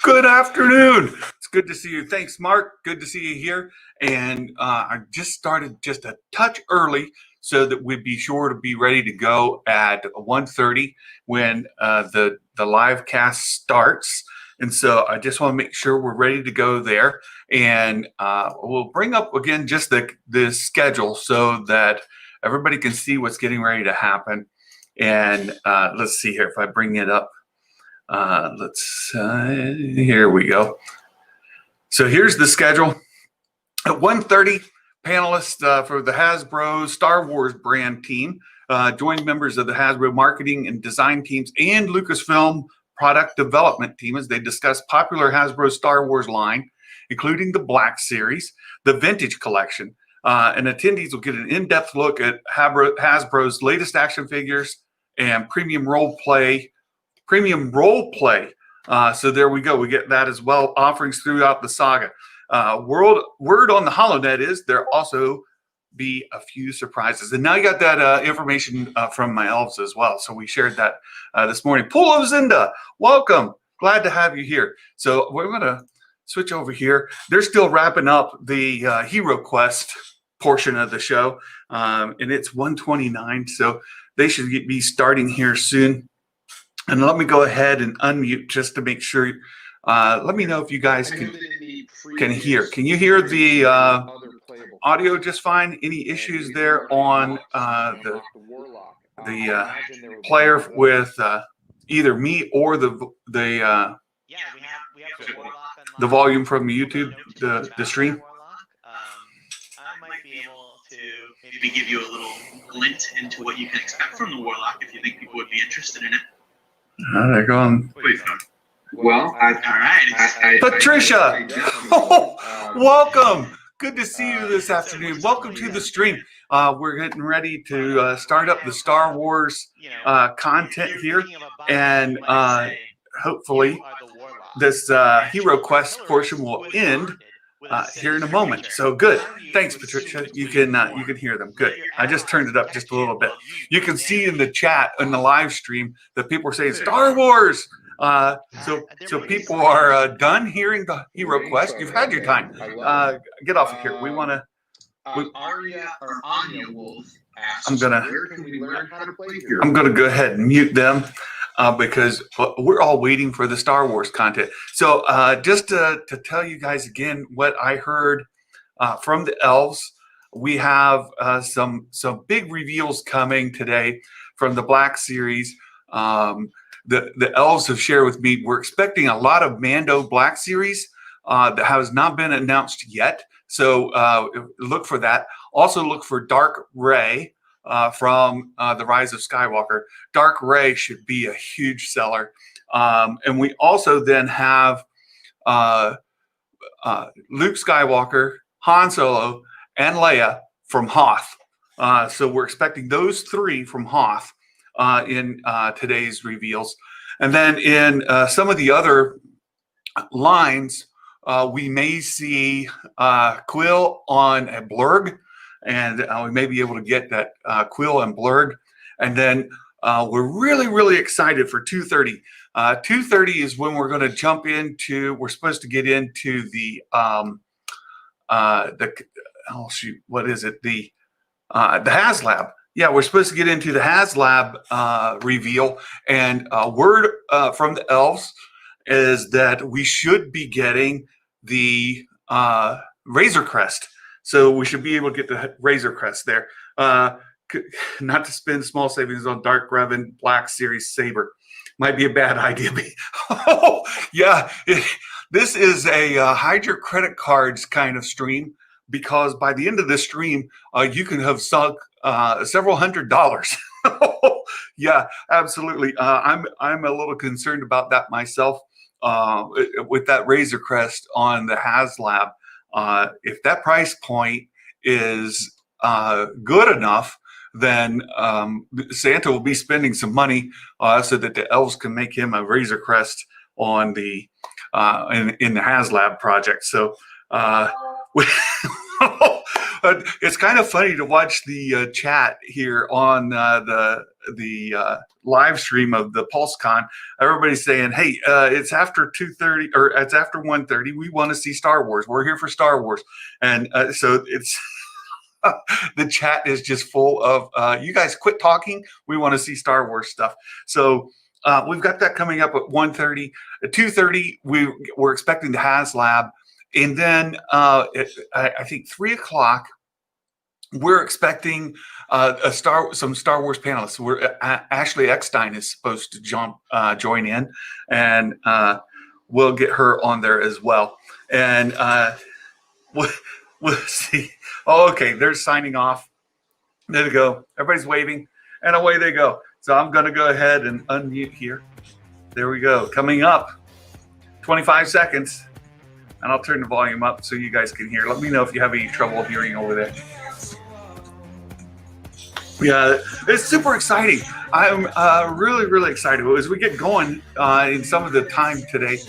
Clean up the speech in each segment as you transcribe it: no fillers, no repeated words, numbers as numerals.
Good afternoon. It's good to see you. Thanks, Mark. Good to see you here. And I just started just a touch early so that we'd be sure to be ready to go at 1:30 when the live cast starts. And so I just want to make sure we're ready to go there. And we'll bring up again just the schedule so that everybody can see what's getting ready to happen. And let's see here if I bring it up. Here we go. So here's the schedule. At 1:30, panelists for the Hasbro Star Wars brand team join members of the Hasbro marketing and design teams and Lucasfilm product development team as they discuss popular Hasbro Star Wars line, including the Black Series, the Vintage Collection, and attendees will get an in-depth look at Hasbro's latest action figures and premium role play. So there we go. We get that as well. Offerings throughout the saga. Word on the HoloNet is there also be a few surprises. And now you got that information from my elves as well. So we shared that this morning. Polo Zinda, welcome. Glad to have you here. So we're going to switch over here. They're still wrapping up the Hero Quest portion of the show. And it's 1:29. So they should be starting here soon. And let me go ahead and unmute just to make sure. Let me know if you guys can hear. Can you hear the audio just fine? Any issues there on the player with either me or the volume from YouTube, the stream? I might be able to maybe give you a little glint into what you can expect from the Warlock if you think people would be interested in it. They're going. Well, all right. Patricia, welcome. Good to see you this afternoon. Welcome to the stream. We're getting ready to start up the Star Wars content here, and hopefully this Hero Quest portion will end here in a moment. So good. Thanks, Patricia. You can hear them. Good. I just turned it up just a little bit. You can see in the chat in the live stream that people are saying Star Wars. So people are done hearing the Hero Quest. You've had your time. Get off of here. We want to. Arya or Anya Wolf asks, I'm gonna. Where can we learn how to play Hero? I'm gonna go ahead and mute them because we're all waiting for the Star Wars content. So just to tell you guys again what I heard from the elves, we have some big reveals coming today from the Black Series. The elves have shared with me we're expecting a lot of Mando Black Series that has not been announced yet. So look for that. Also look for Dark Ray from The Rise of Skywalker. Dark Ray should be a huge seller. And we also then have Luke Skywalker, Han Solo, and Leia from Hoth. So we're expecting those three from Hoth in today's reveals. And then in some of the other lines, we may see Quill on a Blurg, and we may be able to get that Quill and Blurg. And then we're really excited for 2:30. 2:30 is when we're going to jump into, we're supposed to get into the oh shoot, what is it? The HasLab. Yeah, we're supposed to get into the HasLab reveal, and word from the elves is that we should be getting the Razor Crest. So we should be able to get the Razor Crest there. Not to spend small savings on Dark Revan Black Series Saber. Might be a bad idea. Oh, yeah, this is a hide your credit cards kind of stream, because by the end of this stream, you can have sunk several $100s. Yeah, absolutely. I'm a little concerned about that myself with that Razor Crest on the HasLab. If that price point is good enough, then Santa will be spending some money so that the elves can make him a Razor Crest on the in the HasLab project. So It's kind of funny to watch the chat here on the live stream of the PulseCon. Everybody's saying, "Hey, it's after 2:30 or it's after 1:30. We want to see Star Wars. We're here for Star Wars," and so it's the chat is just full of you guys quit talking. We want to see Star Wars stuff. So we've got that coming up at 1:30. At 2:30, we're expecting the HasLab. And then I think 3 o'clock, we're expecting some Star Wars panelists. Ashley Eckstein is supposed to join in, and we'll get her on there as well. And we'll see. Oh, okay, they're signing off. There they go. Everybody's waving, and away they go. So I'm going to go ahead and unmute here. There we go. Coming up, 25 seconds. And I'll turn the volume up so you guys can hear. Let me know if you have any trouble hearing over there. Yeah, it's super exciting. I'm really, really excited. As we get going in some of the time today,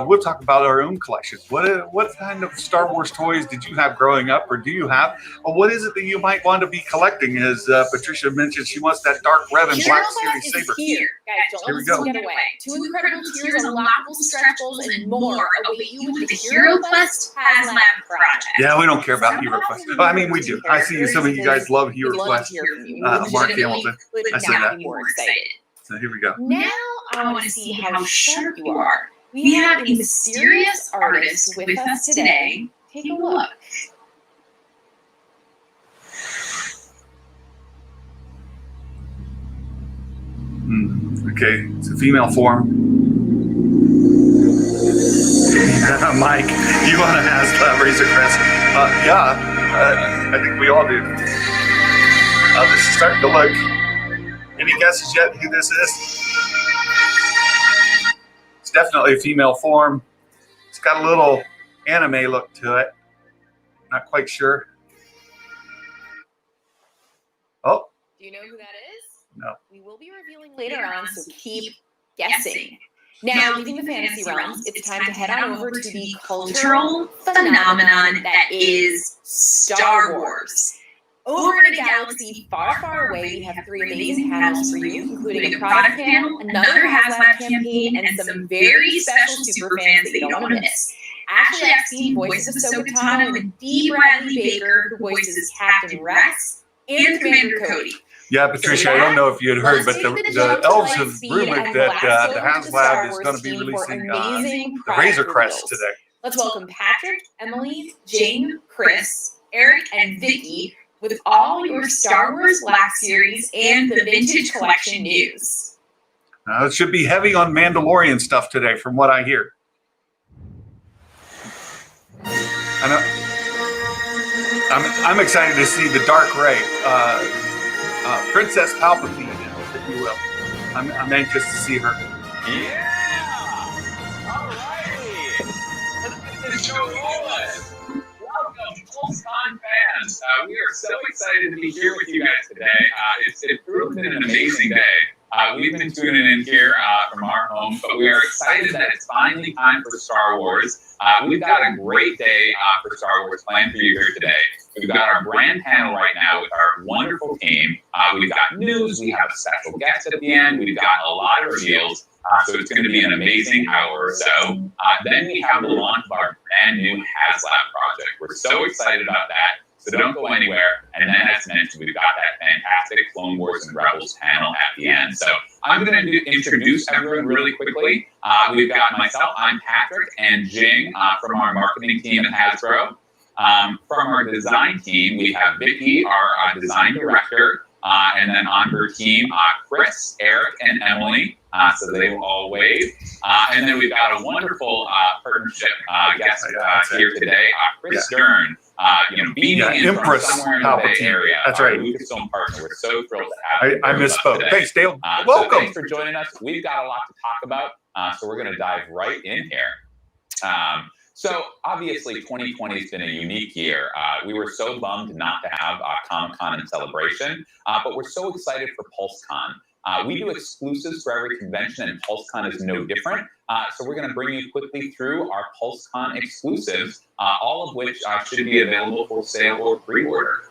we'll talk about our own collections. What kind of Star Wars toys did you have growing up, or do you have? Or what is it that you might want to be collecting? As Patricia mentioned, she wants that dark red and black series saber. Here, guys, Here we go. Get away. 2 incredible tiers, unlockable stretch goals, and more await you with the Hero Quest HasLab project. Yeah, we don't care about Hero Quest. Well, I mean, we do. I see some of you guys love Hero We'd love Quest. to hear from you. Mark Hamilton. Could I see not that. be more excited. So here we go. Now I want to see how sharp you are. We have a mysterious artist with us today. Take a look. Okay, it's a female form. Mike, you want to ask Razor Crest? Yeah, I think we all do. This is starting to look. Any guesses yet who this is? It's definitely a female form. It's got a little anime look to it. Not quite sure. Oh. Do you know who that is? No. We will be revealing later on, so keep guessing. Now, leaving the fantasy realms, it's time to head on over to the cultural phenomenon that is Star Wars. Over in a galaxy far, far away, we have 3 amazing panels for you, including a product panel, another HasLab campaign, and some very special super fans that you don't want to miss. Ashley Eckstein voices Ahsoka Tano, and Dee Bradley Baker, who voices Captain Rex and Commander Cody. Yeah, Patricia, I don't know if you had heard, but the elves have rumored that the HasLab is going to be releasing the Razor Crest today. Let's welcome Patrick, Emily, Jane, Chris, Eric, and Vicky with all your Star Wars Black Series and the Vintage Collection news. It should be heavy on Mandalorian stuff today, from what I hear. I'm excited to see the Dark Ray, Princess Palpatine, if you will. I'm anxious to see her. Yeah! Alrighty! Let's show rolling. Welcome, PulseCon fans. We are so excited to be here with you guys today. It's really been an amazing day. We've been tuning in here from our home, but we are excited that it's finally time for Star Wars. We've got a great day for Star Wars planned for you here today. We've got our grand panel right now with our wonderful team. We've got news, we have special guests at the end, we've got a lot of reveals, so it's going to be an amazing hour or so. Then we have the launch of our brand new HasLab project. We're so excited about that. So don't go anywhere. And then, as mentioned, we've got that fantastic Clone Wars and Rebels panel at the end. So I'm going to introduce everyone really quickly. We've got myself, I'm Patrick, and Jing from our marketing team at Hasbro. From our design team, we have Vicky, our design director, and then on her team, Chris, Eric, and Emily. So they will all wave. And then we've got a wonderful partnership guest here today, Chris Dern. Being in from somewhere in the Bay Area. That's right. Lucasfilm partner. We're so thrilled to have you. I misspoke. Today. Thanks, Dale. So Welcome. thanks for joining us. We've got a lot to talk about, so we're going to dive right in here. So obviously, 2020 has been a unique year. We were so bummed not to have Comic-Con and Celebration, but we're so excited for PulseCon. We do exclusives for every convention, and PulseCon is no different. So we're going to bring you quickly through our PulseCon exclusives, all of which should be available for sale or pre-order.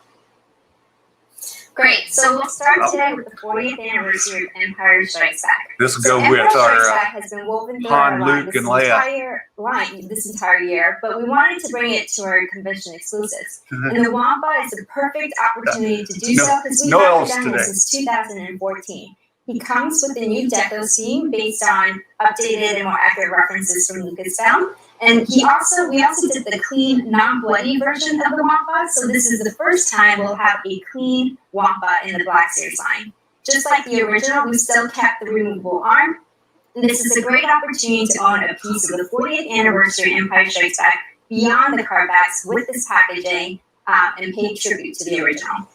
Great. So we'll start today with the 40th anniversary of Empire Strikes Back. This will So go Empire with Strikes our Back has been woven through our Han, line Luke, and Leia. this entire year, but we wanted to bring it to our convention exclusives. And the Wampa is a perfect opportunity to do so because we no haven't elves done today. it since 2014. He comes with a new deco scheme based on updated and more accurate references from Lucasfilm. And we also did the clean, non-bloody version of the Wampa. So this is the first time we'll have a clean Wampa in the Black Series line. Just like the original, we still kept the removable arm. And this is a great opportunity to own a piece of the 40th anniversary Empire Strikes Back beyond the card backs with this packaging and pay tribute to the original.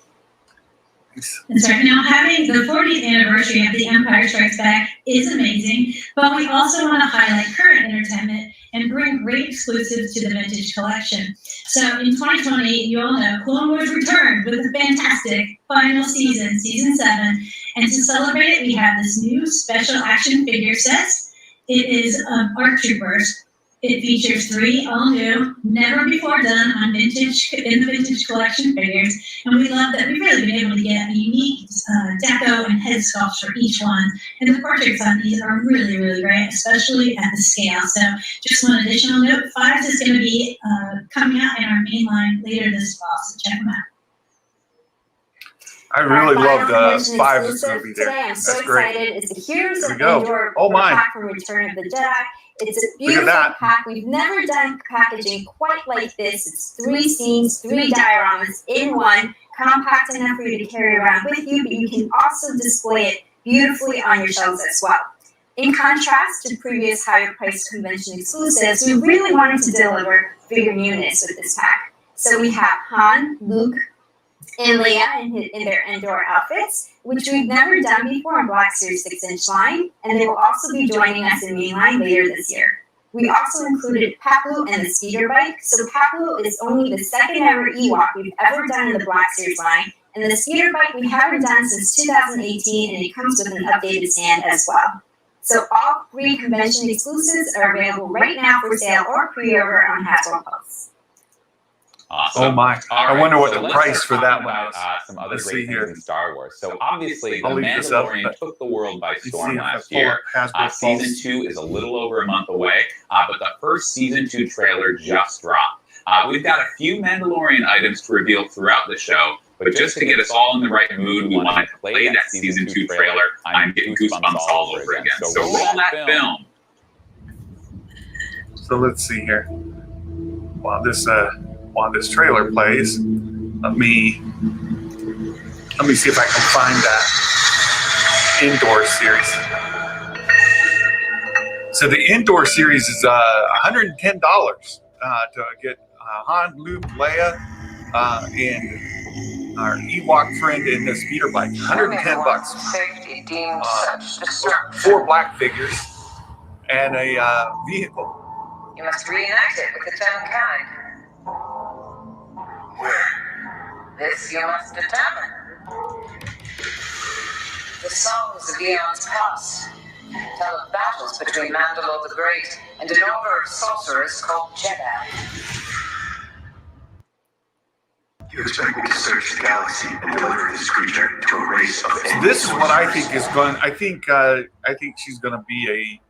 That's right. Now, having the 40th anniversary of the Empire Strikes Back is amazing, but we also want to highlight current entertainment and bring great exclusives to the vintage collection. So in 2020, you all know Clone Wars returned with a fantastic final season, season 7. And to celebrate it, we have this new special action figure set. It is ARC Troopers. It features 3 all new, never before done on in the vintage collection figures. And we love that we've really been able to get a unique deco and head sculpts for each one. And the portraits on these are really, really great, especially at the scale. So just one additional note, 5 is going to be coming out in our main line later this fall, so check them out. I really Our love final the convention 5 that's exclusive going to be there. Today, I'm so That's great. excited. It's the Heroes Here of we go. Endor Oh, my. pack from Return of the Jedi. It's a Look at beautiful that. pack. We've never done packaging quite like this. It's 3 scenes, 3 dioramas in one, compact enough for you to carry around with you, but you can also display it beautifully on your shelves as well. In contrast to previous higher priced convention exclusives, we really wanted to deliver figure newness with this pack. So we have Han, Luke, and Leia in their Endor outfits, which we've never done before in Black Series 6-inch line, and they will also be joining us in mainline later this year. We also included Papu and the speeder bike. So Papu is only the second ever Ewok we've ever done in the Black Series line, and the speeder bike we haven't done since 2018, and it comes with an updated stand as well. So all 3 convention exclusives are available right now for sale or pre-order on Hasbro Pulse. Awesome. Oh my! All I right, wonder what so the let's price start for that talking one about, is. some other Let's great see things here. in Star Wars. So obviously, The I'll leave this up, Mandalorian but took the world by You storm see, I last pull year. up Hasbro Season Pulse. 2 is a little over a month away, but the first Season 2 trailer just dropped. We've got a few Mandalorian items to reveal throughout the show, but just to get us all in the right mood, we wanted to play that Season 2 trailer. I'm getting goosebumps all over again. So roll that film. So let's see here. While this trailer plays, let me see if I can find that Indoor series. So the Indoor series is $110 to get Han, Luke, Leia, and our Ewok friend in the speeder bike. $110. Safety deemed such destruction. 4 black figures and a vehicle. You must reenact it with its own kind. This you must determine. The songs of eons past tell of battles between Mandalore the Great and an order of sorcerers called Jedi. You expect me to search the galaxy and deliver this creature to a race of So this is what I think is going. I think she's going to be a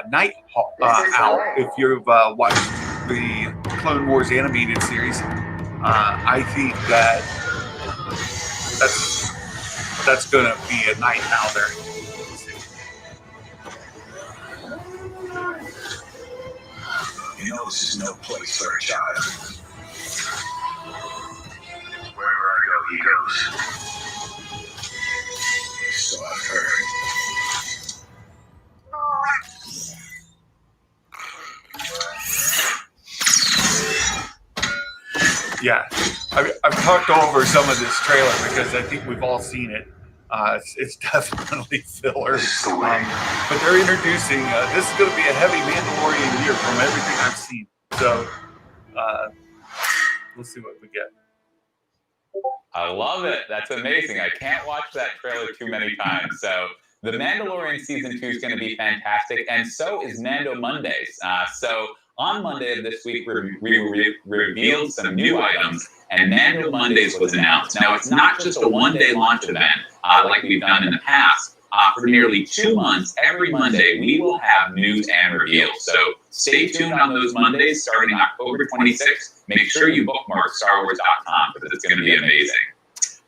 night owl. If you've watched the Clone Wars animated series, I think that's going to be a night owl there. You know this is no place for a child. Wherever I go, he goes. So I've heard. Yeah, I've talked over some of this trailer because I think we've all seen it. It's definitely filler. But they're introducing, this is going to be a heavy Mandalorian year from everything I've seen. So we'll see what we get. I love it. That's amazing. I can't watch that trailer too many times. So The Mandalorian Season 2 is going to be fantastic, and so is Mando Mondays. So on Monday of this week, we revealed some new items, and Mando Mondays was announced. Now, it's not just a one-day launch event like we've done in the past. For nearly 2 months, every Monday, we will have news and reveals. So stay tuned on those Mondays starting October 26th. Make sure you bookmark StarWars.com because it's going to be amazing.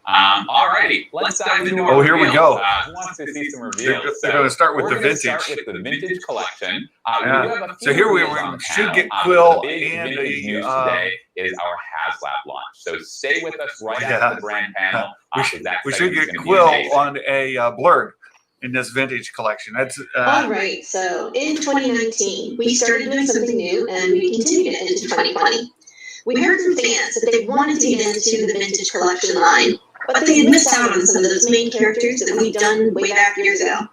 Alrighty, let's dive into our here we reveals. go. Who wants to see some reveals? They're going to start with We're the gonna vintage. start with the vintage collection. Yeah. We do have a So few here we reveals on the should panel, get but Quill the big and vintage a, news today is our HasLab launch. So stay with us right after the brand panel. We should get Quill on a blurb in this vintage collection. That's All right, so in 2019, we started doing something new and we continued it into 2020. We heard from fans that they wanted to get into the vintage collection line, but they had missed out on some of those main characters that we'd done way back years ago.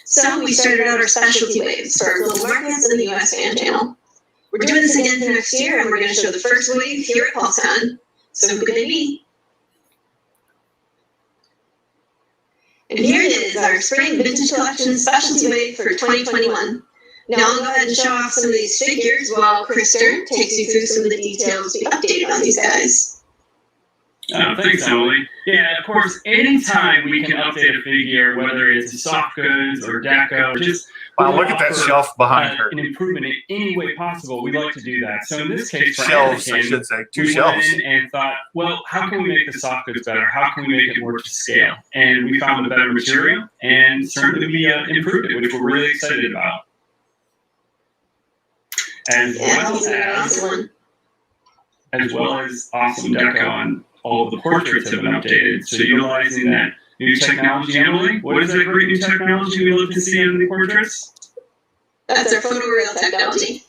So we started out our specialty waves for our global markets and the US fan channel. We're doing this again for next year, and we're going to show the first wave here at PulseCon. So who could it be? And here it is, our spring vintage collection specialty wave for 2021. Now I'll go ahead and show off some of these figures while Chris Stern takes you through some of the details we updated on these guys. Thanks, Emily. Yeah, of course, anytime we can update a figure, whether it's soft goods or deco, just wow, look at that shelf behind her. An improvement in any way possible, we like to do that. So in this case, for Shelves, I Anakin, should say, two we shelves. went in and thought, well, how can we make the soft goods better? How can we make it more to scale? And we found a better material, and certainly we improved it, which we're really excited about. As well as awesome deco on all of the portraits have been updated. So utilizing that new technology, Emily, what is that great new technology we love to see in the portraits? That's our photoreal technology.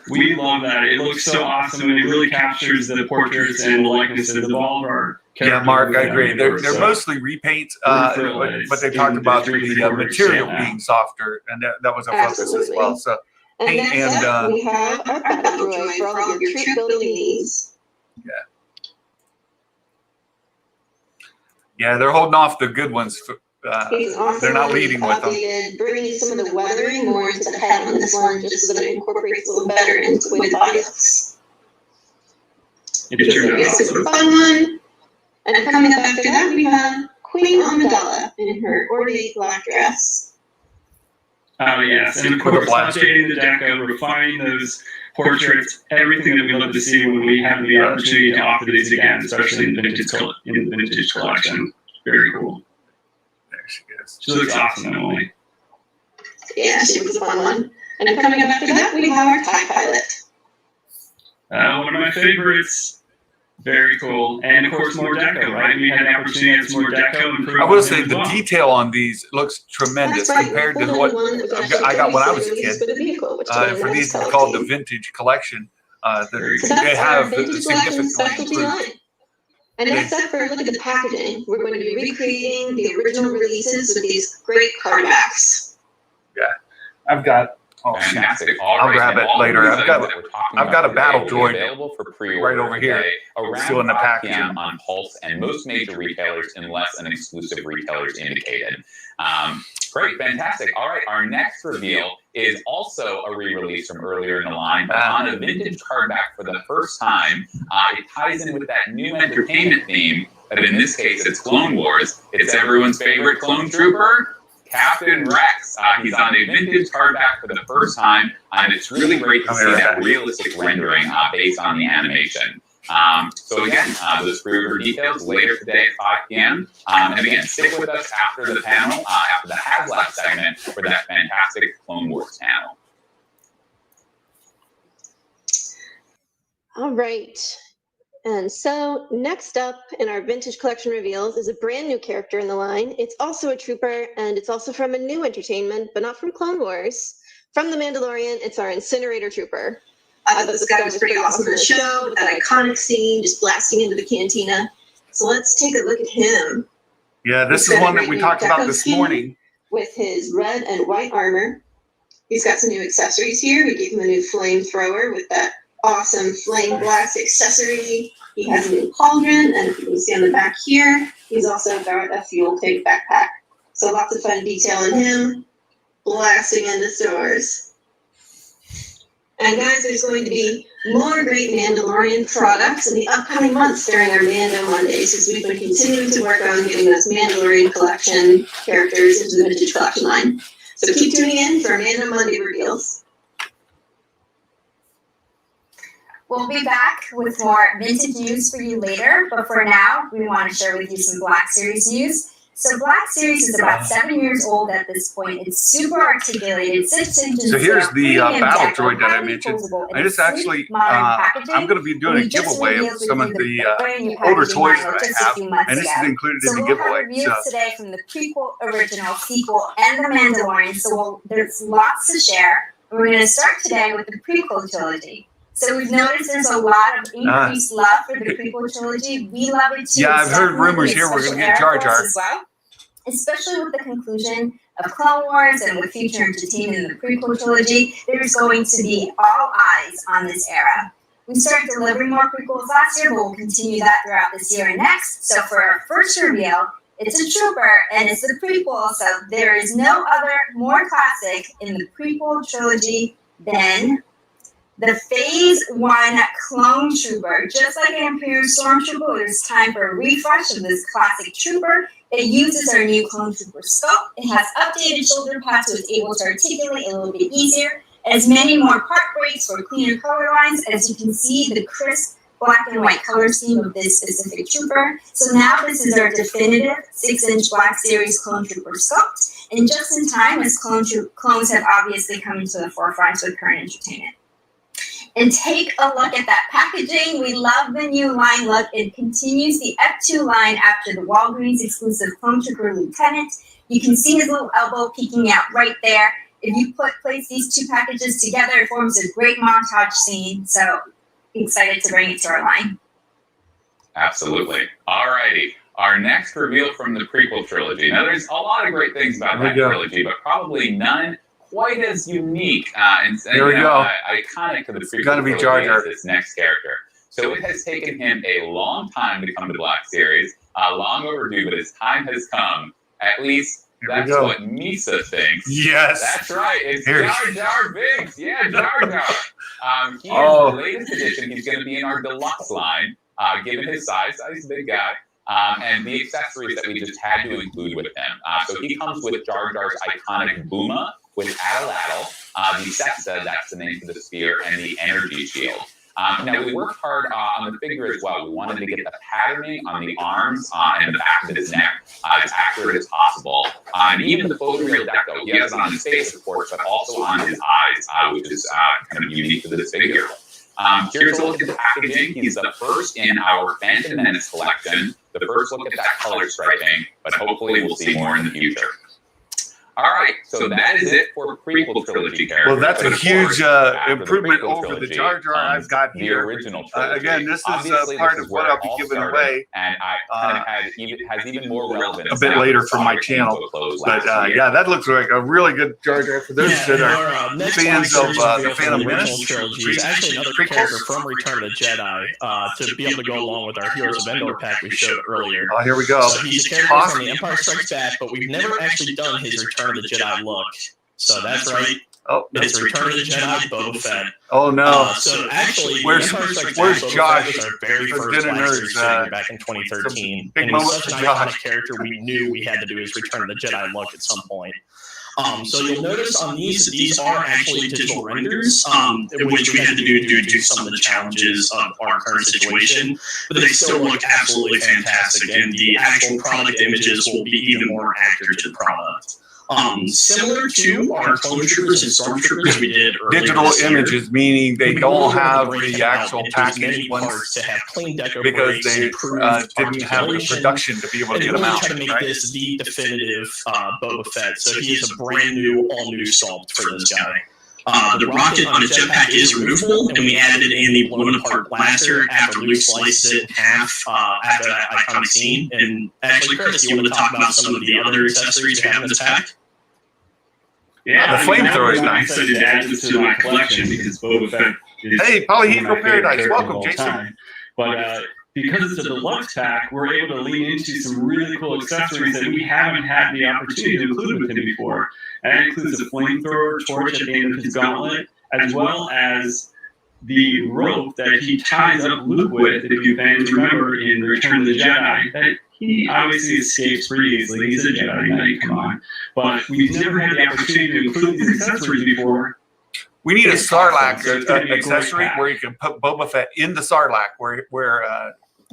We love that. It looks so awesome, and it really captures the portraits and the likenesses of all of our characters. Yeah, Mark, I agree. They're mostly repaints, but they talked about the material being softer, and that was a focus as well. So. And next up, we have our battle droid for all your troop building needs. Yeah, they're holding off the good ones. They're not leading with them. Bringing some of the weathering more into the head on this one, just so that it incorporates a little better into the way the body looks. It's a super fun one. And coming up after that, we have Queen Amidala in her ornate black dress. Oh, yes, and of course, updating the deco, refining those portraits, everything that we love to see when we have the opportunity to offer these again, especially in the vintage collection. Very cool. There she goes. She looks awesome, Emily. Yeah, she was a fun one. And coming up after that, we have our TIE Pilot. One of my favorites. Very cool. And of course, more deco, right? We had the opportunity to get some more deco. I will say the detail on these looks tremendous compared to what I got when I was a kid. For these to be called the vintage collection, they have significantly improved. And next up, for a look at the packaging, we're going to be recreating the original releases with these great card backs. Yeah, I've got. Oh, fantastic! I'll grab it later. I've got a battle droid available for pre-order right over here. Still in the packaging on Pulse and most major retailers, unless an exclusive retailer is indicated. Great, fantastic. All right, our next reveal is also a re-release from earlier in the line, but on a vintage cardback for the first time. It ties in with that new entertainment theme, but in this case, it's Clone Wars. It's everyone's favorite clone trooper, Captain Rex. He's on a vintage hardback for the first time, and it's really great to see that realistic rendering based on the animation. So again, those pre-order details later today at 5 p.m. And again, stick with us after the panel, after the HasLab segment, for that fantastic Clone Wars panel. All right. And so next up in our vintage collection reveals is a brand new character in the line. It's also a trooper, and it's also from a new entertainment, but not from Clone Wars. From The Mandalorian, it's our Incinerator Trooper. I thought this guy was pretty awesome in the show, with that iconic scene, just blasting into the cantina. So let's take a look at him. Yeah, this is one that we talked about this morning. With his red and white armor. He's got some new accessories here. We gave him a new flamethrower with that awesome flame blast accessory. He has a new cauldron, and if you can see on the back here, he's also got a fuel tank backpack. So lots of fun detail on him, blasting into stores. And guys, there's going to be more great Mandalorian products in the upcoming months during our Mando Mondays, as we've been continuing to work on getting those Mandalorian collection characters into the Vintage Collection line. So keep tuning in for Mando Monday reveals. We'll be back with more vintage news for you later, but for now, we want to share with you some Black Series news. So Black Series is about 7 years old at this point. It's super articulated, 6 inches. So here's the battle droid that I mentioned. I just actually, I'm going to be doing a giveaway of some of the older toys that I have, and this is included in the giveaway. We'll have reviews today from the prequel, original, sequel, and the Mandalorian. So there's lots to share. We're going to start today with the prequel trilogy. So we've noticed there's a lot of increased love for the prequel trilogy. We love it too. Yeah, I've heard rumors here we're going to get Jar Jar. As well, especially with the conclusion of Clone Wars and with future entertainment in the prequel trilogy, there's going to be all eyes on this era. We started delivering more prequels last year, but we'll continue that throughout this year and next. So for our first reveal, it's a trooper, and it's the prequel, so there is no other more classic in the prequel trilogy than the Phase 1 Clone Trooper. Just like an Imperial Stormtrooper, it's time for a refresh of this classic trooper. It uses our new Clone Trooper sculpt. It has updated shoulder pads, so it's able to articulate a little bit easier. It has many more part breaks for cleaner color lines. As you can see, the crisp black and white color scheme of this specific trooper. So now this is our definitive 6-inch Black Series Clone Trooper sculpt. And just in time, as clones have obviously come into the forefront with current entertainment. And take a look at that packaging. We love the new line look. It continues the F2 line after the Walgreens exclusive Clone Trooper Lieutenant. You can see his little elbow peeking out right there. If you place these two packages together, it forms a great montage scene. So excited to bring it to our line. Absolutely. All righty. Our next reveal from the prequel trilogy. Now, there's a lot of great things about that trilogy, but probably none quite as unique and iconic to the prequel trilogy as this next character. So it has taken him a long time to come to Black Series, long overdue, but his time has come. At least that's what Misa thinks. Yes. That's right. It's Jar Jar Binks. Yeah, Jar Jar. He is the latest addition. He's going to be in our deluxe line, given his size. He's a big guy. And the accessories that we just had to include with him. So he comes with Jar Jar's iconic Booma, with Atlatl, the Sexa, that's the name for the spear, and the energy shield. Now, we worked hard on the figure as well. We wanted to get the patterning on the arms and the back of his neck as accurate as possible. And even the photoreal deco, he has it on his face, of course, but also on his eyes, which is kind of unique to this figure. Here's a look at the packaging. He's the first in our Phantom Menace collection, the first look at that color striping, but hopefully we'll see more in the future. All right, so that is it for prequel trilogy characters. Well, that's a huge improvement over the Jar Jar I've got here. The original trilogy. Again, this is part of what I'll be giving away. And I kind of has even more relevance a bit later from my channel. But yeah, that looks like a really good Jar Jar for those that are fans of the Phantom Menace trilogy. Is actually another character from Return of the Jedi to be able to go along with our Heroes of Endor pack we showed earlier. Oh, here we go. So he's a character from The Empire Strikes Back, but we've never actually done his Return of the Jedi look. So that's right. Oh, it's Return of the Jedi Boba Fett. Oh no! So actually, where's Josh? Was our very first Black Series figure back in 2013, and it was such an iconic character. We knew we had to do his Return of the Jedi look at some point. So you'll notice on these are actually digital renders, which we had to do due to some of the challenges of our current situation, but they still look absolutely fantastic, and the actual product images will be even more accurate to the product. Similar to our Clone Troopers and Stormtroopers we did earlier digital images, meaning they don't have the actual packaged ones to have clean deco because they didn't have the production to be able to get them out. Try to make this the definitive Boba Fett, so he is a brand new, all new sculpt for this guy. The rocket on his jetpack is removable, and we added in the blown-apart blaster after Luke sliced it in half after that iconic scene. And actually, Chris, you want to talk about some of the other accessories we have in this pack? Yeah, the flamethrower is nice. I'm excited to add this to my collection because Boba Fett is Polyhedral Paradise. Welcome, Jason. But because it's a deluxe pack, we're able to lean into some really cool accessories that we haven't had the opportunity to include with him before. And that includes a flamethrower torch at the end of his gauntlet, as well as the rope that he ties up Luke with, if you fans remember in Return of the Jedi, that he obviously escapes pretty easily. He's a Jedi Knight, come on. But we've never had the opportunity to include these accessories before. We need a Sarlacc So it's gonna be a great accessory pack. where you can put Boba Fett in the Sarlacc, where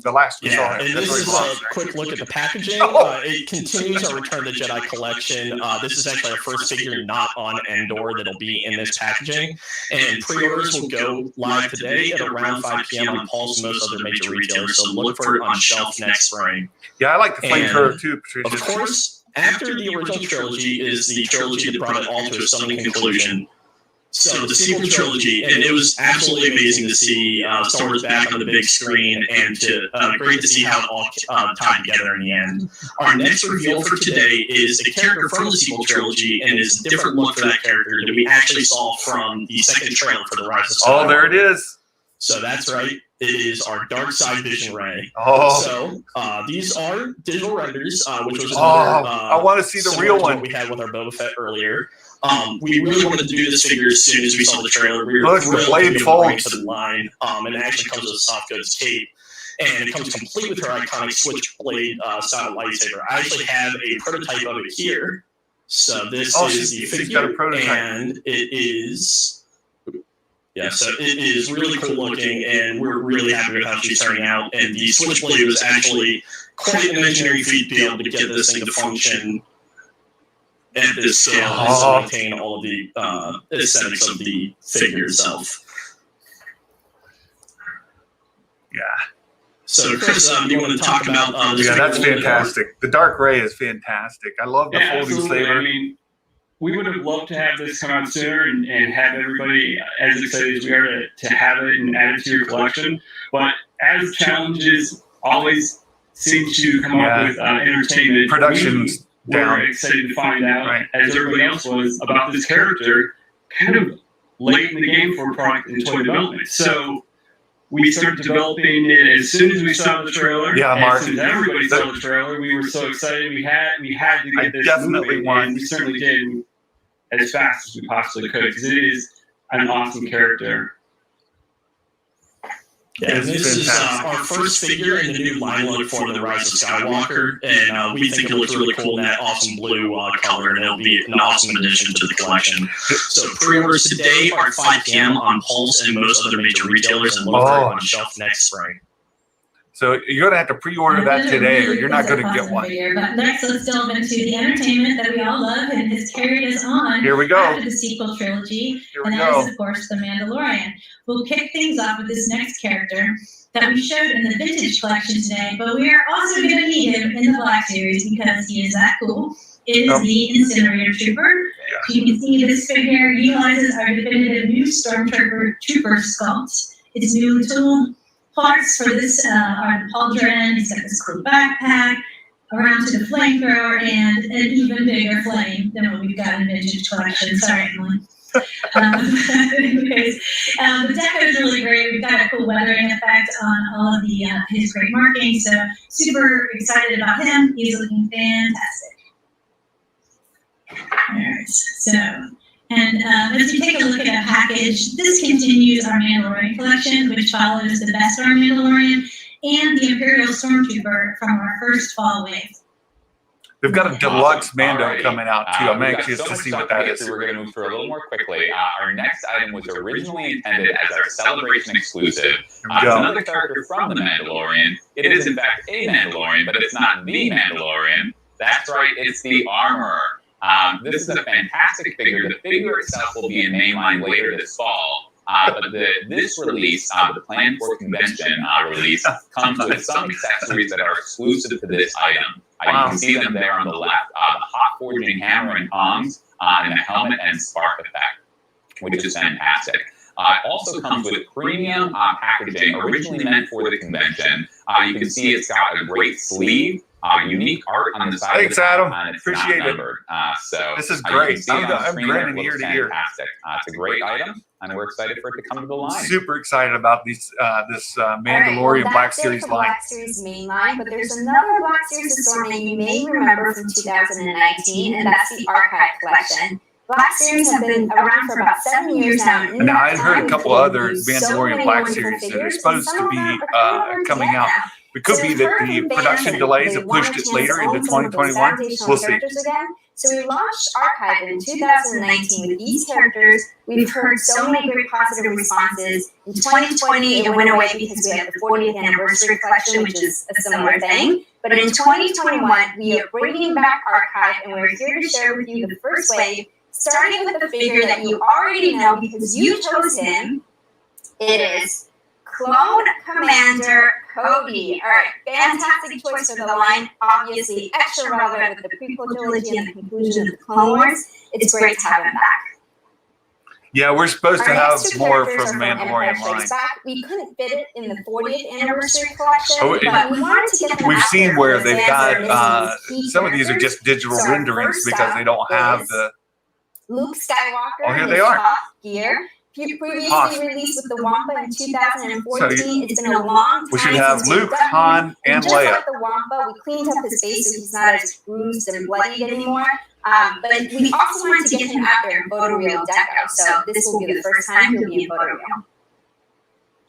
the last we saw Yeah, him. and That's this where is he a belongs. quick look at the packaging. It continues our Return of the Jedi collection. This is actually our first figure not on Endor that'll be in this packaging. And pre-orders will go live today at around 5 p.m. on Pulse and most other major retailers, so look for it on shelf next spring. Yeah, I like the flamethrower too, Patricia. Of course, after the original trilogy is the trilogy that brought it all to a stunning conclusion. So the sequel trilogy, and it was absolutely amazing to see Star Wars back on the big screen, and great to see how it all tied together in the end. Our next reveal for today is a character from the sequel trilogy, and is a different look for that character that we actually saw from the second trailer for The Rise of Skywalker. Oh, there it is. So that's right. It is our dark side vision ray. Oh. So these are digital renders, which was Oh, another, I want to see the real one. we had with our Boba Fett earlier. We really wanted to do this figure as soon as we saw the trailer. We were Look, the thrilled blade to be able to bring it folds. to the line, and it actually comes with a soft goods cape. And it comes complete with her iconic switchblade style lightsaber. I actually have a prototype of it here. So this is the she's got a figure, prototype. and it is. Yeah, so it is really cool looking, and we're really happy with how she's turning out. And the switchblade was actually quite an engineering feat to be able to get this thing to function at this scale and still maintain all of the aesthetics of the figure itself. Yeah. So, Chris, do you want to talk about this? Yeah, that's figure a little bit more? fantastic. The Dark Ray is fantastic. I love the folding absolutely. saber. I mean, we would have loved to have this come out sooner and have everybody as excited as we are to have it and add it to your collection. But as challenges always seem to come up with entertainment, Production's we were down. excited to find out, as everybody else was, about this character kind of late in the game for product and toy development. So we started developing it as soon as we saw the trailer. Yeah, and Mark. as soon as everybody saw the trailer, we were so excited. We had to get this definitely moving, want- and we certainly did as fast as we possibly could, because it is an awesome character. Yeah, this is our first figure in the new line look for The Rise of Skywalker, and we think it looks really cool in that awesome blue color, and it'll be an awesome addition to the collection. So pre-orders today are 5 p.m. on Pulse and most other major retailers, and look for it on shelf next spring. So you're going to have to pre-order that today, or you're not going to get one. But next, let's delve into the entertainment that we all love and has carried us on Here we go. after the sequel trilogy, Here and we that go. is, of course, The Mandalorian. We'll kick things off with this next character that we showed in the vintage collection today, but we are also going to meet him in the Black Series because he is that cool. It is the Incinerator Trooper. You can see this figure utilizes our definitive new Stormtrooper sculpt. It's newly tooled. Parts for this are the pauldron, he's got this cool backpack, around to the flamethrower, and an even bigger flame than what we've got in the vintage collection. Sorry, Emily. Anyways, the deco is really great. We've got a cool weathering effect on all of the his great markings, so super excited about him. He's looking fantastic. Alright, so, and as you take a look at our package, this continues our Mandalorian collection, which follows the Beskar Mandalorian and the Imperial Stormtrooper from our first fall wave. They've got a deluxe Mando Alrighty. coming out too. I'm We've got anxious so to much see stuff what to that get is. through. We're going to move through a little more quickly. Our next item was originally intended as our celebration exclusive. It's another character from The Mandalorian. It is, in fact, a Mandalorian, but it's not the Mandalorian. That's right, it's the Armorer. This is a fantastic figure. The figure itself will be in mainline later this fall. But this release, the Plan for Convention release, comes with some accessories that are exclusive to this item. You can see them there on the left, the hot forging hammer and tongs, and the helmet and spark effect, which is fantastic. It also comes with premium packaging, originally meant for the convention. You can see it's got a great sleeve, unique art on the side. Thanks, of the top, Adam. and it's Appreciate not it. numbered. So this is you can great. see it on I'm screen, grinning it ear looks to ear. fantastic. It's a great item. and we're excited for it to come to the line. Super excited about this Mandalorian Black Series line. Black Series main line, but there's another Black Series assortment you may remember from 2019, and that's the Archive Collection. Black Series have been around for about 7 years now. And I've heard a couple other Mandalorian Black Series that are supposed to be coming out. It could be that the production delays have pushed it later into 2021. We'll see. So we launched Archive in 2019 with these characters. We've heard so many great positive responses. In 2020, it went away because we had the 40th anniversary collection, which is a similar thing. But in 2021, we are bringing back Archive, and we're here to share with you the first wave, starting with the figure that you already know because you chose him. It is Clone Commander Cody. All right, fantastic choice for the line. Obviously, extra relevant with the prequel trilogy and the conclusion of the Clone Wars. It's great to have him back. Yeah, we're supposed to have more from Mandalorian line. We couldn't fit it in the 40th anniversary collection, but we wanted to get them. We've seen where they've got some of these are just digital renderings because they don't have the Luke Skywalker. Oh, here they are. Gear. Previously released with the Wampa in 2014. It's been a long time. We should have Luke, Han, and Just Leia. like the Wampa, we cleaned up his face so he's not as bruised and bloodied anymore. But we also wanted to get him out there in photoreal deco. So this will be the first time he'll be in photoreal.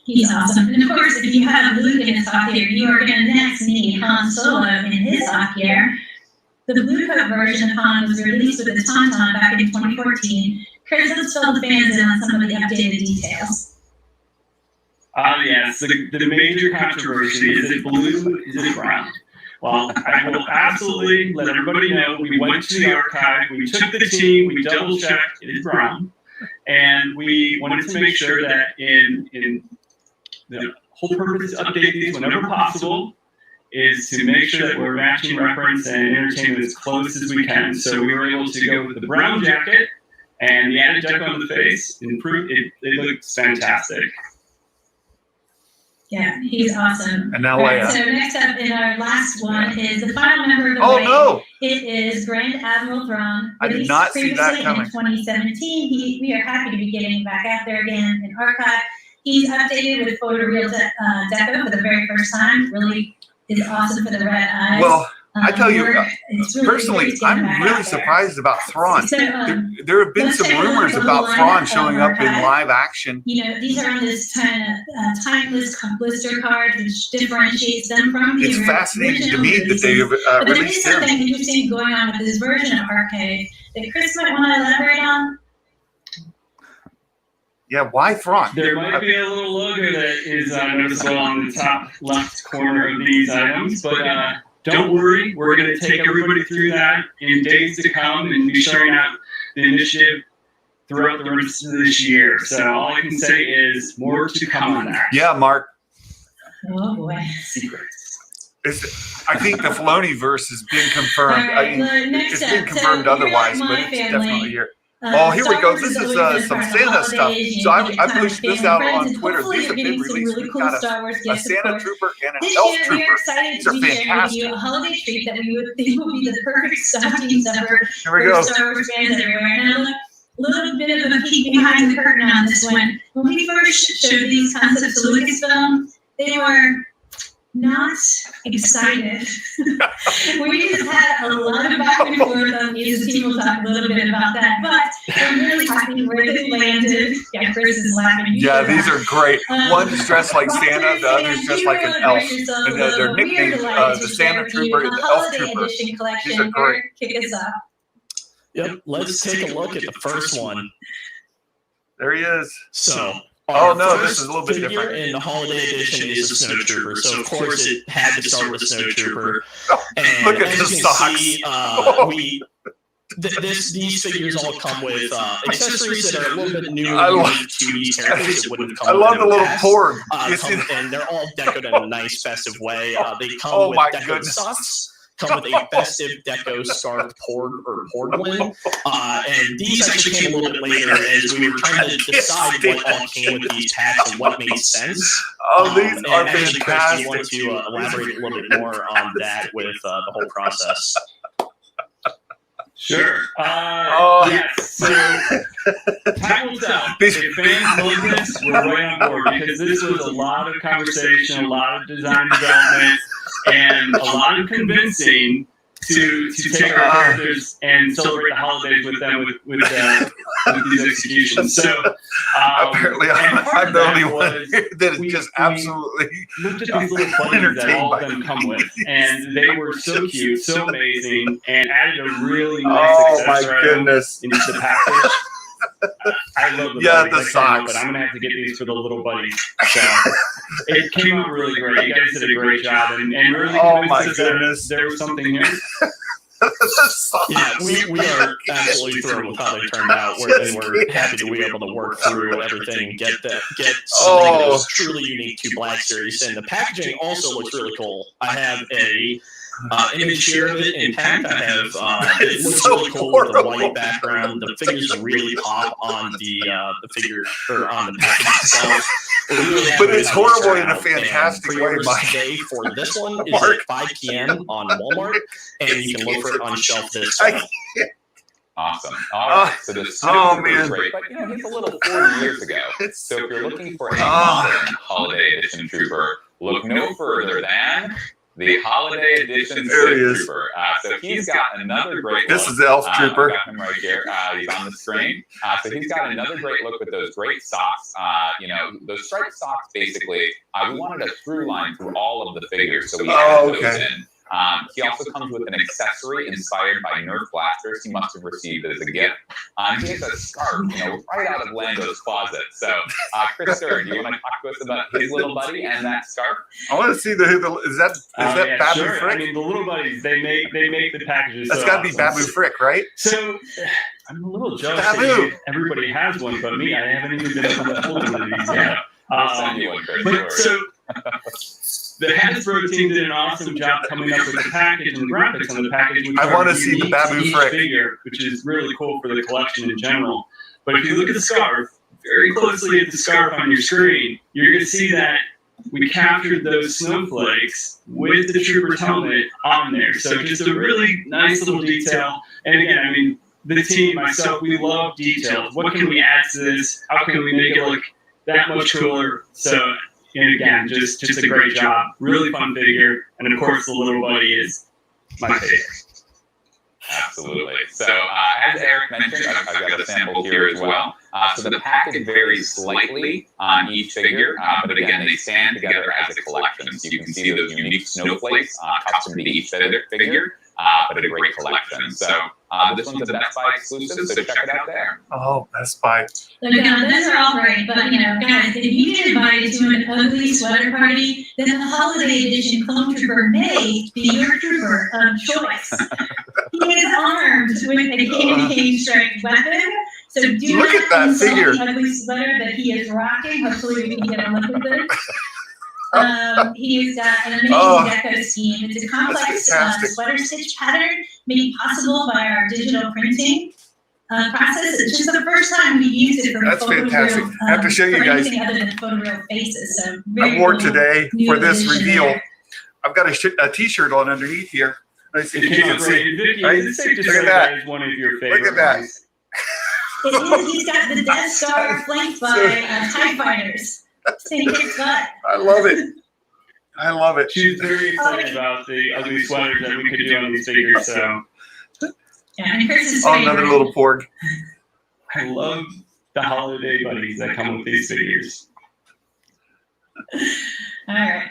He's awesome. And of course, if you have Luke in his hot gear, you are going to next need Han Solo in his hot gear. The Blue Coat version of Han was released with the Tauntaun back in 2014. Chris, let's fill the fans in on some of the updated details. Yes, the major controversy, is it blue, is it brown? Well, I will absolutely let everybody know we went to the archive, we took the team, we double-checked, it is brown. And we wanted to make sure that in the whole purpose to update these whenever possible is to make sure that we're matching reference and entertainment as close as we can. So we were able to go with the brown jacket and the added deck on the face. It looks fantastic. Yeah, he's awesome. And now Right, Leia. so next up in our last one is the final member of the Oh, wave. no. It is Grand Admiral Thrawn. I did Released not see that previously coming. in 2017. We are happy to be getting back out there again in Archive. He's updated with photoreal deco for the very first time. Really is awesome for the red eyes. Well, I tell you, it's really personally, great to get him I'm back really out there. surprised about Thrawn. So, There have been let's some take a look rumors at the about lineup Thrawn of showing up in Archive. live action. You know, these are on this kind of timeless blister card, which differentiates them from the It's fascinating to original me that releases. they But there is released him. something interesting going on with this version of Archive that Chris might want to elaborate on. Yeah, why Thrawn? There might be a little logo that is noticeable on the top left corner of these items, but don't worry, we're going to take everybody through that in days to come and be sharing out the initiative throughout the rest of this year. So all I can say is more to come on that. Yeah, Mark. Oh boy. Secrets. I think the Filoni verse has been confirmed. All right, I mean, next it's up, been so confirmed you're otherwise, like but my it's family. definitely here. Oh, here we Star go. Wars This has is always been some part of the Santa stuff. holidays, you So know, I time pushed with this family out and friends, on and Twitter. hopefully These you're have been getting some released. really We've cool got Star Wars a gifts, of Santa course. Trooper and an This Elf year, we Trooper. are excited These to are be sharing with fantastic. you a holiday treat that we would think would be the perfect stocking stuffer Here we for go. Star Wars fans everywhere. Now, look, a little bit of a peek behind the curtain on this one. When we first showed these concepts to Lucasfilm, they were not excited. We just had a lot of back and forth on these. The team will talk a little bit about that, but I'm really happy where they landed. Yeah, Chris is laughing. Yeah, these are great. One's dressed like Santa, the other's dressed like an elf. And their nicknames, the Santa Trooper and the Elf Trooper. These are great. Kick us off. Yep, let's take a look at the first one. There he is. So, Oh, our no, this first is a little bit figure different. in the holiday edition is the Snow Trooper. So, of course, it had to start with the Snow Trooper. And Look at as the you can socks. see, these figures all come with accessories that are a little bit new I and love- unique to these characters that wouldn't come I with love in the little past. porg. You see And they're all decorated in a nice, festive way. They come Oh with my decorated goodness. socks. Come with a festive deco scarf porgling. And these actually came a little bit later as we were trying to decide what all came with these packs and what made sense. Oh, these And are actually, Chris, do you want fantastic. to elaborate a little bit more on that with the whole process? Sure. Oh. Yes. So, time will tell. If fans love this, we're right on board because this was a lot of conversation, a lot of design development, and a lot of convincing to take our characters and celebrate the holidays with them with these executions. So apparently, I'm the only one that is just absolutely looked at these little buddies that all of them come with, and they were so cute, so amazing, and added a really nice accessory into the package. I love the buddies. the socks. But I'm gonna have to get these for the little buddies. So it came out really great. You guys did a great job, and really convinced us that there was something here. Yeah, we are absolutely thrilled with how they turned out. We're happy to be able to work through everything and get something that was truly unique to Black Series. And the packaging also looks really cool. I have a image here of it intact. I have it looks really cool with the white background. The figures really pop on the figure or on the package itself. But it's horrible in a fantastic way. Today for this one is at 5 p.m. on Walmart, and you can look for it on shelf this time. Awesome. All right. So the Snoop is great, but he's a little 40 years ago. So if you're looking for a modern holiday edition trooper, look no further than the Holiday Edition Trooper. So he's got another great look. This is the Elf Trooper. Got him right here. He's on the screen. So he's got another great look with those great socks. Those striped socks, basically, we wanted a through line through all of the figures, so we added those in. He also comes with an accessory inspired by Nerf blasters he must have received as a gift. He has a scarf, right out of Lando's closet. So, Chris Sir, do you want to talk to us about his little buddy and that scarf? I want to see is that Babu sure. Frick? I mean, the little buddies, they make the packages. That's got to be Babu Frick, right? So, I'm a little jealous that everybody has one, but me, I haven't even been able to hold one of these yet. We'll send you one, Chris. The Hasbro team did an awesome job coming up with the package and the graphics on the package. I want to see the Babu Frick figure, which is really cool for the collection in general. But if you look at the scarf, very closely at the scarf on your screen, you're going to see that we captured those snowflakes with the trooper's helmet on there. So just a really nice little detail. And again, I mean, the team, myself, we love details. What can we add to this? How can we make it look that much cooler? So, and again, just a great job. Really fun figure. And of course, the little buddy is my favorite. Absolutely. So, as Eric mentioned, I've got a sample here as well. So the package varies slightly on each figure, but again, they stand together as a collection. So you can see those unique snowflakes custom to each figure, but a great collection. So this one's a Best Buy exclusive, so check it out there. Oh, Best Buy. Look, those are all great, but guys, if you get invited to an ugly sweater party, then the Holiday Edition Clone Trooper may be your trooper of choice. He is armed with a candy striped weapon, so do look not at that figure. The ugly sweater that he is rocking. Hopefully, we can get a look at this. He's got an amazing deco scheme. It's a complex sweater stitch pattern made possible by our digital printing process. It's just the first time we used it for fantastic. I have to show you guys. Anything other than photoreal faces. So I wore today for this reveal. I've got a T-shirt on underneath here. Let's see if you can see. Look at that. One of your favorites. Look at that. It is. He's got the Death Star flanked by TIE fighters. I love it. I love it. She's very excited about the ugly sweaters that we could do on these figures. So, yeah, and Chris is another little porg. I love the holiday buddies that come with these figures. All right.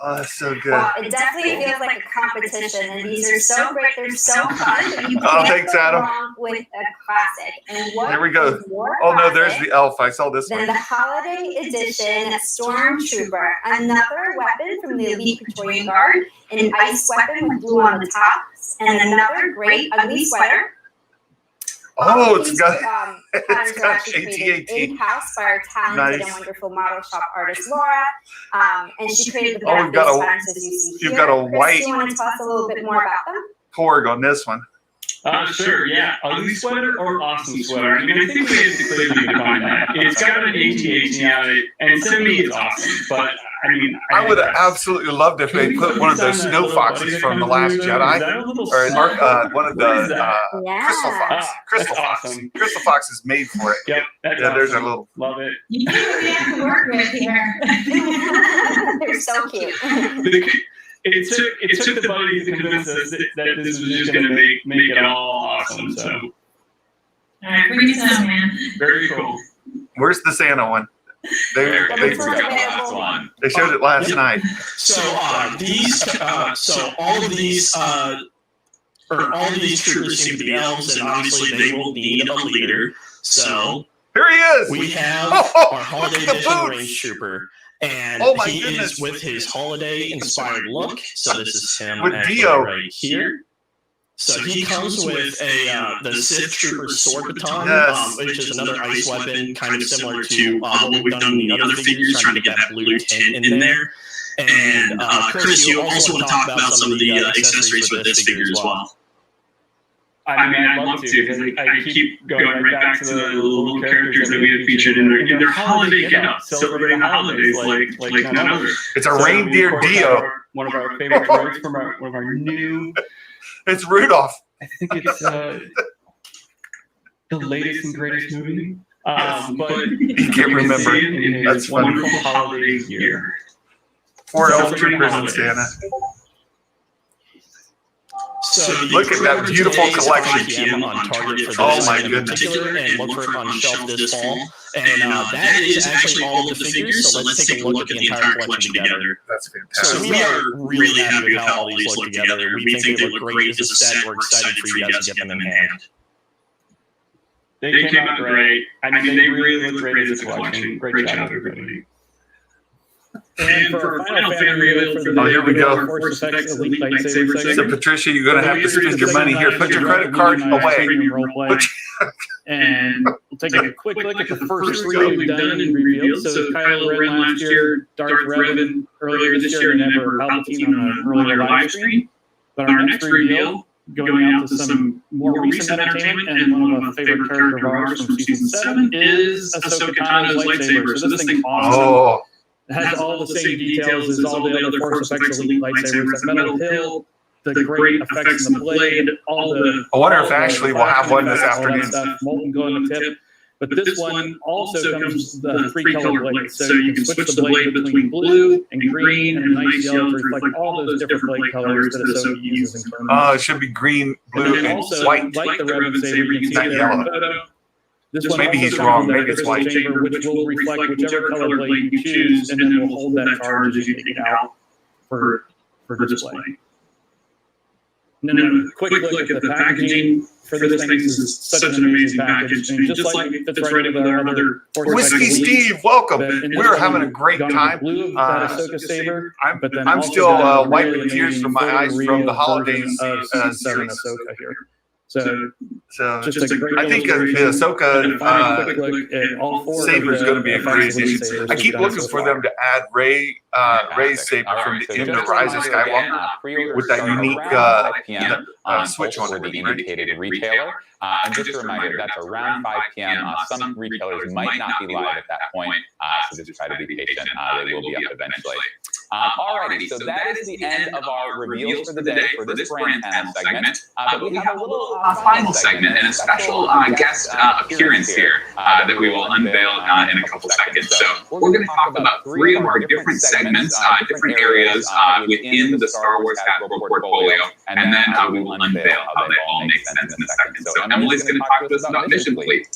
Oh, that's so good. Well, it definitely feels like a competition, and these are so great. They're so fun. But you thanks, can't go Adam. wrong with a classic. And what There we go. is more Oh no, there's classic the elf. I saw this than one. the Holiday Edition Stormtrooper, another weapon from the Elite Praetorian Guard, an ice weapon with blue on the top, and another great ugly sweater. Oh, it's got AT-AT in-house by our talented and wonderful model shop artist Laura, and she created the we've got patterns as you see you've here. got a Chris, white do you want to tell us a little bit more about them? porg on this one. Sure, yeah. Ugly sweater or awesome sweater? I mean, I think we have to clearly define that. It's got an AT-AT on it, and to me, it's awesome. But, I mean... I would have absolutely loved if they put one of those snow foxes from The Last Jedi, or one of the Crystal Fox. Crystal Fox. Awesome. Crystal Fox is made for it. Yep, that's yeah, there's a awesome. little... Love it. You know who we have to work with here. They're so cute. It took the buddies to convince us that this was just going to make it all awesome. So, all right, bring us on, man. Very cool. Where's the Santa one? They showed it last night. So all of these troopers seem to be elves, and obviously they will need a leader. So here he is. We have our holiday edition range trooper. And he goodness. is with his holiday-inspired look. So this is him with actually Dio right here. So he comes with the Sith Trooper's sword baton, which is another ice weapon, kind of similar to what we've done in the other figures, trying to get that blue tint in there. And Chris, you also want to talk about some of the accessories with this figure as well. I mean, I'd love to, because I keep going right back to the little characters that we have featured in their holiday get-up, celebrating the holidays like none other. It's a reindeer Dio. One of our favorite droids from one of our new... It's Rudolph. I think it's the latest and greatest movie. But you can't remember. That's wonderful holiday year. 4 elf troopers and Santa. So look at that beautiful collection. On Target for oh my goodness. And look for it on shelf this fall. And that is actually all of the figures. So let's take a look at the entire collection together. That's fantastic. So we are really happy with how all these look together. We think they look great as a set. We're excited for you guys to get them in hand. They came out great. I mean, they really look great as a collection. Great job, everybody. And for our final fan reveal for the here we go. Force Effects Elite Lightsaber So segment. Patricia, you're going to have to spend your money here. Put your credit card away. And we'll take a quick look at the first 3 we've done and revealed. So Kylo Ren last year, Darth Revan earlier this year, and Emperor Palpatine on an earlier live stream. But our next reveal, going out to some more recent entertainment and one of our favorite character of ours from season 7, is Ahsoka Tano's lightsaber. So this thing awesome. Oh. It has all the same details as all the other Force Effects Elite lightsabers. That metal hilt, the great effects in the blade, all the... I wonder if Ashley will have one this afternoon. Stuff, molten glow on the tip. But this one also comes with the 3-color blade. So you can switch the blade between blue and green and a nice yellow to reflect all those different blade colors that Ahsoka uses in Clone Wars. It should be green, blue, and also, white. like the Revan saber, you can see Not there in yellow. the photo. This one Maybe also he's comes wrong. with Maybe that it's crystal white. chamber, which will reflect whichever color blade you choose, and then will hold that charge as you take it out for display. And then a quick look at the packaging for this thing. This is such an amazing package. And just like it fits right into our other Whiskey Steve, welcome. We're having a great time. I'm still wiping tears from my eyes from the holidays series. So just a great I think the Ahsoka saber is going to be a great addition. I keep looking for them to add Rey's saber from the end of Rise of Skywalker with that unique switch on the indicated retailer. And just a reminder, that's around 5 p.m. Some retailers might not be live at that point, so just try to be patient. They will be up eventually. Alrighty, so that is the end of our reveals for the day for this brand panel segment. But we have a little final segment and a special guest appearance here that we will unveil in a couple seconds. So we're going to talk about 3 of our different segments, different areas within the Star Wars Hasbro portfolio, and then we will unveil how they all make sense in a second. So Emily's going to talk to us about Mission Fleet.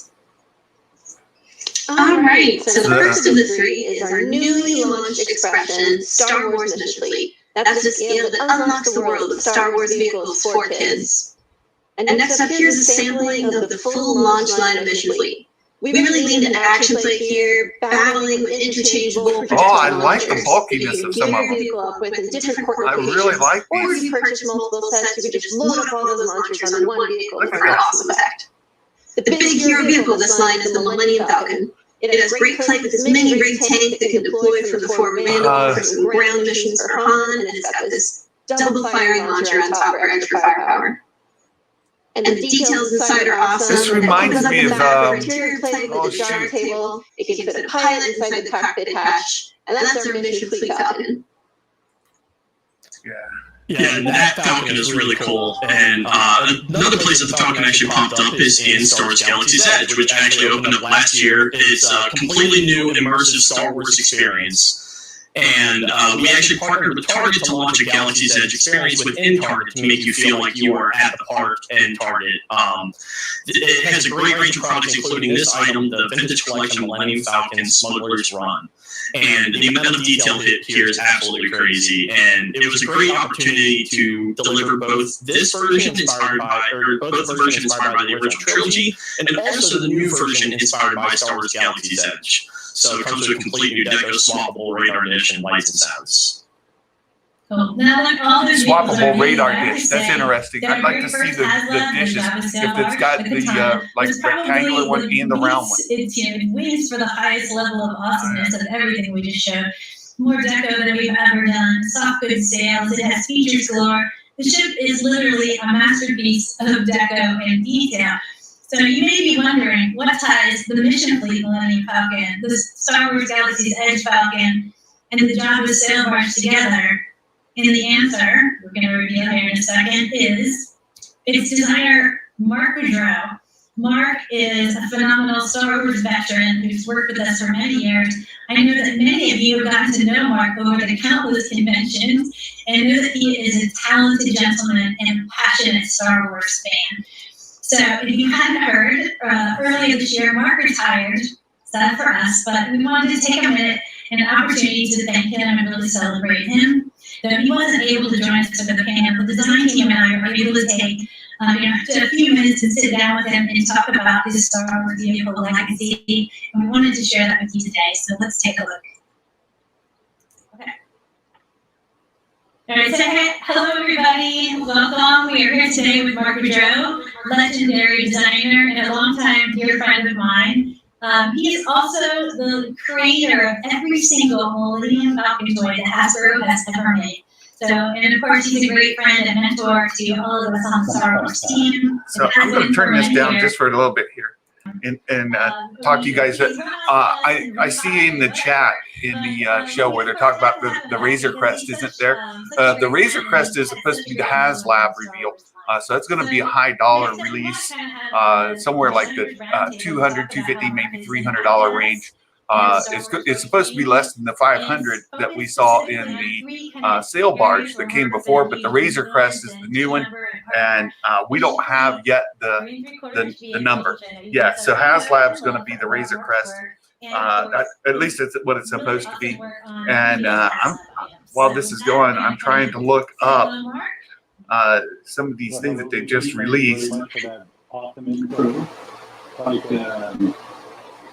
All right, so the first of the 3 is our newly launched expression, Star Wars Mission Fleet. That's the scale that unlocks the world of Star Wars vehicles for kids. And next up, here's a sampling of the full launch line of Mission Fleet. We really leaned into action play here, battling with interchangeable I like the bulkiness of some of them. I really like these. Or if you purchase multiple sets, you could just load up all those launchers on one vehicle for an awesome effect. The big hero vehicle of this line is the Millennium Falcon. It has great plate with this mini rig tank that can deploy from the forward Mandalore for some ground missions for Han, and it's got this double firing launcher on top for extra firepower. And the details inside are awesome. This reminds me of interior plate with the jog table. It can fit a pilot inside the cockpit hatch, and that's our mission fleet Falcon. Yeah, that Falcon is really cool. And another place that the Falcon actually popped up is in Star Wars Galaxy's Edge, which actually opened up last year. It's a completely new immersive Star Wars experience. And we actually partnered with Target to launch a Galaxy's Edge experience within Target to make you feel like you are at the park in Target. It has a great range of products, including this item, the Vintage Collection Millennium Falcon Smuggler's Run. And the amount of detail here is absolutely crazy. And it was a great opportunity to deliver both this version inspired by, or both the version inspired by the original trilogy, and also the new version inspired by Star Wars Galaxy's Edge. So it comes with a complete new deco, swappable radar dish, and lights and sounds. Cool. Now, like all those Swappable radar dish. That's interesting. I'd like to see the dishes if it's got the like rectangular one and the round one. It's it wins for the highest level of awesomeness of everything we just showed. More deco than we've ever done. Soft goods sales. It has features galore. The ship is literally a masterpiece of deco and detail. So you may be wondering, what ties the Mission Fleet Millennium Falcon, the Star Wars Galaxy's Edge Falcon, and the Jabba sail barge together? And the answer, we're going to reveal here in a second, is its designer, Mark Boudreau. Mark is a phenomenal Star Wars veteran who's worked with us for many years. I know that many of you have gotten to know Mark over the countless conventions and know that he is a talented gentleman and passionate Star Wars fan. So if you hadn't heard, earlier this year, Mark retired, sad for us, but we wanted to take a minute and an opportunity to thank him and really celebrate him. Though he wasn't able to join us for the panel, the design team and I were able to take a few minutes and sit down with him and talk about his Star Wars vehicle legacy, and we wanted to share that with you today, so let's take a look. Okay. All right, so hello everybody, welcome. We are here today with Mark Boudreau, legendary designer and a longtime dear friend of mine. He is also the creator of every single Millennium Falcon toy that Hasbro has ever made. So, and of course, he's a great friend and mentor to all of us on the Star Wars team. So I'm going to turn this down just for a little bit here and talk to you guys. I see in the chat in the show where they're talking about the Razor Crest, isn't there? The Razor Crest is supposed to be the HasLab reveal. So it's going to be a high dollar release, somewhere like the $200, $250, maybe $300 range. It's supposed to be less than the $500 that we saw in the sail barge that came before, but the Razor Crest is the new one, and we don't have yet the number. Yeah, so HasLab's going to be the Razor Crest. At least it's what it's supposed to be. And while this is going, I'm trying to look up some of these things that they just released.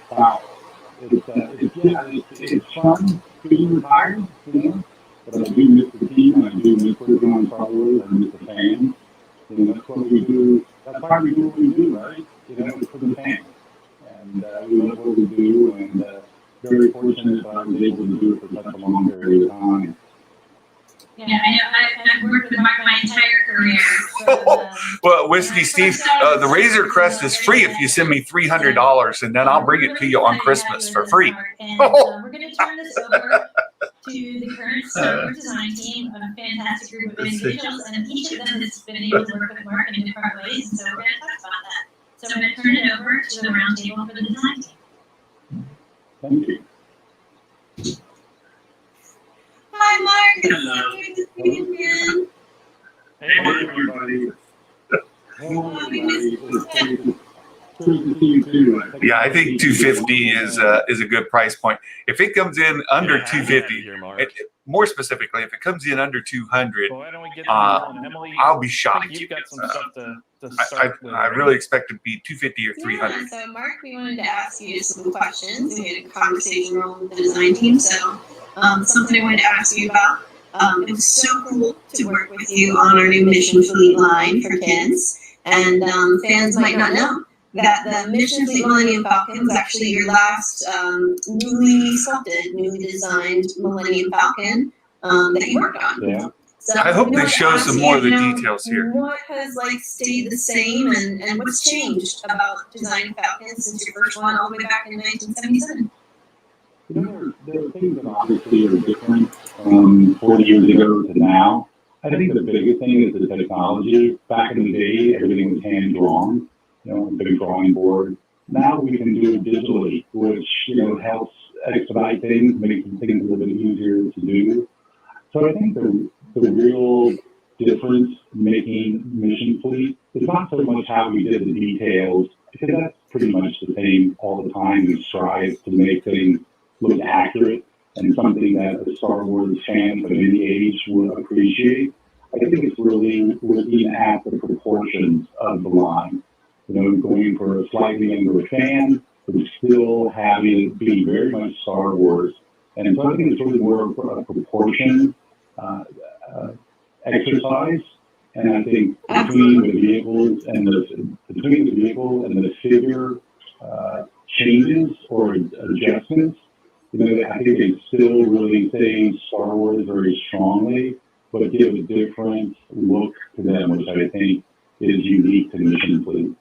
Wow. It's fun being retired, but I do miss the team, I do miss working on Star Wars, I miss the fans. That's what we do. That's why we do what we do, right? It's for the fans. And we love what we do, and very fortunate that I was able to do it for such a long period of time. Yeah, I know. I've worked with Mark my entire career. So, well, Whiskey Steve, the Razor Crest is free if you send me $300, and then I'll bring it to you on Christmas for free. And we're going to turn this over to the current Star Wars design team, a fantastic group of individuals, and each of them has been able to work with Mark in different ways, and so we're going to talk about that. So I'm going to turn it over to the roundtable for the design team. Thank you. Hi, Mark. Hello. Good to see you again. Hey, everybody. Yeah, I think 250 is a good price point. If it comes in under 250, more specifically, if it comes in under 200, I'll be shocked. I really expect it to be 250 or 300. Yeah, so Mark, we wanted to ask you some questions. We had a conversation rolling with the design team, so something I wanted to ask you about. It was so cool to work with you on our new Mission Fleet line for kids, and fans might not know that the Mission Fleet Millennium Falcon is actually your last newly sculpted, newly designed Millennium Falcon that you worked on. Yeah. So I hope we they wanted to show ask some you, more of the you know, details here. What has like stayed the same, and what's changed about designing Falcons since your first one all the way back in 1977? You know, there are things that obviously are different from 40 years ago to now. I think the biggest thing is the technology. Back in the day, everything was hand-drawn, you know, a big drawing board. Now we can do it digitally, which, you know, helps expedite things, makes things a little bit easier to do. So I think the real difference making Mission Fleet is not so much how we did the details, because that's pretty much the same all the time. We strive to make things look accurate and something that a Star Wars fan of any age would appreciate. I think it's really looking at the proportions of the line. You know, going for a slightly younger fan, but still having it be very much Star Wars. And so I think it's really more of a proportion exercise. And I think between the vehicles and the figure changes or adjustments, you know, I think they still really say Star Wars very strongly, but give a different look to them, which I think is unique to Mission Fleet.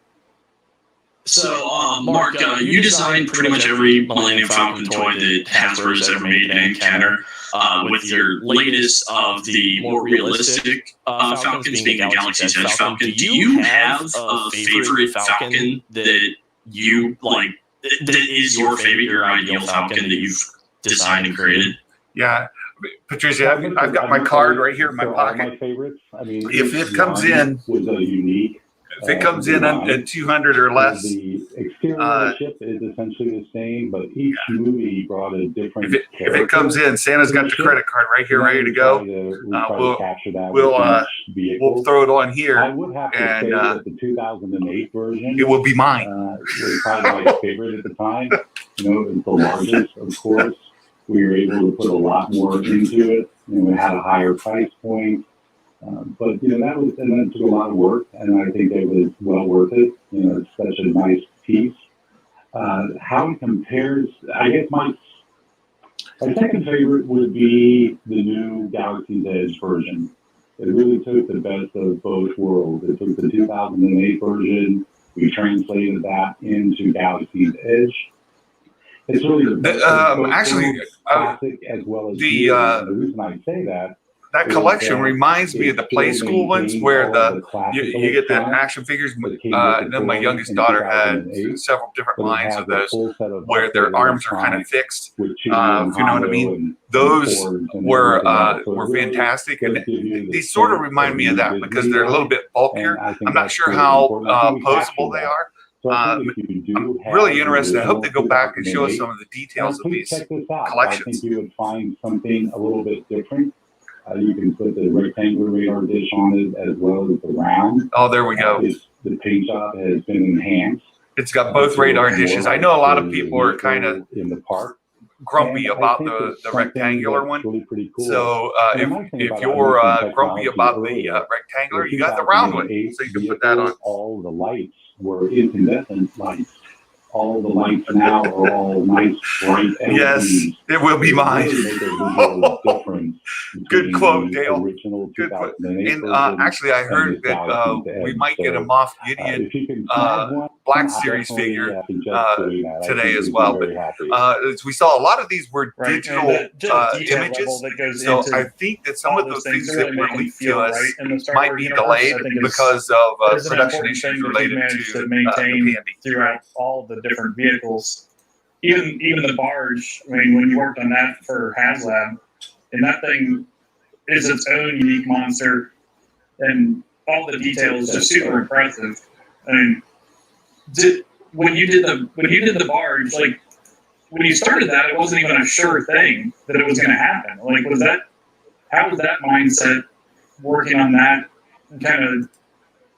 So, Mark, you designed pretty much every Millennium Falcon toy that Hasbro's ever made in Kenner, with your latest of the more realistic Falcons being the Galaxy's Edge Falcon. Do you have a favorite Falcon that you like, that is your favorite, your ideal Falcon that you've designed and created? Yeah, Patricia, I've got my card right here in my pocket. My favorites. I mean, if it comes in, was a unique. If it comes in at 200 or less, the exterior of the ship is essentially the same, but each movie brought a different. If it comes in, Santa's got the credit card right here, ready to go. We'll throw it on here, I would have to say that the 2008 version, it will be mine. Was probably my favorite at the time. You know, it was the largest, of course. We were able to put a lot more into it. You know, it had a higher price point. But, you know, that took a lot of work, and I think it was well worth it. You know, it's such a nice piece. How it compares, I guess my second favorite would be the new Galaxy's Edge version. It really took the best of both worlds. It took the 2008 version, we translated that into Galaxy's Edge. It's really the best actually, classic as well as the reason I say that collection reminds me of the Play School ones where you get the action figures. And then my youngest daughter had several different lines of those where their arms are kind of fixed. If you know what I mean. Those were fantastic, and these sort of remind me of that because they're a little bit bulkier. I'm not sure how posable they are. I'm really interested. I hope they go back and show us some of the details of these collections. I think you would find something a little bit different. You can put the rectangular radar dish on it as well as the round. Oh, there we go. The paint job has been enhanced. It's got both radar dishes. I know a lot of people are kind of in the park grumpy about the rectangular one. Really pretty cool. So if you're grumpy about the rectangular, you got the round one, so you can put that on. All the lights were incandescent lights. All the lights now are all nice, bright LEDs. Yes, it will be mine. Good quote, Dale. Good quote. And actually, I heard that we might get a Moff Gideon Black Series figure today as well. But we saw a lot of these were digital images, so I think that some of those things that were leaked to us might be delayed because of production issues related to the Pandy. Throughout all the different vehicles, even the barge. I mean, when you worked on that for HasLab, and that thing is its own unique monster, and all the details are super impressive. I mean, when you did the barge, like when you started that, it wasn't even a sure thing that it was going to happen. Like, how was that mindset working on that, and kind of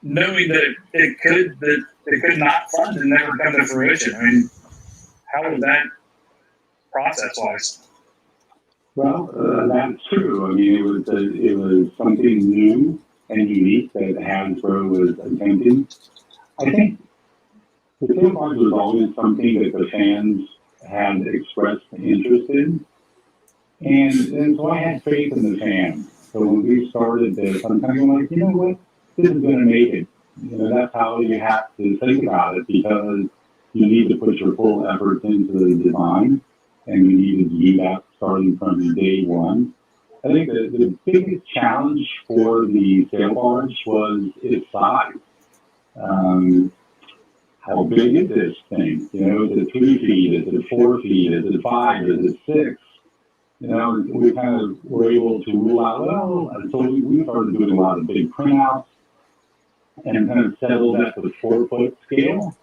knowing that it could not fund and never come to fruition? I mean, how was that process-wise? Well, that's true. I mean, it was something new and unique that Hasbro was attempting. I think the tail barge was always something that the fans had expressed interest in, and so I had faith in the fans. So when we started this, I'm kind of like, you know what, this is going to make it. You know, that's how you have to think about it, because you need to put your full effort into the design, and you need to do that starting from day one. I think the biggest challenge for the sail barge was its size. How big is this thing? You know, is it 3 feet? Is it 4 feet? Is it 5? Is it 6? You know, we kind of were able to rule out, well, and so we started doing a lot of big printouts and kind of settled at the 4-foot scale.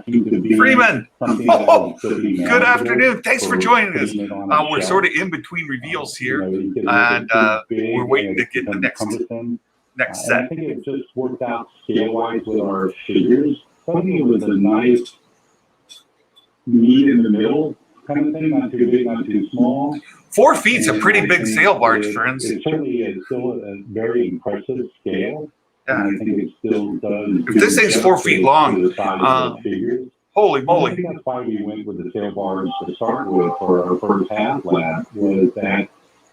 Seemed to be Freeman, something that was still being good afternoon. Thanks for joining us. putting it on a We're shelf. sort of in between reveals here, You know, you get a little and bit too big we're waiting and to it's get the become next cumbersome. And I set. think it just worked out scale-wise with our figures. So I think it was a nice meet in the middle kind of thing, not too big, not too small. 4 feet's a And pretty I big think sail barge, it friends. certainly is still a very impressive scale. Yeah. And I think it still does. If this thing's 4 feet long, to the size of the figures. holy I moly. think that's why we went with the sail barge to start with for our first half lab, was that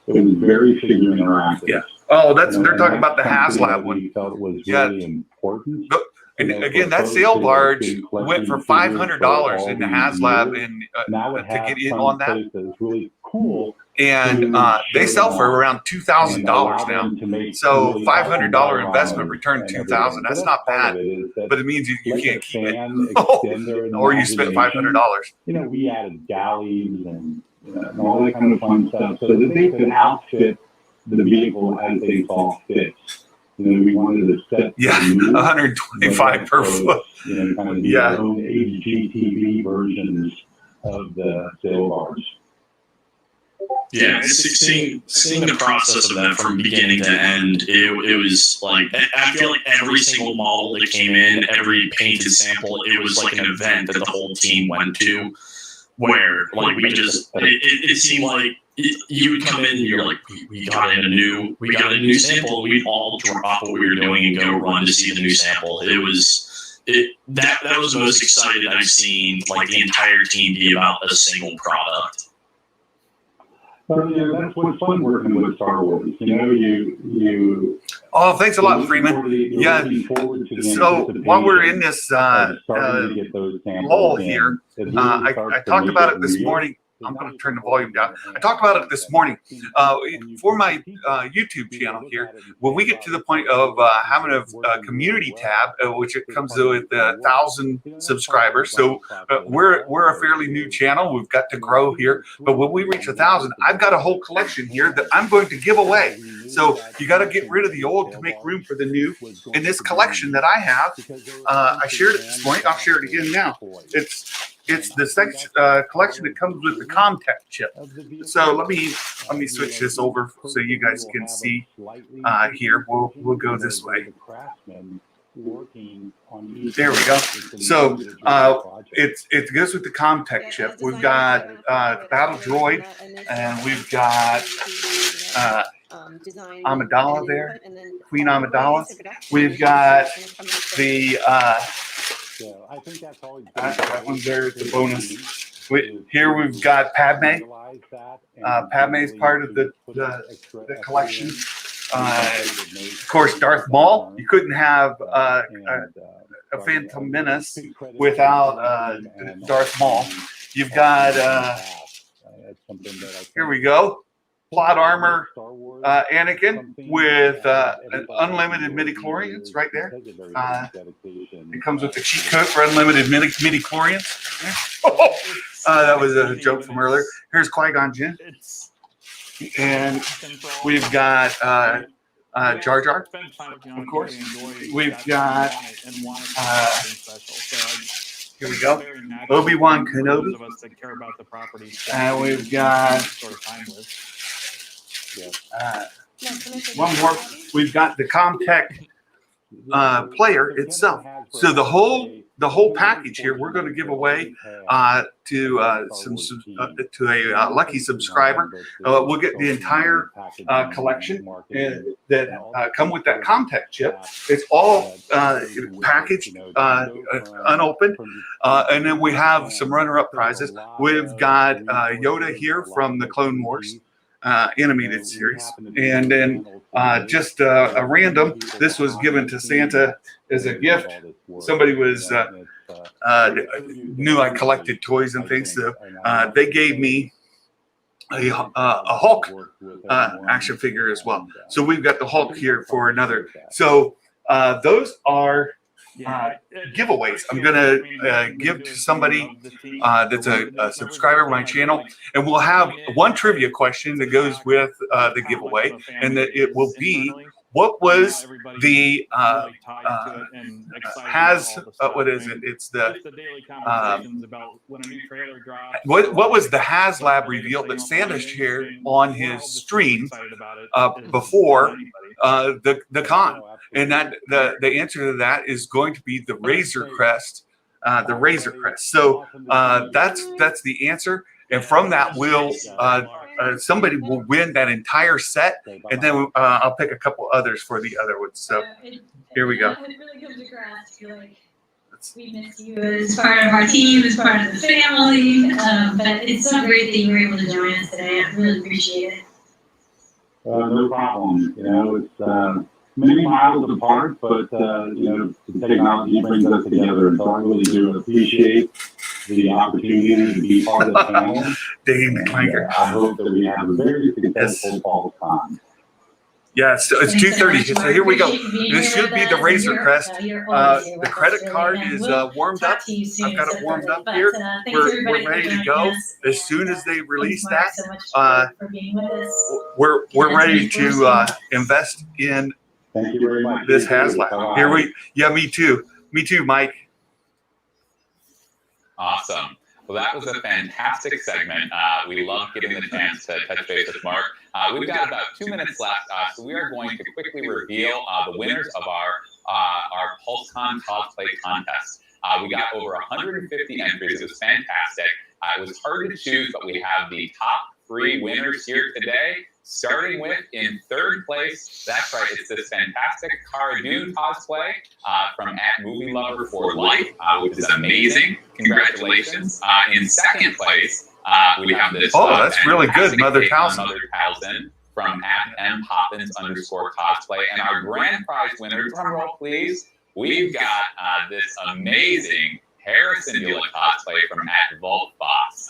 it was very figure interactive. Yeah. Oh, that's You know, they're and talking about the that's something HasLab that one. we felt was Yeah. really important. But- And You know, again, for that folks sail who have barge been went for collecting $500 figures in the for all these HasLab years. and Now it to get has in some on that. place that's really cool. And they sell for around $2,000 now. So $500 investment return $2,000. That's not bad, but it means you can't keep it. Or you spent $500. You know, we added galleys and, you know, and all that kind of fun stuff so that they could outfit the vehicle as they saw fit. You know, we wanted to set Yeah, $125 per foot. You know, kind of do our own HGTV versions of the sail barge. Yeah, seeing the process of that from beginning to end, it was like, I feel like every single model that came in, every painted sample, it was like an event that the whole team went to, where like we just, it seemed like you would come in and you're like, we got a new sample, we'd all drop what we were doing and go run to see the new sample. That was the most excited I've seen like the entire team be about a single product. So, you know, that's what's fun working with Star Wars. You know, you. Oh, thanks a lot, Freeman. Yeah. So while we're in this lull here, I talked about it this morning. I'm going to turn the volume down. I talked about it this morning for my YouTube channel here. When we get to the point of having a community tab, which it comes with 1,000 subscribers, so we're a fairly new channel. We've got to grow here, but when we reach 1,000, I've got a whole collection here that I'm going to give away. So you got to get rid of the old to make room for the new. In this collection that I have, I shared it this morning. I'll share it again now. It's the section collection that comes with the Comtech chip. So let me switch this over so you guys can see here. We'll go this way. There we go. So it goes with the Comtech chip. We've got Battle Droid, and we've got Amidala there, Queen Amidala. We've got the that one's there, the bonus. Here we've got Padme. Padme is part of the collection. Of course, Darth Maul. You couldn't have a Phantom Menace without Darth Maul. You've got here we go. Plot armor Anakin with unlimited midi-chlorians right there. It comes with the cheat code for unlimited midi-chlorians. That was a joke from earlier. Here's Qui-Gon Jinn. And we've got Jar Jar, of course. We've got here we go, Obi-Wan Kenobi. And we've got one more. We've got the Comtech player itself. So the whole package here, we're going to give away to a lucky subscriber. We'll get the entire collection that come with that Comtech chip. It's all packaged, unopened, and then we have some runner-up prizes. We've got Yoda here from the Clone Wars. animated series. And then just a random, this was given to Santa as a gift. Somebody was knew I collected toys and things, so they gave me a Hulk action figure as well. So we've got the Hulk here for another. So those are giveaways I'm gonna give to somebody that's a subscriber to my channel, and we'll have one trivia question that goes what was the what is it? It's the what was the HasLab reveal that Santa shared on his stream before the con? And that the answer to that is going to be the Razor Crest, So that's the answer. And from that, we'll somebody will win that entire set, and then I'll pick a couple others for the other ones. So here we go. It really comes across. We miss you as part of our team, as part of the family. But it's so great that you were able to join us today. I really appreciate it. No problem. It's many miles apart, but the technology brings us together, and so I really do appreciate the opportunity to be part of the panel. Dave Clanker. I hope that we have a very successful fall con. Yeah, so it's 2:30. So here we go. This should be the Razor Crest. The credit card is warmed up. I've got it warmed up here. We're ready to go. As soon as they release that, we're ready to invest in Thank you very much. This HasLab. Me too. Me too, Mike. Awesome. Well, that was a fantastic segment. We love getting the chance to touch base with Mark. We've got about 2 minutes left, so we are going to quickly reveal the winners of our PulseCon cosplay contest. We got over 150 entries. It was fantastic. It was hard to choose, but we have the top 3 winners here today. Starting with, in 3rd place, that's right, it's this fantastic Cara Dune cosplay from @MovieLover4Life, which is amazing. Congratulations. In 2nd place, we have this. Oh, that's really good, Mother Towson. From @MPoppins_cosplay. And our grand prize winner, drum roll please, we've got this amazing Harrison Dula cosplay from @VaultBox.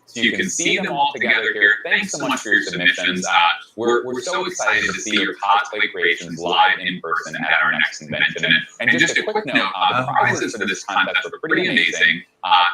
So you can see them all together here. Thanks so much for your submissions. We're so excited to see your cosplay creations live in person at our next convention. And just a quick note, the prizes for this contest were pretty amazing.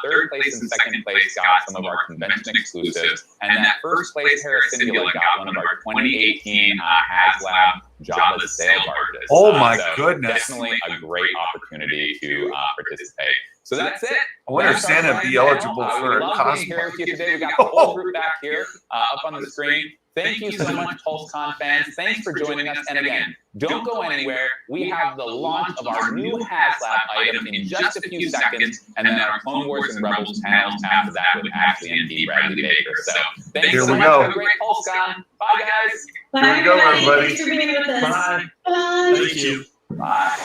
3rd place and 2nd place got some of our convention exclusives. And that 1st place Harrison Dula got one of our 2018 HasLab Jabba Sail barges. Oh my goodness. Definitely a great opportunity to participate. So that's it. I wonder if Santa would be eligible for a cosplay. Here with you today. We got the whole group back here up on the screen. Thank you so much, PulseCon fans. Thanks for joining us. And again, don't go anywhere. We have the launch of our new HasLab item in just a few seconds, and then our Clone Wars and Rebels panels after that with Ashley and D. Bradley Baker. So thanks so much. Have a great PulseCon. Bye, guys. Here we go, everybody. Thanks for being with us. Bye. Bye. Thank you. Bye.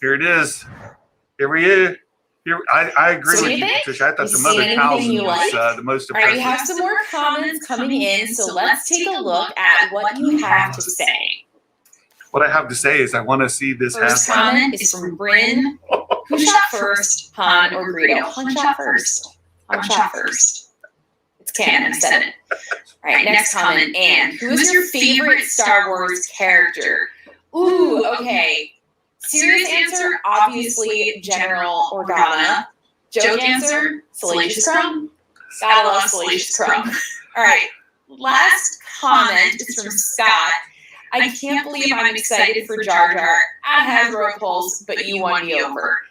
Here it is. Here we are. Here, I agree with you, Trish. I thought the Mother Towson was the most impressive. All right, we have some more comments coming in, so let's take a look at what you have to say. What I have to say is I want to see this First comment is from Bryn. Who shot first, Han or Greedo? Han shot first. Han shot first. It's canon, I said it. All right, next comment. And who is your favorite Star Wars character? Ooh, okay. Serious answer, obviously General Organa. Joke answer, Salacious Crumb. Gotta love Salacious Crumb. All right, last comment is from Scott. I can't believe I'm excited for Jar Jar at Hasbro Pulse, but you won me over.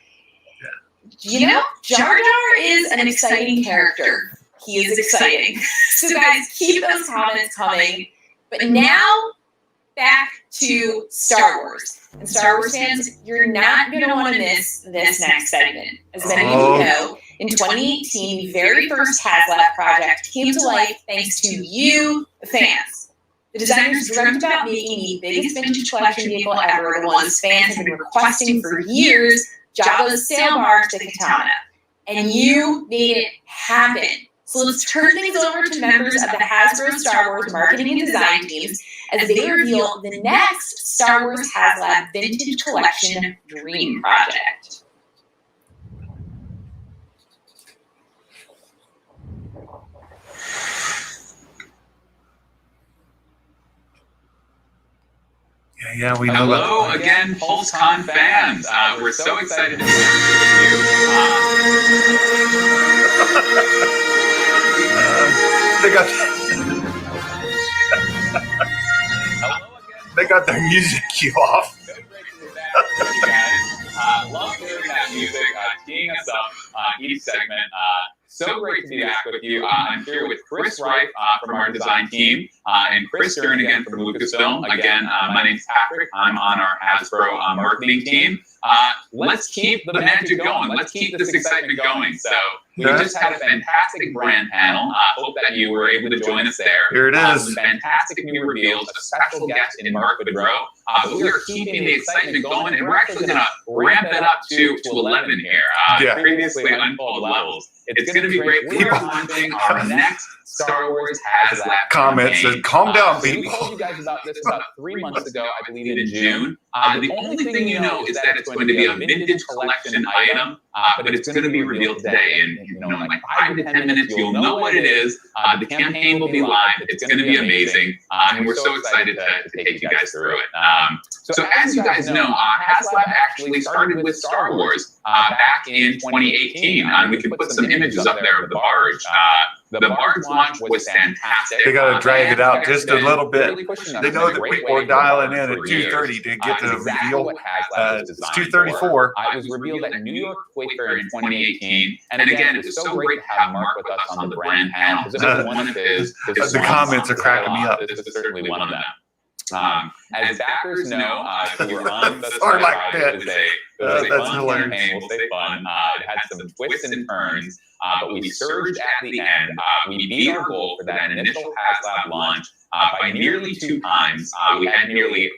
You know, Jar Jar is an exciting character. He is exciting. So guys, keep those comments coming. But now, back to Star Wars. And Star Wars fans, you're not going to want to miss this next segment. As many of you know, in 2018, the very first HasLab project came to life thanks to you, the fans. The designers dreamt about making the biggest vintage collection vehicle ever, the ones fans have been requesting for years, Jabba's sail barge, the Katana. And you made it happen. So let's turn things over to members of the Hasbro Star Wars marketing and design teams as they reveal the next Star Wars HasLab Vintage Collection Dream Project. Yeah, we know. Hello again, PulseCon fans. We're so excited to be with you. They got their music cue off. So great to be back with you guys. Love hearing that music, teeing us up each segment. So great to be back with you. I'm here with Chris Wright from our design team and Chris Stern again from Lucasfilm. Again, my name's Patrick. I'm on our Hasbro marketing team. Let's keep the magic going. Let's keep this excitement going. So we just had a fantastic brand panel. Hope that you were able to join us there. Here it is. Some fantastic new reveals, a special guest in Mark Boudreau. But we are keeping the excitement going, and we're actually going to ramp it up to 11 here. Previously untold levels. It's going to be great. We are launching our next Star Wars HasLab comments said, calm down, people. We told you guys about this about 3 months ago, I believe in June. The only thing you know is that it's going to be a vintage collection item, but it's going to be revealed today. In like 5 to 10 minutes, you'll know what it is. The campaign will be live. It's going to be amazing, and we're so excited to take you guys through it. So as you guys know, HasLab actually started with Star Wars back in 2018. We can put some images up there of the barge. The barge launch was fantastic. They got to drag it out just a little bit. They know that people are dialing in at 2:30 to get the reveal. It's 2:34. It was revealed at New York Toy Fair in 2018. And again, it was so great to have Mark with us on the brand panel. Because it was one of his the comments are cracking me up. This is certainly one of them. As backers know, if you were on the Sorry, like that. it was a fun campaign. We'll say fun. It had some twists and turns, but we surged at the end. We beat our goal for that initial HasLab launch by nearly 2 times. We had nearly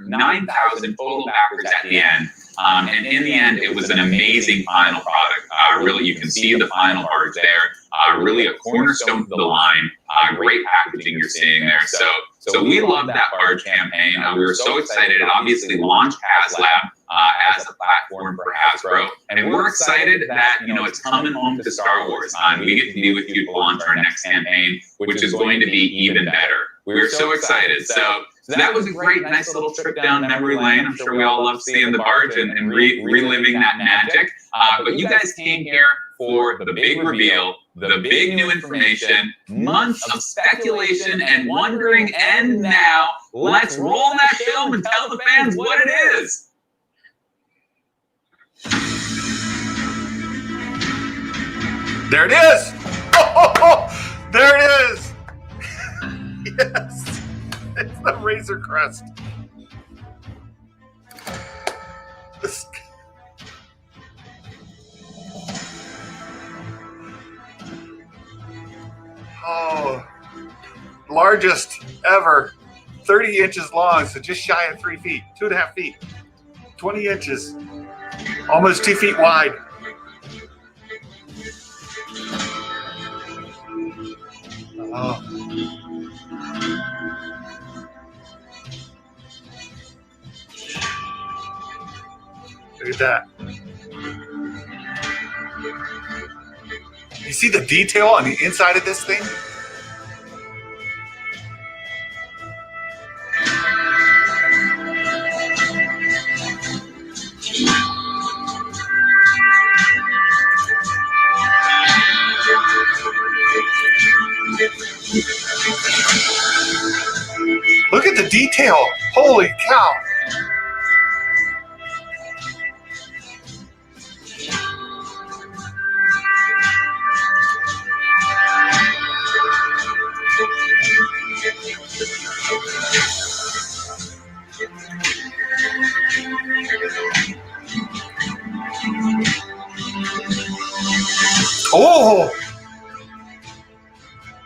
9,000 total backers at the end. And in the end, it was an amazing final product. Really, you can see the final art there. Really a cornerstone of the line. Great packaging you're seeing there. So we love that barge campaign. We were so excited. It obviously launched HasLab as a platform for Hasbro. And we're excited that, it's coming home to Star Wars. We get to be with you to launch our next campaign, which is going to be even better. We were so excited. So that was a great, nice little trip down memory lane. I'm sure we all love seeing the barge and reliving that magic. But you guys came here for the big reveal, the big new information, months of speculation and wondering, and now let's roll that film and tell the fans what it is. There it is! Oh, there it is! Yes! It's the Razor Crest. Oh, largest ever, 30 inches long, so just shy of 3 feet, 2.5 feet, 20 inches, almost 2 feet wide. Oh. Look at that. You see the detail on the inside of this thing? Look at the detail. Holy cow. Oh!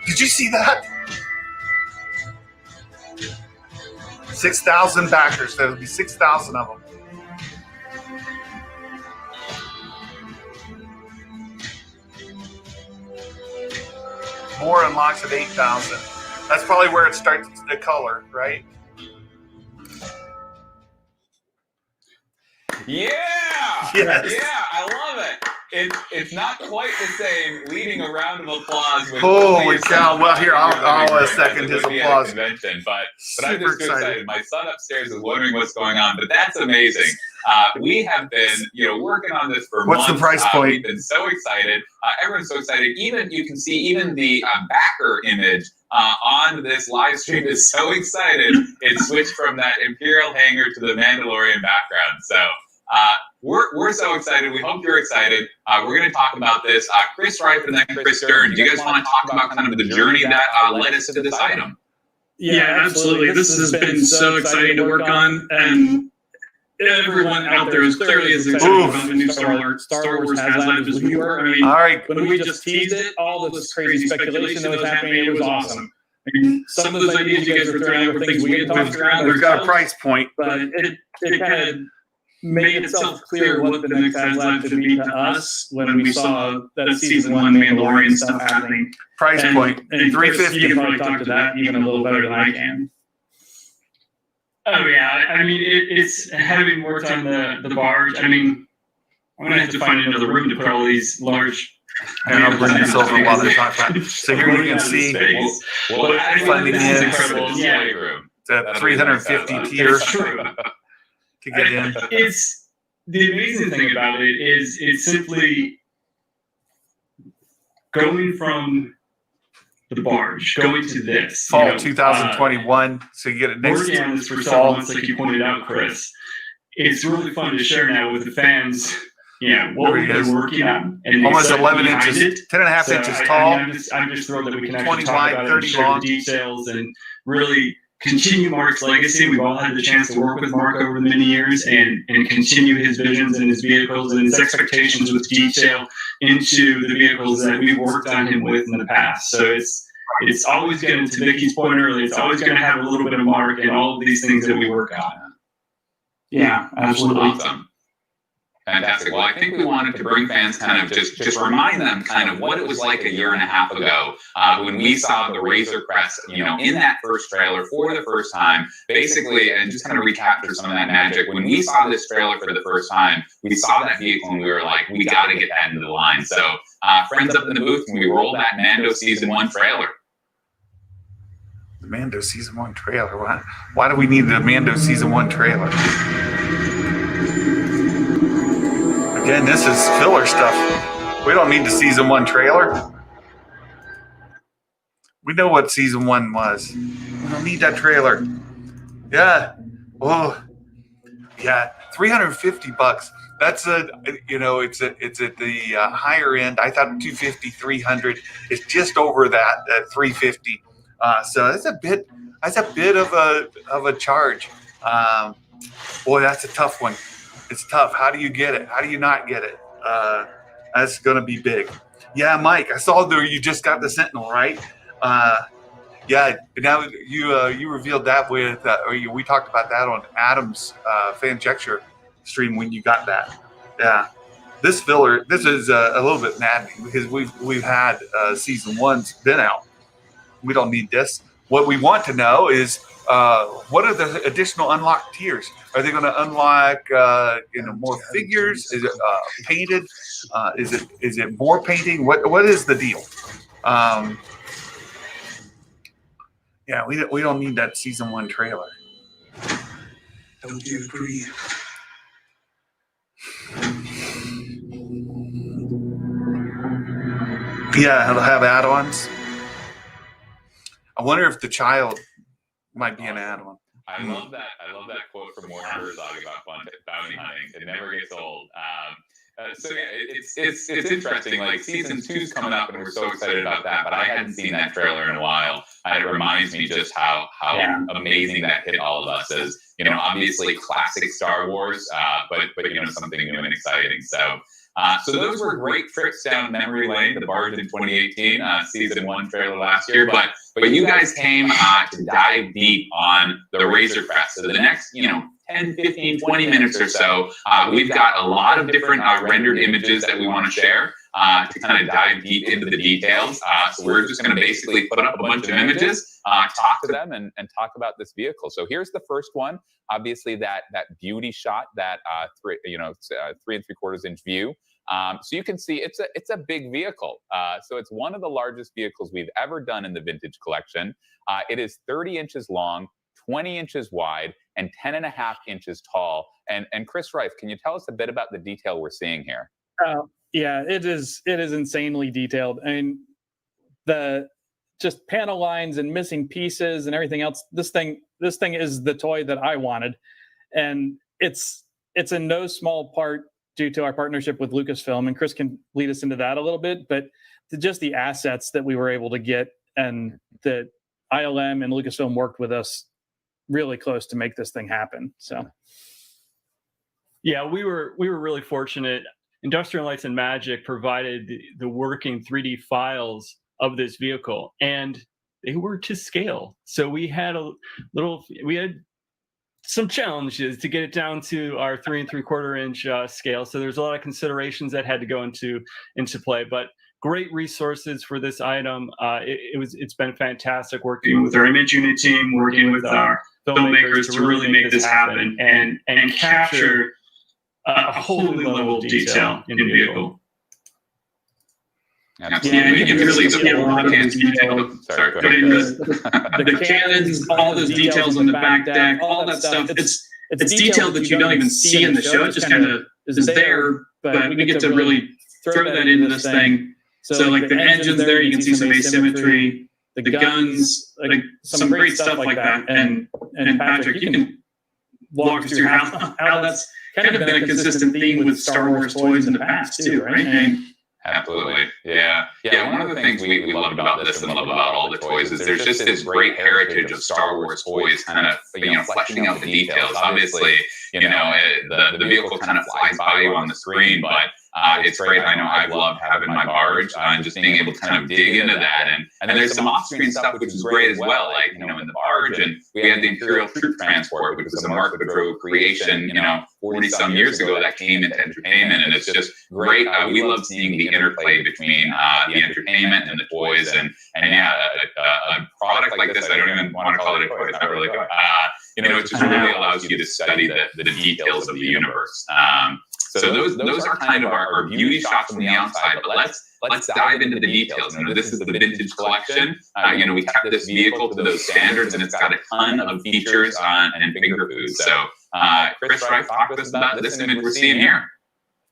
Did you see that? 6,000 backers. There'll be 6,000 of them. More unlocks at 8,000. That's probably where it starts to color, right? Yeah! Yes. Yeah, I love it. It's not quite the same leading a round of applause with Holy cow. Well, here, I'll second his applause. Convention, but I'm Super just too excited. My son upstairs is wondering what's going on, but that's amazing. We have been, working on this for months. What's the price point? We've been so excited. Everyone's so excited. Even you can see even the backer image on this live stream is so excited. It switched from that Imperial hanger to the Mandalorian background. So we're so excited. We hope you're excited. We're going to talk about this. Chris Rife and then Chris Stern. Do you guys want to talk about kind of the journey that led us to this item? Yeah, absolutely. This has been so exciting to work on, and everyone out there is clearly as excited about the new Star Wars HasLab as we were. I mean, All right. When we just teased it, all this crazy speculation that was happening, it was awesome. I mean, some of those ideas you guys were throwing out were things we had talked around. We've got a price point. But it kind of made itself clear what the next HasLab could be to us when we saw that season 1 Mandalorian stuff happening. Price point. And Chris, 350. you can probably talk to that even a little better than I can. oh yeah, I mean, it's having worked on the barge. I mean, I'm gonna have to find another room to put all these large. And I'll bring this over while they're talking. So here you can see funding is incredible. Yeah, the 350 tiers to get in. It's the amazing thing about it is it's simply going from the barge, going to this. Fall 2021. So you get it next working on this for several months, like you pointed out, Chris. It's really fun to share now with the fans. What we've been working on. And almost 11 inches, 10 and a half inches tall. I mean, I'm just thrilled that we can actually 20 talk wide, about it 30 and share long. the details and really continue Mark's legacy. We've all had the chance to work with Mark over the many years and continue his visions and his vehicles and his expectations with detail into the vehicles that we've worked on him with in the past. So it's always going to Vicky's point earlier, it's always going to have a little bit of Mark and all of these things that we work on. Yeah, absolutely. Awesome. Fantastic. Well, I think we wanted to bring fans kind of just remind them kind of what it was like a year and a half ago when we saw the Razor Crest, in that first trailer for the first time, basically, and just kind of recapture some of that magic. When we saw this trailer for the first time, we saw that vehicle and we were like, we got to get that into the line. So friends up in the booth, and we rolled that Mando Season 1 trailer. The Mando Season 1 trailer. Why do we need the Mando Season 1 trailer? Again, this is filler stuff. We don't need the Season 1 trailer. We know what Season 1 was. We don't need that trailer. Yeah. Oh, yeah. $350. That's it's at the higher end. I thought 250, 300. It's just over that at 350. So that's a bit of a charge. Boy, that's a tough one. It's tough. How do you get it? How do you not get it? That's going to be big. Yeah, Mike, I saw you just got the Sentinel, right? Yeah. Now you revealed that with, we talked about that on Adam's Fanjecture stream when you got that. Yeah. This filler, this is a little bit maddening because we've had Season 1's been out. We don't need this. What we want to know is what are the additional unlocked tiers? Are they going to unlock more figures? Is it painted? Is it more painting? What is the deal? Yeah, we don't need that Season 1 trailer. Don't you agree? Yeah, it'll have add-ons. I wonder if the child might be an add-on. I love that quote from Warren Herzog about bounty hunting. It never gets old. So yeah, it's interesting. Like Season 2's coming up, and we're so excited about that. But I hadn't seen that trailer in a while. And it reminds me just how amazing that hit all of us as obviously classic Star Wars, but something new and exciting. So those were great trips down memory lane. The barge in 2018, Season 1 trailer last year, but you guys came to dive deep on the Razor Crest. So the next 10, 15, 20 minutes or so, we've got a lot of different rendered images that we want to share. to kind of dive deep into the details. So we're just going to basically put up a bunch of images, talk to them, and talk about this vehicle. So here's the first one. Obviously, that beauty shot, that 3 3/3 inch view. So you can see it's a big vehicle. So it's one of the largest vehicles we've ever done in the vintage collection. It is 30 inches long, 20 inches wide, and 10.5 inches tall. And Chris Rife, can you tell us a bit about the detail we're seeing here? Yeah, it is insanely detailed. I mean, the just panel lines and missing pieces and everything else. This thing is the toy that I wanted, and it's in no small part due to our partnership with Lucasfilm, and Chris can lead us into that a little bit. But just the assets that we were able to get, and that ILM and Lucasfilm worked with us really close to make this thing happen. So, yeah, we were really fortunate. Industrial Lights and Magic provided the working 3D files of this vehicle, and they were to scale. So we had some challenges to get it down to our 3 3/4 inch scale. So there's a lot of considerations that had to go into play, but great resources for this item. It's been fantastic working with our image unit team, working with our filmmakers to really make this happen and capture a whole new level of detail in the vehicle. Absolutely. Yeah, you can really see a lot of detail. Sorry, go ahead. The cannons, all those details on the back deck, all that stuff. It's detail that you don't even see in the show. It just kind of is there, but we get to really throw that into this thing. So like the engines there, you can see some asymmetry. The guns, like some great stuff like that. And Patrick, you can walk us through how that's kind of been a consistent theme with Star Wars toys in the past too, right? Absolutely. Yeah. One of the things we love about this and love about all the toys is there's just this great heritage of Star Wars toys kind of, fleshing out the details. Obviously, the vehicle kind of flies by you on the screen, but it's great. I know I've loved having my barge and just being able to kind of dig into that. And there's some off-screen stuff which is great as well, like, in the barge. And we had the Imperial Troop Transport, which was a Mark Bedrow creation, 40-some years ago that came into entertainment. And it's just great. We love seeing the interplay between the entertainment and the toys. And a product like this, I don't even want to call it a toy. It's not really a toy. It just really allows you to study the details of the universe. So those are kind of our beauty shots from the outside, but let's dive into the details. This is the vintage collection. We kept this vehicle to those standards, and it's got a ton of features and finger foods. So, Chris Rife, talk to us about this image we're seeing here.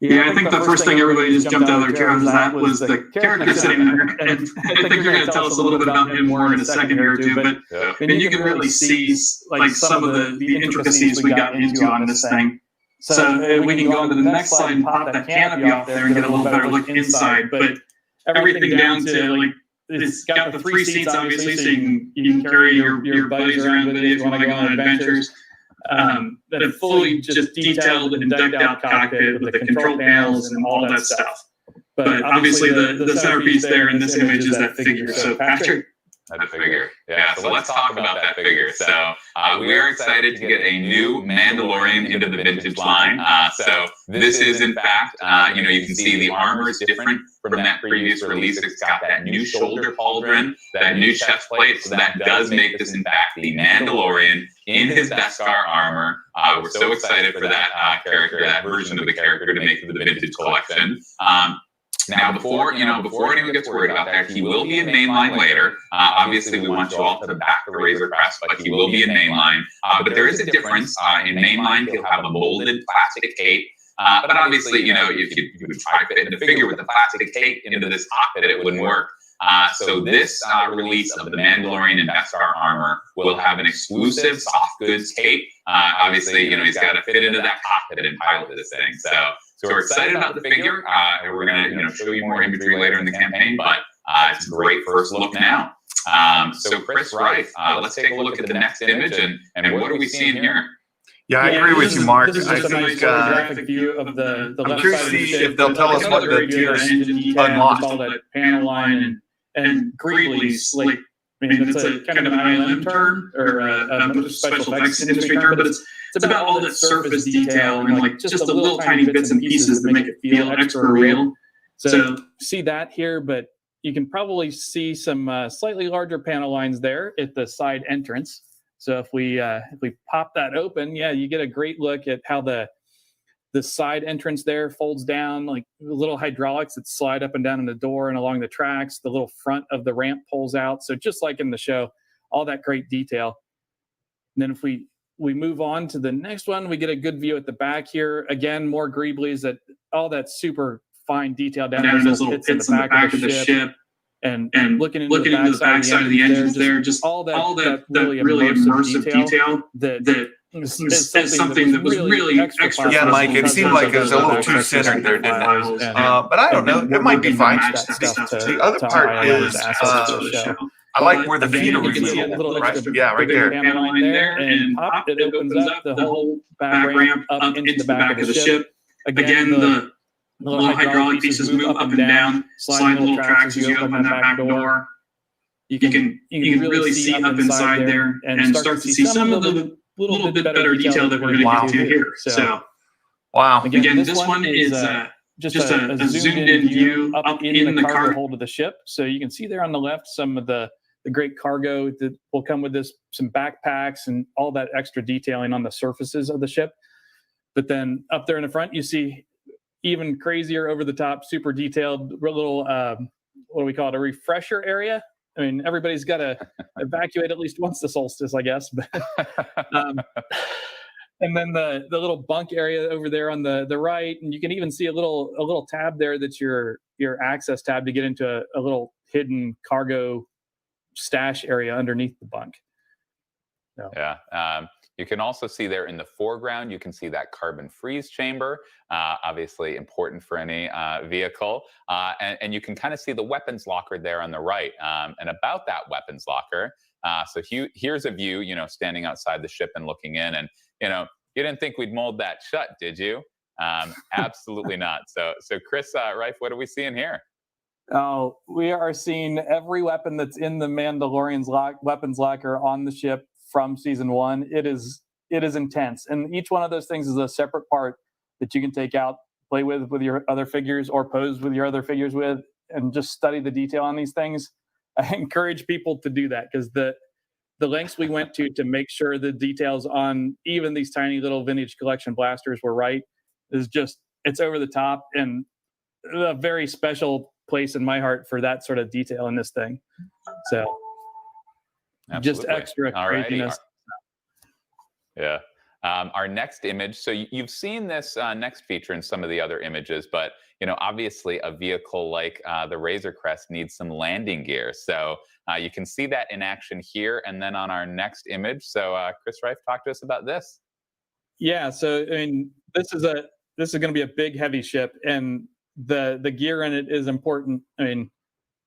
Yeah, I think the first thing everybody just jumped out of their chairs was the character sitting there. And I think you're going to tell us a little bit about him more in a second here or two. But you can really see like some of the intricacies we got into on this thing. So we can go on to the next slide and pop that canopy off there and get a little better look inside. But everything down to it's got the 3 seats obviously, so you can carry your buddies around with it if you want to go on adventures. That fully just detailed and decked out cockpit with the control panels and all that stuff. But obviously the centerpiece there in this image is that figure. So Patrick. That figure. Yeah, so let's talk about that figure. So we are excited to get a new Mandalorian into the vintage line. So this is, in fact, you can see the armor is different from that previous release. It's got that new shoulder pauldron, that new chest plate. So that does make this, in fact, the Mandalorian in his Beskar armor. We're so excited for that character, that version of the character to make it to the vintage collection. Now, before anyone gets worried about that, he will be in mainline later. Obviously, we want you all to back the Razor Crest, but he will be in mainline. But there is a difference. In mainline, he'll have a molded plastic cape. But obviously, if you would try to fit the figure with the plastic cape into this cockpit, it wouldn't work. So this release of the Mandalorian and Beskar armor will have an exclusive soft goods cape. Obviously, he's got to fit into that cockpit and pilot this thing. So we're excited about the figure. We're going to show you more imagery later in the campaign, but it's a great first look now. So Chris Rife, let's take a look at the next image and what are we seeing here? Yeah, I agree with you, Mark. This is I just a nice think graphic view of the I'm left curious side to of the see ship. if they'll tell us what the tiers unlocked. All that panel line and Greeley's like. I mean, it's a kind of an ILM term or a special effects industry term, but it's about all that surface detail and like just the little tiny bits and pieces that make it feel extra real. So see that here, but you can probably see some slightly larger panel lines there at the side entrance. So if we pop that open, yeah, you get a great look at how the side entrance there folds down, like little hydraulics that slide up and down in the door and along the tracks. The little front of the ramp pulls out. So just like in the show, all that great detail. And then if we move on to the next one, we get a good view at the back here. Again, more greeblies, all that super fine detail down in those little pits in the back of the ship. And looking into the back side of the engines there, just all that really immersive detail that is something that was really extra. Yeah, Mike, it seemed like it was a little too centered there, didn't it? But I don't know. It might be fine. The other part is I like where the feet are revealed. Right? Yeah, right there. Panel line there, and pop, it opens up the whole back ramp up into the back of the ship. Again, the little hydraulic pieces move up and down, slide little tracks as you open that back door. You can really see up inside there and start to see some of the little bit better detail that we're going to get to here. So, wow. Again, this one is just a zoomed in view up in the cargo hold of the ship. So you can see there on the left some of the great cargo that will come with this, some backpacks and all that extra detailing on the surfaces of the ship. But then up there in the front, you see even crazier, over the top, super detailed little, what do we call it, a refresher area. I mean, everybody's got to evacuate at least once the solstice, I guess. And then the little bunk area over there on the right, and you can even see a little tab there that's your access tab to get into a little hidden cargo stash area underneath the bunk. So. Yeah. You can also see there in the foreground, you can see that carbon freeze chamber, obviously important for any vehicle. And you can kind of see the weapons locker there on the right. And about that weapons locker, so here's a view, standing outside the ship and looking in. And, you didn't think we'd mold that shut, did you? Absolutely not. So Chris, Reif, what are we seeing here? Oh, we are seeing every weapon that's in the Mandalorian's weapons locker on the ship from season 1. It is intense, and each one of those things is a separate part that you can take out, play with your other figures, or pose with your other figures with, and just study the detail on these things. I encourage people to do that, because the lengths we went to make sure the details on even these tiny little vintage collection blasters were right is just, it's over the top, and a very special place in my heart for that sort of detail in this thing. So absolutely. Just extra craziness. Yeah. Our next image, so you've seen this next feature in some of the other images, but obviously a vehicle like the Razor Crest needs some landing gear. So you can see that in action here, and then on our next image. So Chris Reif, talk to us about this. Yeah, so I mean, this is going to be a big, heavy ship, and the gear in it is important. I mean,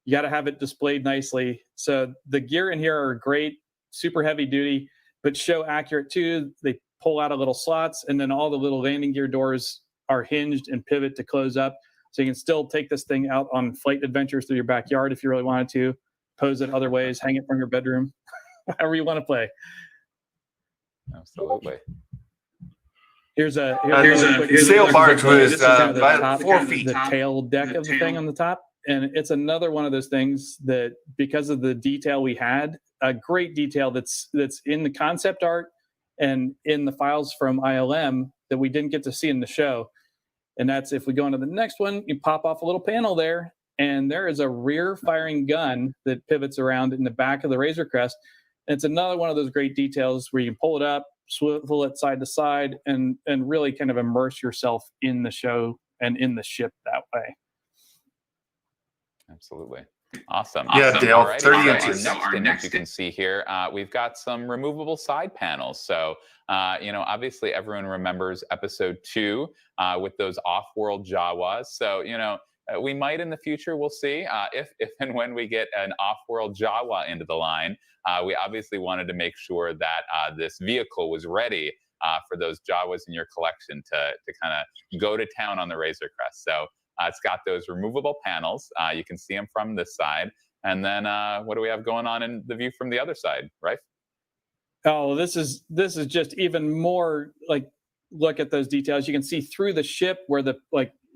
you got to have it displayed nicely. So the gear in here are great, super heavy duty, but show accurate too. They pull out of little slots, and then all the little landing gear doors are hinged and pivot to close up. So you can still take this thing out on flight adventures through your backyard if you really wanted to, pose it other ways, hang it from your bedroom, however you want to play. Absolutely. Here's a sail barge was about 4 feet. The tail deck of the thing on the top. And it's another one of those things that, because of the detail we had, a great detail that's in the concept art and in the files from ILM that we didn't get to see in the show. And that's, if we go into the next one, you pop off a little panel there, and there is a rear firing gun that pivots around in the back of the Razor Crest. And it's another one of those great details where you can pull it up, swivel it side to side, and really kind of immerse yourself in the show and in the ship that way. Absolutely. Awesome. Yeah, awesome. Dale, Alrighty, 30 so inches. our next image you can see here, we've got some removable side panels. So, obviously everyone remembers episode 2 with those off-world Jawas. So, we might in the future, we'll see, if and when we get an off-world Jawa into the line. We obviously wanted to make sure that this vehicle was ready for those Jawas in your collection to kind of go to town on the Razor Crest. So it's got those removable panels. You can see them from this side. And then what do we have going on in the view from the other side, right? Oh, this is just even more like, look at those details. You can see through the ship where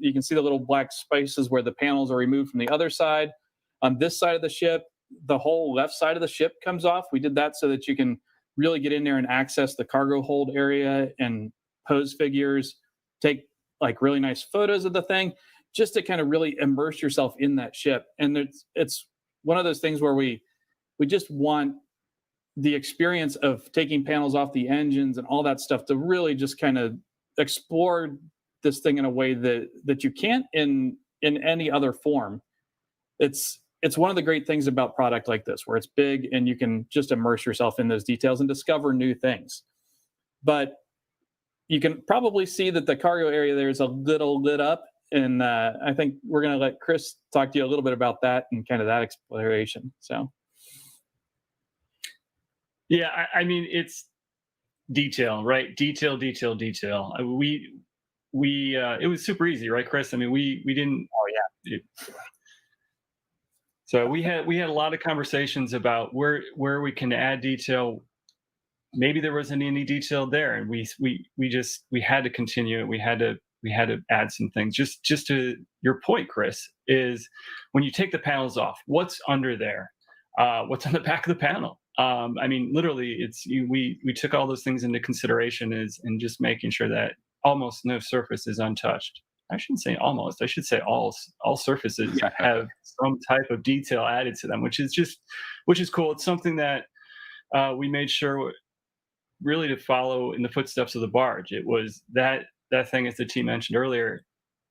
you can see the little black spaces where the panels are removed from the other side. On this side of the ship, the whole left side of the ship comes off. We did that so that you can really get in there and access the cargo hold area and pose figures, take like really nice photos of the thing, just to kind of really immerse yourself in that ship. And it's one of those things where we just want the experience of taking panels off the engines and all that stuff to really just kind of explore this thing in a way that you can't in any other form. It's one of the great things about product like this, where it's big and you can just immerse yourself in those details and discover new things. But you can probably see that the cargo area there is a little lit up. And I think we're going to let Chris talk to you a little bit about that and kind of that exploration. So. Yeah, I mean, it's detail, right? Detail. We it was super easy, right, Chris? I mean, we didn't. Oh yeah. So we had a lot of conversations about where we can add detail. Maybe there wasn't any detail there, and we had to continue. We had to add some things. Just to your point, Chris, is when you take the panels off, what's under there? What's on the back of the panel? I mean, literally, we took all those things into consideration and just making sure that almost no surface is untouched. I shouldn't say almost. I should say all surfaces have some type of detail added to them, which is cool. It's something that we made sure really to follow in the footsteps of the barge. It was that thing, as the team mentioned earlier,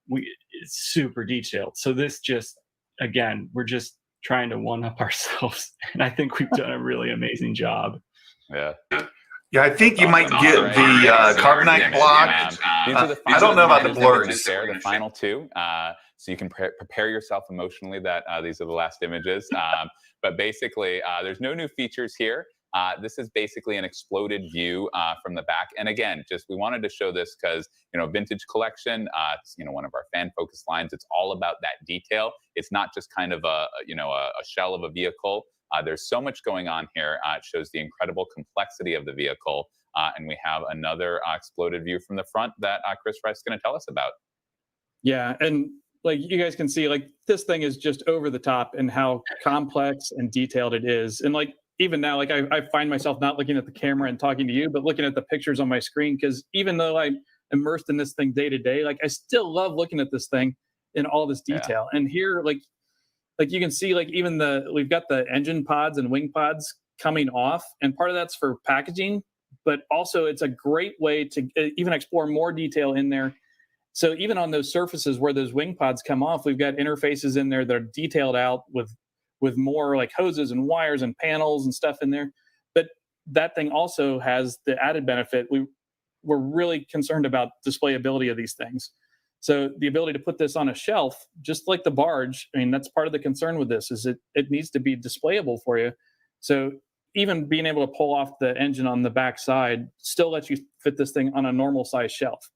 it's super detailed. So this just, again, we're just trying to one-up ourselves, and I think we've done a really amazing job. Yeah, I think you might get the carbonite block. I don't know about the blurs. The final two, so you can prepare yourself emotionally that these are the last images. But basically, there's no new features here. This is basically an exploded view from the back. And again, we wanted to show this because, vintage collection, it's, one of our fan-focused lines. It's all about that detail. It's not just kind of a shell of a vehicle. There's so much going on here. It shows the incredible complexity of the vehicle. And we have another exploded view from the front that Chris Rice is going to tell us about. Yeah, and like you guys can see, like this thing is just over the top in how complex and detailed it is. And like even now, like I find myself not looking at the camera and talking to you, but looking at the pictures on my screen, because even though I'm immersed in this thing day to day, like I still love looking at this thing in all this detail. Yeah. And here, like you can see, like even we've got the engine pods and wing pods coming off, and part of that's for packaging, but also it's a great way to even explore more detail in there. So even on those surfaces where those wing pods come off, we've got interfaces in there that are detailed out with more like hoses and wires and panels and stuff in there. But that thing also has the added benefit. We're really concerned about displayability of these things. So the ability to put this on a shelf, just like the barge, I mean, that's part of the concern with this, is it needs to be displayable for you. So even being able to pull off the engine on the back side still lets you fit this thing on a normal size shelf.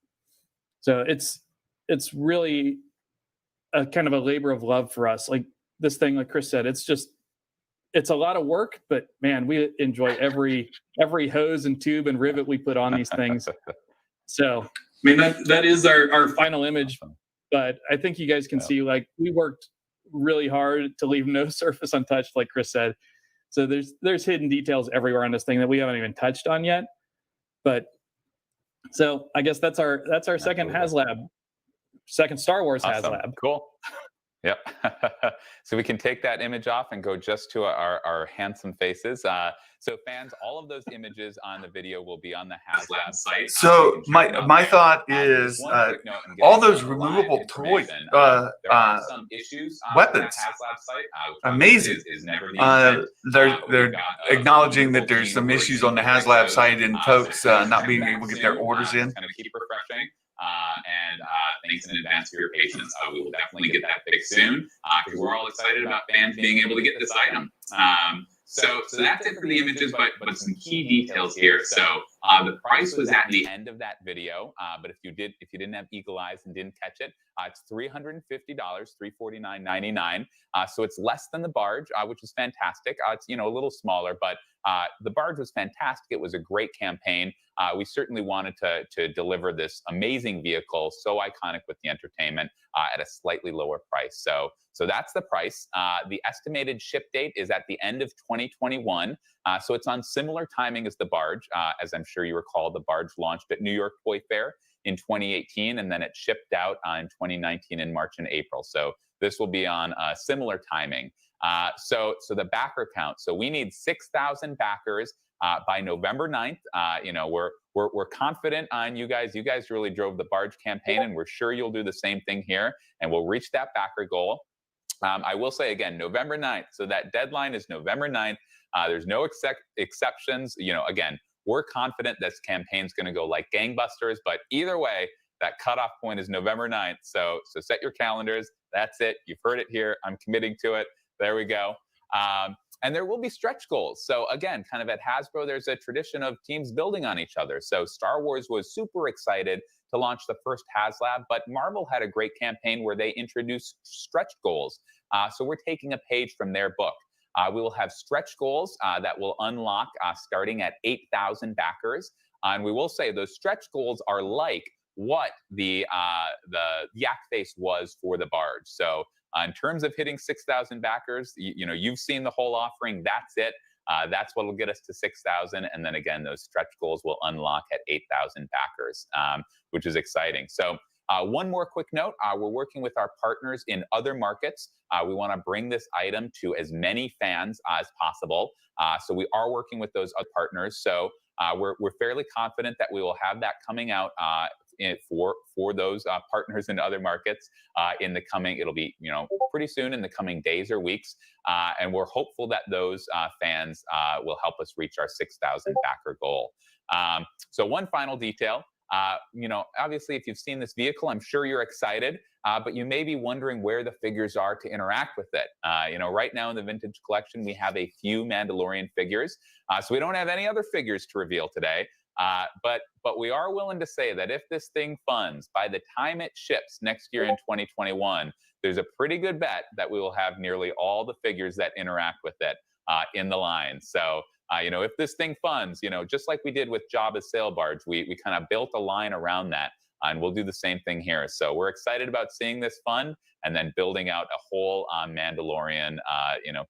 So it's really a kind of a labor of love for us. Like this thing, like Chris said, it's a lot of work, but man, we enjoy every hose and tube and rivet we put on these things. So, I mean, that is our final image, but I think you guys can see, like, we worked really hard to leave no surface untouched, like Chris said. So there's hidden details everywhere on this thing that we haven't even touched on yet. But so I guess that's our second HasLab, second Star Wars HasLab. Cool. Yep. So we can take that image off and go just to our handsome faces. So fans, all of those images on the video will be on the HasLab site. So my thought is all those removable toys, weapons, amazing. They're acknowledging that there's some issues on the HasLab site and folks not being able to get their orders in. Kind of keep refreshing. And thanks in advance for your patience. We will definitely get that fixed soon because we're all excited about fans being able to get this item. So that's it for the images, but some key details here. So The price was at the end of that video, but if you didn't have eagle eyes and didn't catch it, it's $350, $349.99. So it's less than the barge, which is fantastic. It's a little smaller, but the barge was fantastic. It was a great campaign. We certainly wanted to deliver this amazing vehicle, so iconic with the entertainment, at a slightly lower price. So that's the price. The estimated ship date is at the end of 2021. So it's on similar timing as the barge. As I'm sure you recall, the barge launched at New York Toy Fair in 2018, and then it shipped out in 2019 in March and April. So this will be on similar timing. So the backer count. So we need 6,000 backers by November 9th. We're confident on you guys. You guys really drove the barge campaign, and we're sure you'll do the same thing here, and we'll reach that backer goal. I will say again, November 9th. So that deadline is November 9th. There's no exceptions. Again, we're confident this campaign's going to go like gangbusters, but either way, that cutoff point is November 9th. So set your calendars. That's it. You've heard it here. I'm committing to it. There we go. And there will be stretch goals. So again, kind of at Hasbro, there's a tradition of teams building on each other. So Star Wars was super excited to launch the first HasLab, but Marvel had a great campaign where they introduced stretch goals. So we're taking a page from their book. We will have stretch goals that will unlock starting at 8,000 backers. And we will say those stretch goals are like what the Yak Face was for the barge. So in terms of hitting 6,000 backers, you've seen the whole offering. That's it. That's what will get us to 6,000. And then again, those stretch goals will unlock at 8,000 backers, which is exciting. So one more quick note, we're working with our partners in other markets. We want to bring this item to as many fans as possible. So we are working with those other partners. So we're fairly confident that we will have that coming out for those partners in other markets in the coming, it'll be pretty soon in the coming days or weeks, and we're hopeful that those fans will help us reach our 6,000 backer goal. So one final detail, obviously if you've seen this vehicle, I'm sure you're excited, but you may be wondering where the figures are to interact with it. Right now in the vintage collection we have a few Mandalorian figures, so we don't have any other figures to reveal today. But we are willing to say that if this thing funds, by the time it ships next year in 2021, there's a pretty good bet that we will have nearly all the figures that interact with it in the line. So, if this thing funds, just like we did with Jabba's sail barge, we kind of built a line around that, and we'll do the same thing here. So we're excited about seeing this fund and then building out a whole Mandalorian,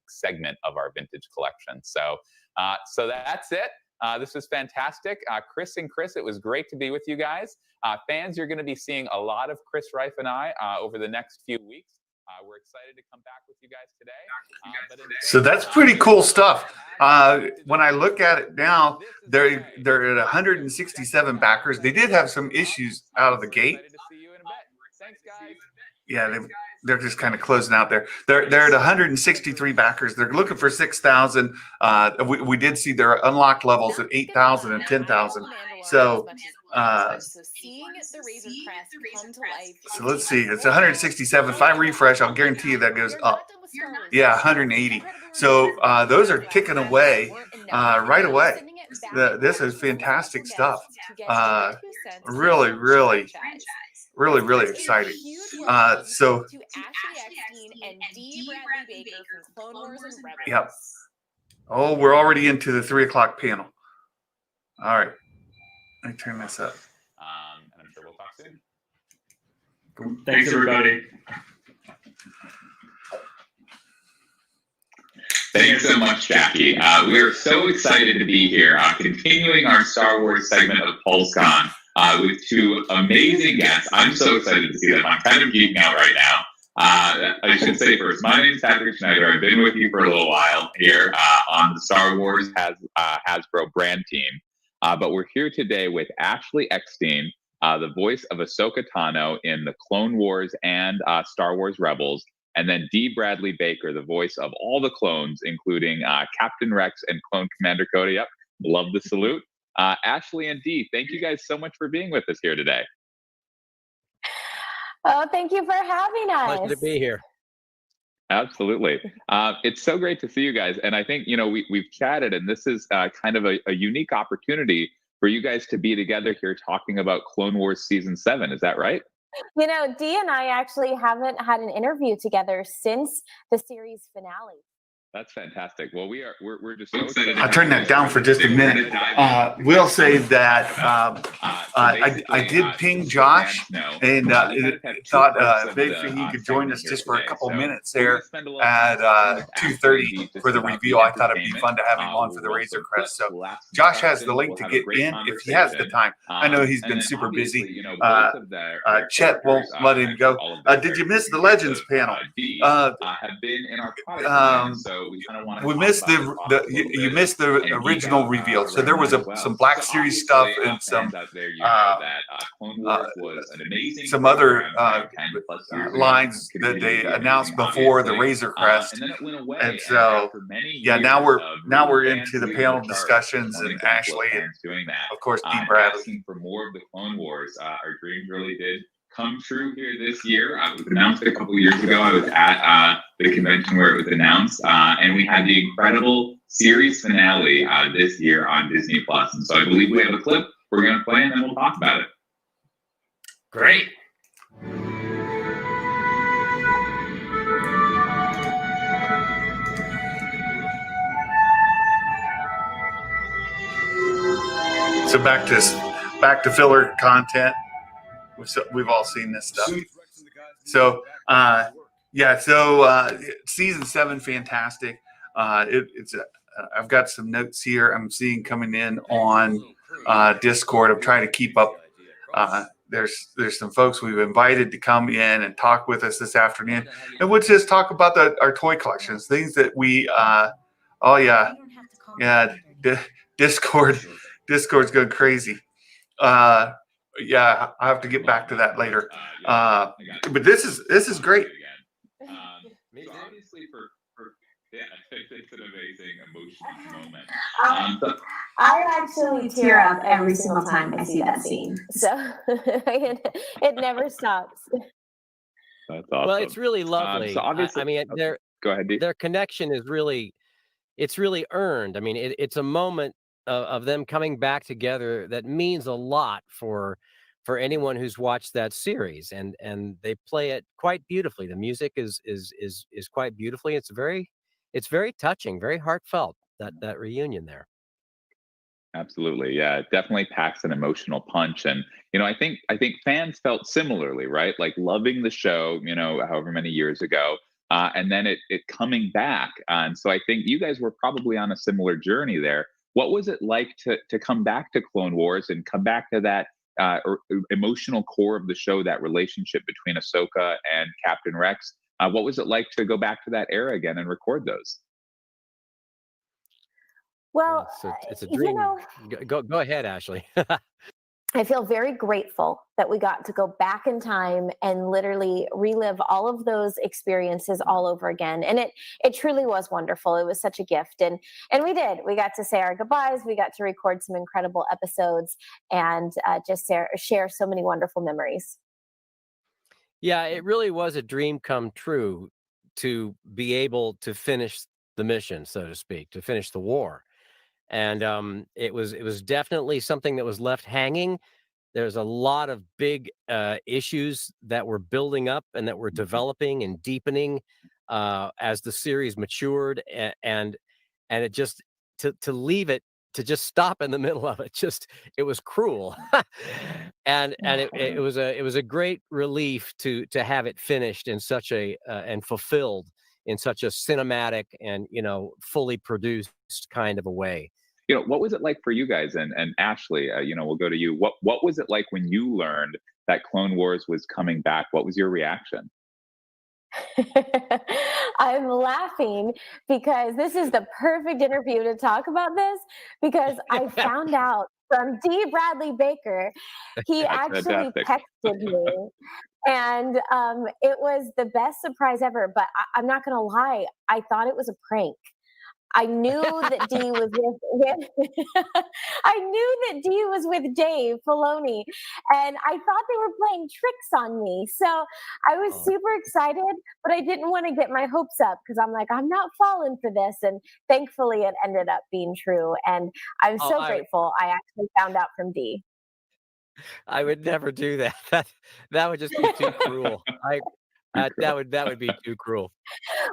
segment of our vintage collection. So that's it. This was fantastic. Chris and Chris, it was great to be with you guys. Fans, you're going to be seeing a lot of Chris Reif and I over the next few weeks. We're excited to come back with you guys today. So that's pretty cool stuff. When I look at it now, they're at 167 backers. They did have some issues out of the gate. Yeah, they're just kind of closing out there. They're at 163 backers. They're looking for 6,000. We did see their unlocked levels at 8,000 and 10,000. So let's see. It's 167. If I refresh, I'll guarantee you that goes up. Yeah, 180. So those are ticking away right away. This is fantastic stuff. Really, really. Really, really exciting. So, yep. Oh, we're already into the 3 o'clock panel. All right. Let me turn this up. And I'm sure we'll talk soon. Thanks, everybody. Thanks so much, Jackie. We are so excited to be here, continuing our Star Wars segment of PulseCon. With 2 amazing guests. I'm so excited to see them. I'm kind of geeking out right now. I should say first, my name is Patrick Schneider. I've been with you for a little while here on the Star Wars Hasbro brand team. But we're here today with Ashley Eckstein, the voice of Ahsoka Tano in the Clone Wars and Star Wars Rebels, and then D. Bradley Baker, the voice of all the clones, including Captain Rex and Clone Commander Coda. Yep, love the salute. Ashley and Dee, thank you guys so much for being with us here today. Oh, thank you for having us. Pleasure to be here. Absolutely. It's so great to see you guys. And I think, we've chatted, and this is kind of a unique opportunity for you guys to be together here talking about Clone Wars Season 7. Is that right? You know, Dee and I actually haven't had an interview together since the series finale. That's fantastic. Well, we're just so excited. I'll turn that down for just a minute. We'll say that I did ping Josh and thought maybe he could join us just for a couple minutes there at 2:30 for the reveal. I thought it'd be fun to have him on for the Razor Crest. So Josh has the link to get in if he has the time. I know he's been super busy. Chet won't let him go. Did you miss the Legends panel? Have been in our product, so we missed you missed the original reveal. So there was some Black Series stuff and some other lines that they announced before the Razor Crest. And so yeah, now we're into the panel discussions and Ashley and of course Dee Bradley. Asking for more of the Clone Wars. Our dream really did come true here this year. It was announced a couple of years ago. I was at the convention where it was announced, and we had the incredible series finale this year on Disney Plus. And so I believe we have a clip we're going to play, and then we'll talk about it. Great. So back to filler content. We've all seen this stuff. So season 7, fantastic. I've got some notes here I'm seeing coming in on Discord. I'm trying to keep up. There's some folks we've invited to come in and talk with us this afternoon, and we'll just talk about our toy collections, things that we. Discord's going crazy. Yeah, I have to get back to that later. But this is great. Obviously, it's an amazing emotional moment. I actually tear up every single time I see that scene. So it never stops. That's awesome. Well, it's really lovely. So obviously, I mean, go ahead, Dee. their connection is really earned. I mean, it's a moment of them coming back together that means a lot for anyone who's watched that series, and they play it quite beautifully. The music is quite beautifully. It's very touching, very heartfelt, that reunion there. Absolutely. Yeah, it definitely packs an emotional punch. And, I think fans felt similarly, right? Like loving the show, however many years ago, and then it coming back. And so I think you guys were probably on a similar journey there. What was it like to come back to Clone Wars and come back to that emotional core of the show, that relationship between Ahsoka and Captain Rex? What was it like to go back to that era again and record those? Well, it's a dream. Go ahead, Ashley. I feel very grateful that we got to go back in time and literally relive all of those experiences all over again. And it truly was wonderful. It was such a gift. And we did. We got to say our goodbyes. We got to record some incredible episodes and just share so many wonderful memories. Yeah, it really was a dream come true to be able to finish the mission, so to speak, to finish the war. And it was definitely something that was left hanging. There's a lot of big issues that were building up and that were developing and deepening as the series matured, and it just to leave it, to just stop in the middle of it, it was cruel. and it was a great relief to have it finished in such a and fulfilled in such a cinematic and fully produced kind of a way. What was it like for you guys? And Ashley, we'll go to you. What was it like when you learned that Clone Wars was coming back? What was your reaction? I'm laughing because this is the perfect interview to talk about this, because I found out from D. Bradley Baker. He actually texted me, and it was the best surprise ever. But I'm not going to lie, I thought it was a prank. I knew that Dee was with I knew that Dee was with Dave Filoni, and I thought they were playing tricks on me. So I was super excited, but I didn't want to get my hopes up because I'm like, I'm not falling for this. And thankfully, it ended up being true, and I'm so grateful. I actually found out from Dee. I would never do that. That would just be too cruel. That would be too cruel.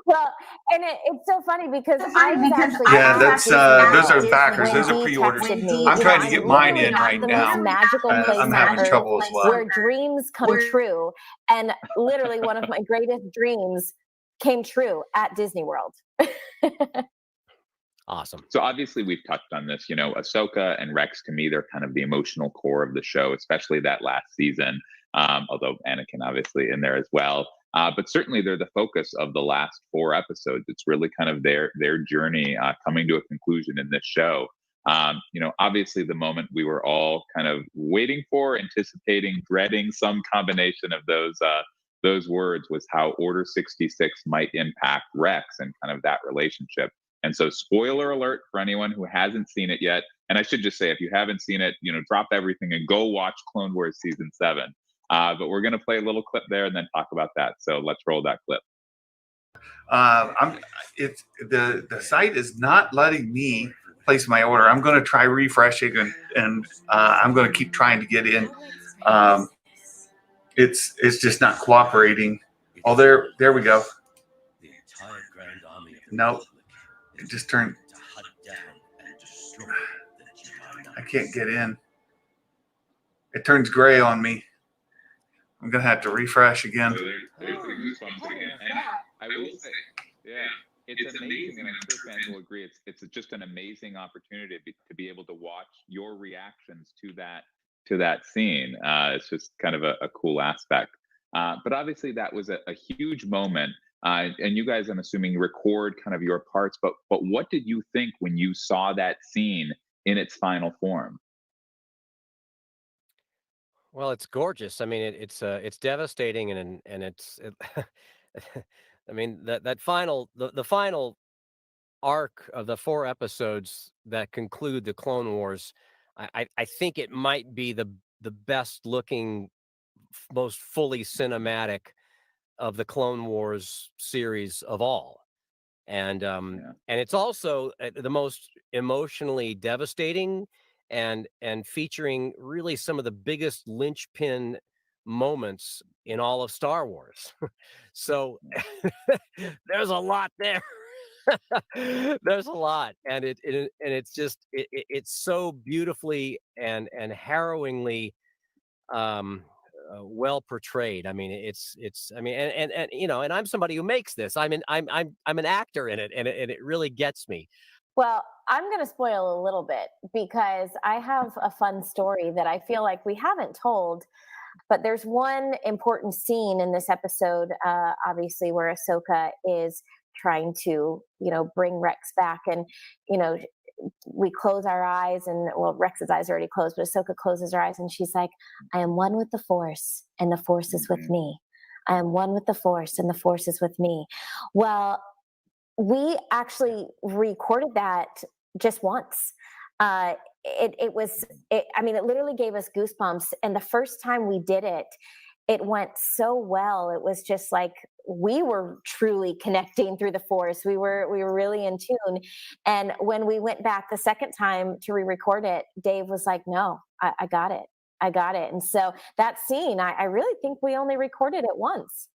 Well, and it's so funny because I was actually that's those are backers. Those are pre-orders. I'm trying to get mine in right now. Magical place I'm having trouble as well. where dreams come true, and literally one of my greatest dreams came true at Disney World. Awesome. So obviously we've touched on this, Ahsoka and Rex, to me, they're kind of the emotional core of the show, especially that last season. Although Anakin obviously in there as well. But certainly they're the focus of the last 4 episodes. It's really kind of their journey coming to a conclusion in this show. Obviously the moment we were all kind of waiting for, anticipating, dreading some combination of those words was how Order 66 might impact Rex and kind of that relationship. And so, spoiler alert for anyone who hasn't seen it yet. And I should just say, if you haven't seen it, drop everything and go watch Clone Wars Season 7. But we're going to play a little clip there and then talk about that. So let's roll that clip. The site is not letting me place my order. I'm going to try refreshing and I'm going to keep trying to get in. It's just not cooperating. Oh, there we go. Nope. It just turned. I can't get in. It turns gray on me. I'm gonna have to refresh again. So there's the goosebumps again. And I will say, yeah, it's amazing, and I'm sure fans will agree. It's just an amazing opportunity to be able to watch your reactions to that scene. It's just kind of a cool aspect. But obviously, that was a huge moment. And you guys, I'm assuming, record kind of your parts. But what did you think when you saw that scene in its final form? Well, it's gorgeous. I mean, it's devastating, and I mean that final the final arc of the 4 episodes that conclude the Clone Wars. I think it might be the best looking, most fully cinematic of the Clone Wars series of all. And it's also the most emotionally devastating and featuring really some of the biggest linchpin moments in all of Star Wars. So there's a lot there. There's a lot, and it's just it's so beautifully and harrowingly well portrayed. I mean, it's I mean, and and I'm somebody who makes this. I'm an actor in it, and it really gets me. Well, I'm going to spoil a little bit because I have a fun story that I feel like we haven't told. But there's one important scene in this episode, obviously, where Ahsoka is trying to, bring Rex back, and we close our eyes, and Rex's eyes are already closed, but Ahsoka closes her eyes and she's like, I am one with the Force and the Force is with me. I am one with the Force and the Force is with me. Well, we actually recorded that just once. It literally gave us goosebumps. And the first time we did it, it went so well. It was just like we were truly connecting through the Force. We were really in tune. And when we went back the second time to re-record it, Dave was like, no, I got it. I got it. And so that scene, I really think we only recorded it once.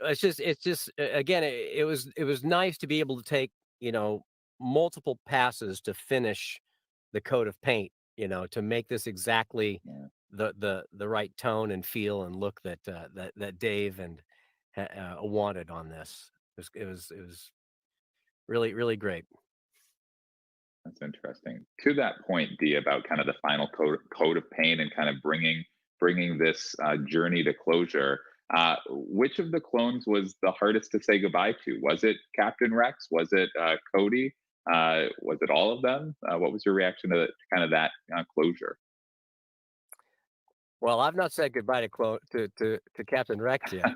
It's just again, it was nice to be able to take, multiple passes to finish the coat of paint, to make this exactly the right tone and feel and look that Dave and wanted on this. It was really, really great. That's interesting. To that point, Dee, about kind of the final coat of paint and kind of bringing this journey to closure. Which of the clones was the hardest to say goodbye to? Was it Captain Rex? Was it Cody? Was it all of them? What was your reaction to kind of that closure? Well, I've not said goodbye to Captain Rex yet.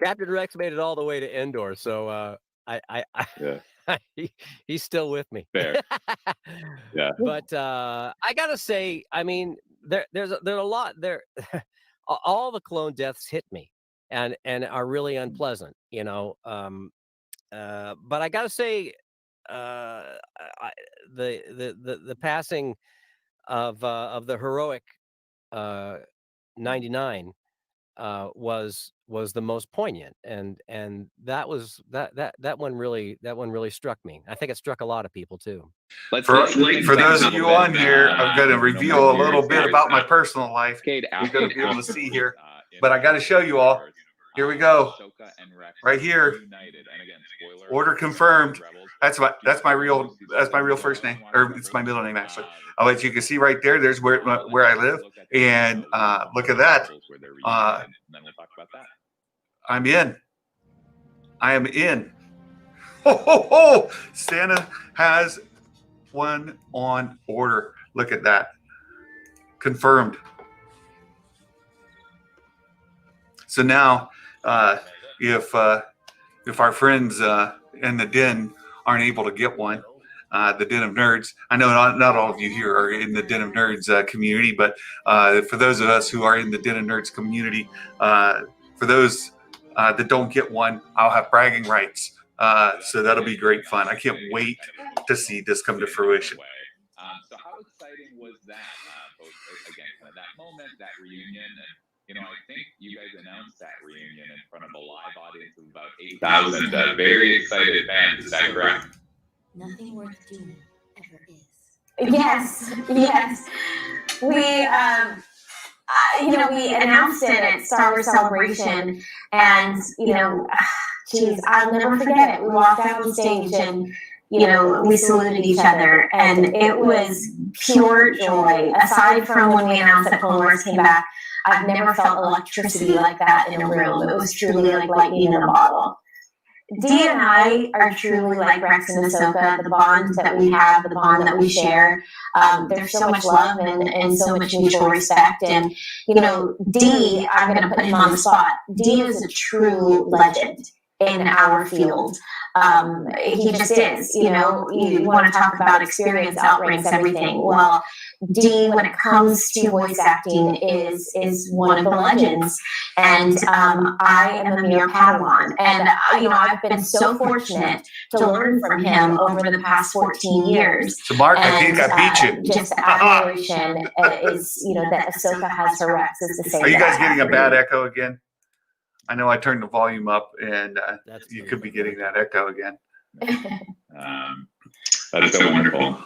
Captain Rex made it all the way to Endor, so he's still with me. Fair. Yeah. But I gotta say, I mean, there's a lot there. All the clone deaths hit me and are really unpleasant, you know. But I gotta say, the passing of the heroic 99 was the most poignant, and that was that one really struck me. I think it struck a lot of people too. For those of you on here, I'm going to reveal a little bit about my personal life. You're going to be able to see here, but I got to show you all. Here we go. Right here. Order confirmed. That's my real first name, or it's my middle name actually. But you can see right there. There's where I live, and look at that. I'm in. I am in. Ho ho ho! Santa has one on order. Look at that. Confirmed. So now, if our friends in the den aren't able to get one, the Den of Nerds, I know not all of you here are in the Den of Nerds community, but for those of us who are in the Den of Nerds community, for those that don't get one, I'll have bragging rights. So that'll be great fun. I can't wait to see this come to fruition. So how exciting was that? Again, kind of that moment, that reunion, and you know, I think you guys announced that reunion in front of a live audience of about 8,000 very excited fans. Is that correct? Nothing worth doing ever is. Yes. We, we announced it at Star Wars Celebration, and I'll never forget it. We walked out on stage, and we saluted each other, and it was pure joy. Aside from when we announced that Clone Wars came back, I've never felt electricity like that in a room. It was truly like lightning in a bottle. Dee and I are truly like Rex and Ahsoka. The bond that we have, the bond that we share, there's so much love and so much mutual respect. And, Dee, I'm going to put him on the spot. Dee is a true legend in our field. He just is, you want to talk about experience outranks everything. Well, Dee, when it comes to voice acting, is one of the legends. And I am a mere Padawan. And, I've been so fortunate to learn from him over the past 14 years. So, Mark, I think I beat you. Just the admiration is, that Ahsoka has for Rex is the same. Are you guys getting a bad echo again? I know I turned the volume up, and you could be getting that echo again. That's so wonderful.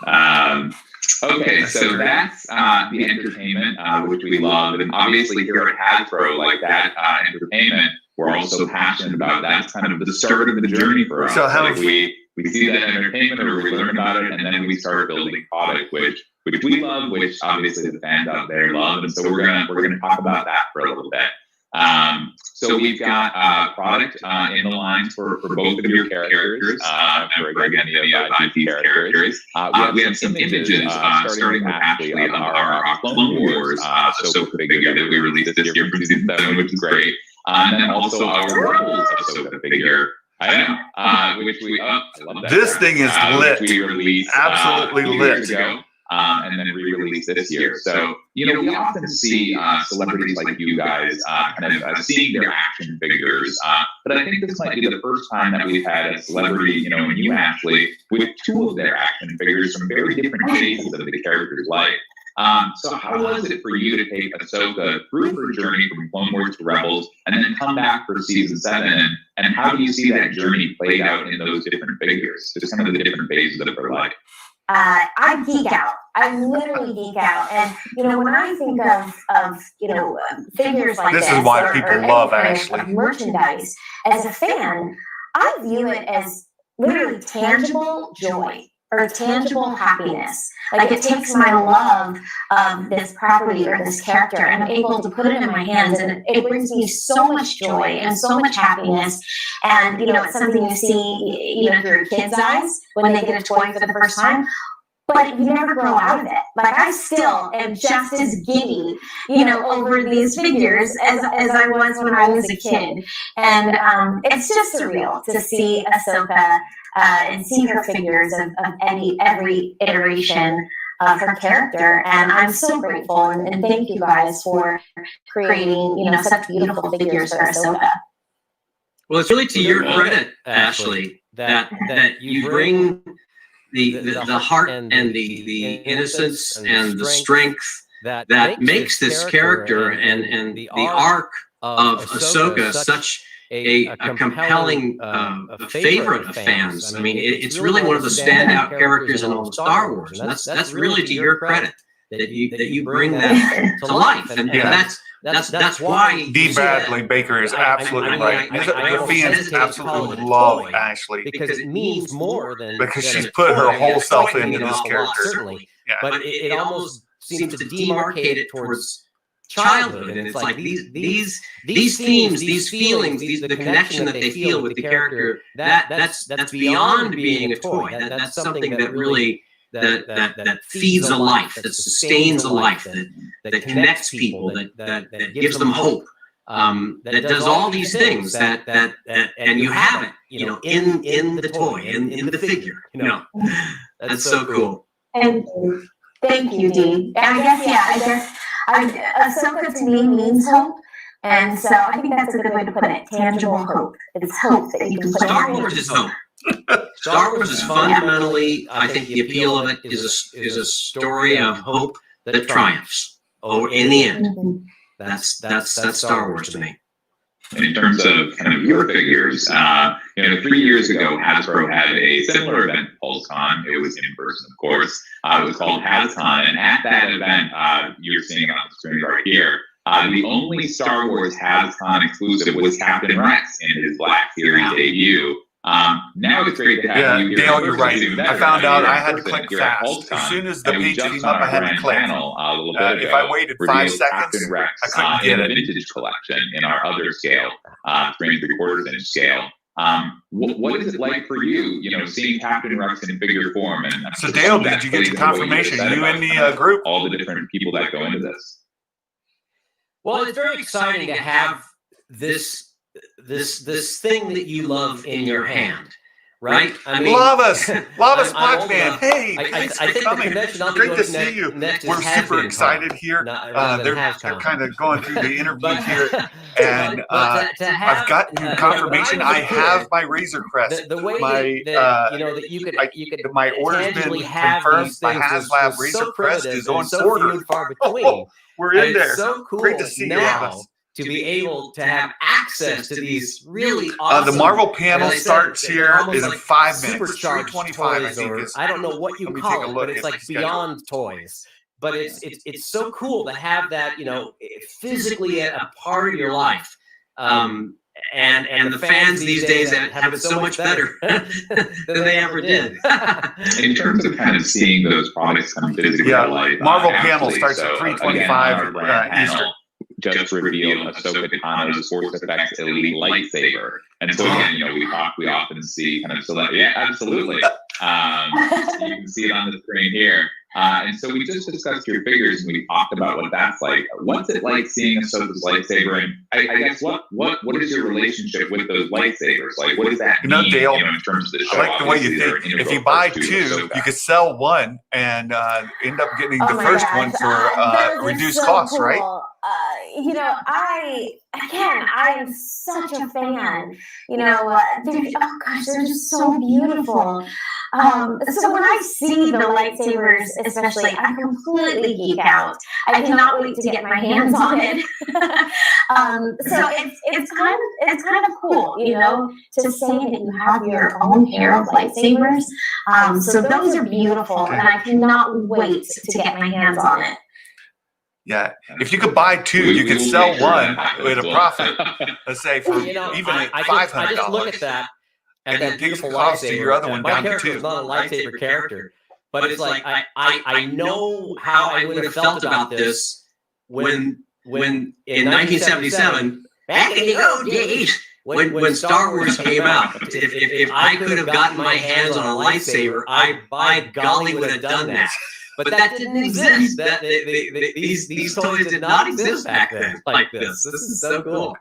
Okay, so that's the entertainment, which we love. And obviously here at Hasbro, like that entertainment, we're also passionate about. That's kind of the start of the journey for us. So how we see that entertainment, or we learn about it, and then we start building product, which we love, which obviously the fans out there love. And so we're gonna talk about that for a little bit. So we've got product in the lines for both of your characters, for again the IP characters. We have some images starting with Ashley of our Clone Wars Ahsoka figure that we released this year from season 7, which is great. And then also our Rebels Ahsoka figure. I know, which we I love that. This thing is lit. We released absolutely lit. Ago. And then re-released this year. So, we often see celebrities like you guys kind of seeing their action figures. But I think this might be the first time that we've had a celebrity, and you, Ashley, with two of their action figures from very different phases of the character's life. So how was it for you to take Ahsoka through her journey from Clone Wars to Rebels and then come back for season 7? And how do you see that journey played out in those different figures? Just kind of the different phases of her life. I geek out. I literally geek out. And, when I think of figures like this is why people love Ashley. Merchandise, as a fan, I view it as literally tangible joy or tangible happiness. Like, it takes my love of this property or this character, and I'm able to put it in my hands, and it brings me so much joy and so much happiness. And, it's something you see, through kids' eyes when they get a toy for the first time. but you never grow out of it. Like I still am just as giddy, over these figures as I was when I was a kid. And it's just surreal to see Ahsoka and see her figures of every iteration of her character. And I'm so grateful, and thank you guys for creating, such beautiful figures for Ahsoka. Well, it's really to your credit, Ashley, that you bring the heart and the innocence and the strength that makes this character and the arc of Ahsoka such a compelling favorite of fans. I mean, it's really one of the standout characters in all of Star Wars, and that's really to your credit that you bring that to life, and that's why D. Bradley Baker is absolutely right. The fans absolutely love Ashley because it means more than because she's put her whole self into this character. Certainly, but it almost seems to demarcate it towards childhood, and it's like these themes, these feelings, the connection that they feel with the character, that's beyond being a toy. That's something that really that feeds a life, that sustains a life, that connects people, that gives them hope, that does all these things that and you have it, in the toy, in the figure. That's so cool. And thank you, Dee. I guess Ahsoka to me means hope. And so I think that's a good way to put it. Tangible hope. It's hope that you can put Star Wars is hope. Star Wars is fundamentally, I think the appeal of it is a story of hope that triumphs in the end. That's Star Wars to me. In terms of kind of your figures, 3 years ago, Hasbro had a similar event, PulseCon. It was in person, of course. It was called HasCon, and at that event, you're seeing it on the screen right here. The only Star Wars HasCon exclusive was Captain Rex in his Black Series debut. Now it's great to have you here. Dale, you're right. I found out I had to click fast. As soon as the page came up, I had to click. If I waited 5 seconds, I couldn't get it. Vintage collection in our other scale, 3 3/4 inch scale. What is it like for you, seeing Captain Rex in figure form? And so Dale, did you get your confirmation? You in the group? All the different people that go into this. Well, it's very exciting to have this thing that you love in your hand, right? I mean, love us, Black Man. Hey, I thanks for think coming. the convention Great to see you. We're super excited here. They're kind of going through the interview here, and I've got your confirmation. I have my Razor Crest. The way that you could my order's been confirmed. My HasLab Razor Crest is on order. We're in there. So cool. Great to see you. To be able to have access to these really awesome. The Marvel panel starts here in 5 minutes. 3:25, I think. I don't know what you call it, but it's like beyond toys. But it's so cool to have that, physically a part of your life. And the fans these days have it so much better than they ever did. In terms of kind of seeing those products come physically to life, Marvel panel starts at 3:25 Eastern. Just revealed Ahsoka Tano's Force Effects Elite lightsaber, and so again, we often see kind of absolutely. You can see it on the screen here, and so we just discussed your figures, and we talked about what that's like. What's it like seeing Ahsoka's lightsaber? And I guess what is your relationship with those lightsabers? Like, what does that mean? Dale, in terms of the show? I like the way you think. If you buy 2, you could sell 1 and end up getting the first one for reduced cost, right? I am such a fan. They're just so beautiful. So when I see the lightsabers, especially, I completely geek out. I cannot wait to get my hands on it. So it's kind of cool, to say that you have your own pair of lightsabers. So those are beautiful, and I cannot wait to get my hands on it. Yeah, if you could buy 2, you could sell 1 with a profit. Let's say for even at $500. I just look at that. And that beautiful lightsaber. Your other one my down character to 2. is not a lightsaber character, but it's like I know how I would have felt about this when in 1977, back in the old days, when Star Wars came out, if I could have gotten my hands on a lightsaber, I by golly would have done that. But that didn't exist. These toys did not exist back then like this. This is so cool.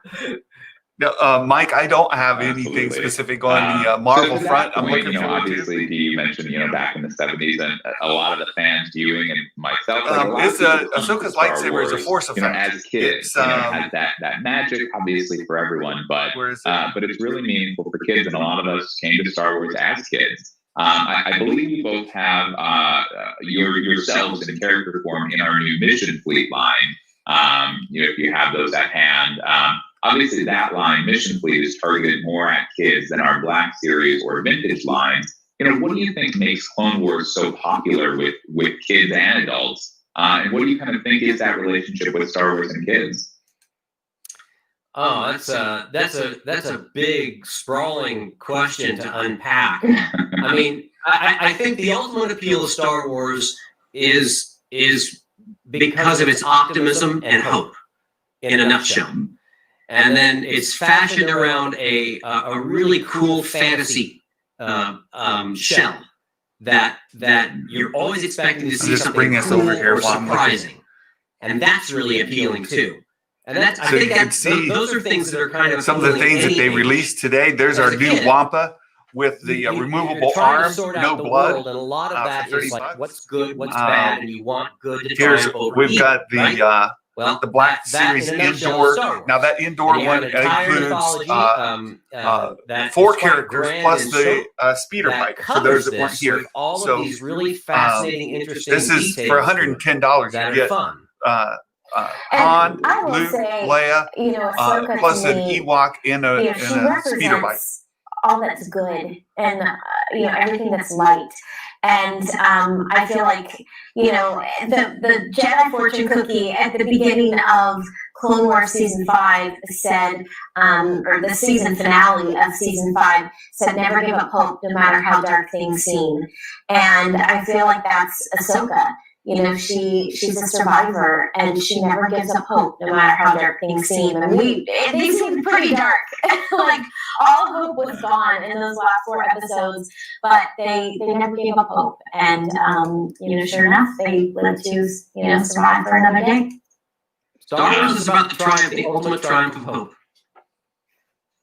No, Mike, I don't have anything specific on the Marvel front. I'm looking forward obviously, you mentioned, back in the 70s, and a lot of the fans viewing, and myself, it's Ahsoka's lightsaber is a force effect. As kids, has that magic, obviously, for everyone, but it's really meaningful for kids, and a lot of us came to Star Wars as kids. I believe you both have yourselves in character form in our new Mission Fleet line. If you have those at hand. Obviously, that line, Mission Fleet, is targeted more at kids than our Black Series or Vintage lines. What do you think makes Clone Wars so popular with kids and adults? And what do you kind of think is that relationship with Star Wars and kids? Oh, that's a big, sprawling question to unpack. I mean, I think the ultimate appeal of Star Wars is because of its optimism and hope, in a nutshell. And then it's fashioned around a really cool fantasy shell that you're always expecting to see something cool or surprising, and that's really appealing too. And that's I think those are things that are kind of some of the things that they released today. There's our new Wampa with the removable arm, no blood. And a lot of that is like what's good, what's bad, and you want good to triumph over We've evil, got the well, the Black Series indoor. Now that indoor one includes 4 characters plus the speeder bike for those that weren't here. All of these really fascinating, interesting. This is for $110. You get Han, Luke, Leia, plus an Ewok in a speeder bike. All that's good and everything that's light. And I feel like, the Jedi fortune cookie at the beginning of Clone Wars Season 5 said, or the season finale of Season 5 said, never give up hope no matter how dark things seem. And I feel like that's Ahsoka. She's a survivor and she never gives up hope no matter how dark things seem. And they seemed pretty dark. Like all hope was gone in those last 4 episodes, but they never gave up hope. And sure enough, they lived to survive for another day. Star Wars is about the ultimate triumph of hope.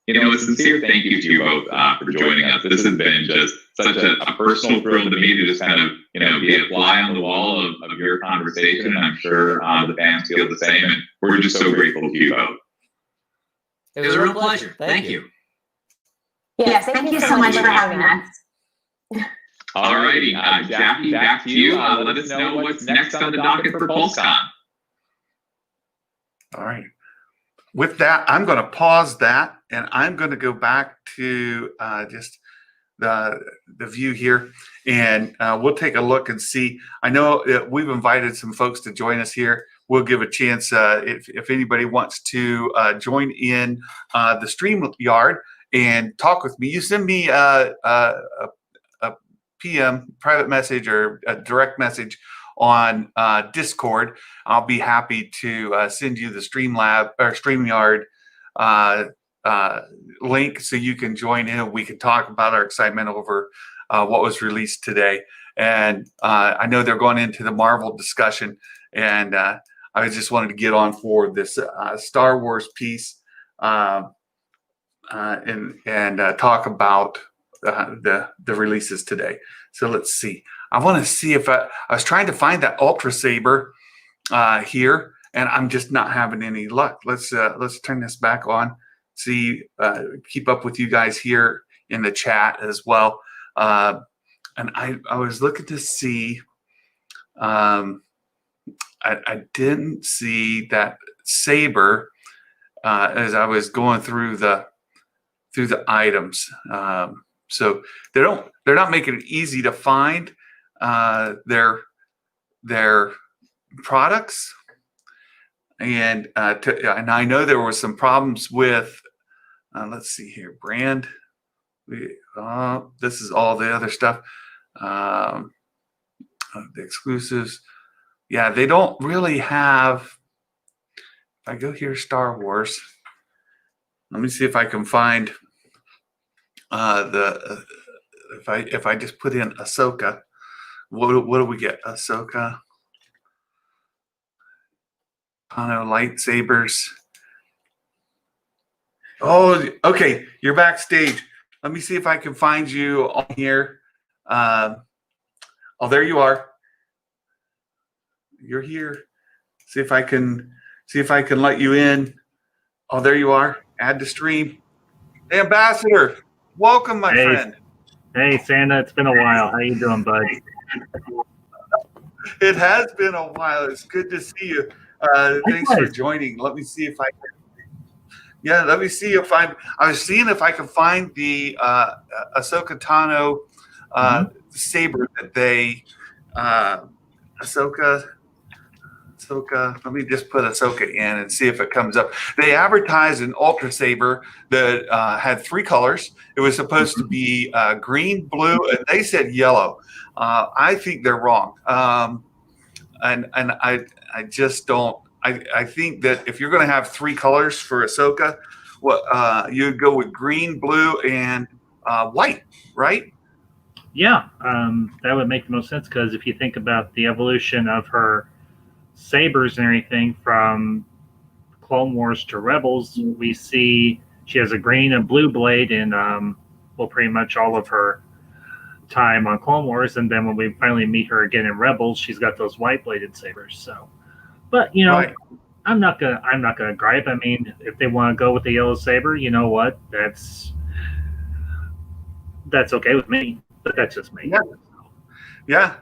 A sincere thank you to you both for joining us. This has been just such a personal thrill to me to just kind of, be a fly on the wall of your conversation. And I'm sure the fans feel the same. And we're just so grateful to you both. It was a real pleasure. Thank you. Yes, thank you so much for having us. All righty. Jackie, back to you. Let us know what's next on the docket for PulseCon. All right. With that, I'm going to pause that, and I'm going to go back to just the view here, and we'll take a look and see. I know we've invited some folks to join us here. We'll give a chance if anybody wants to join in the StreamYard and talk with me. You send me a PM, private message, or a direct message on Discord. I'll be happy to send you the Streamlab or StreamYard link so you can join in and we can talk about our excitement over what was released today. And I know they're going into the Marvel discussion, and I just wanted to get on for this Star Wars piece and talk about the releases today. So let's see. I want to see if I was trying to find that Ultra Saber here, and I'm just not having any luck. Let's turn this back on. See, keep up with you guys here in the chat as well. And I was looking to see. I didn't see that saber as I was going through the items. So they're not making it easy to find their products, and I know there were some problems with. Let's see here, brand. This is all the other stuff. The exclusives. Yeah, they don't really have. If I go here, Star Wars. Let me see if I can find if I just put in Ahsoka. What do we get? Ahsoka. Tano lightsabers. Oh, okay. You're backstage. Let me see if I can find you on here. Oh, there you are. You're here. See if I can let you in. Oh, there you are. Add to stream. Hey, Ambassador. Welcome, my friend. Hey, Santa. It's been a while. How you doing, bud? It has been a while. It's good to see you. Thanks for joining. Let me see if I can. Yeah, let me see if I was seeing if I can find the Ahsoka Tano saber that they Ahsoka. Let me just put Ahsoka in and see if it comes up. They advertised an Ultra Saber that had 3 colors. It was supposed to be green, blue, and they said yellow. I think they're wrong, and I just don't. I think that if you're going to have 3 colors for Ahsoka, you'd go with green, blue, and white, right? Yeah, that would make the most sense because if you think about the evolution of her sabers and everything from Clone Wars to Rebels, we see she has a green and blue blade in pretty much all of her time on Clone Wars, and then when we finally meet her again in Rebels, she's got those white bladed sabers. So, but you know, right. I'm not gonna gripe. I mean, if they want to go with the yellow saber, you know what? That's okay with me. But that's just me. Yeah.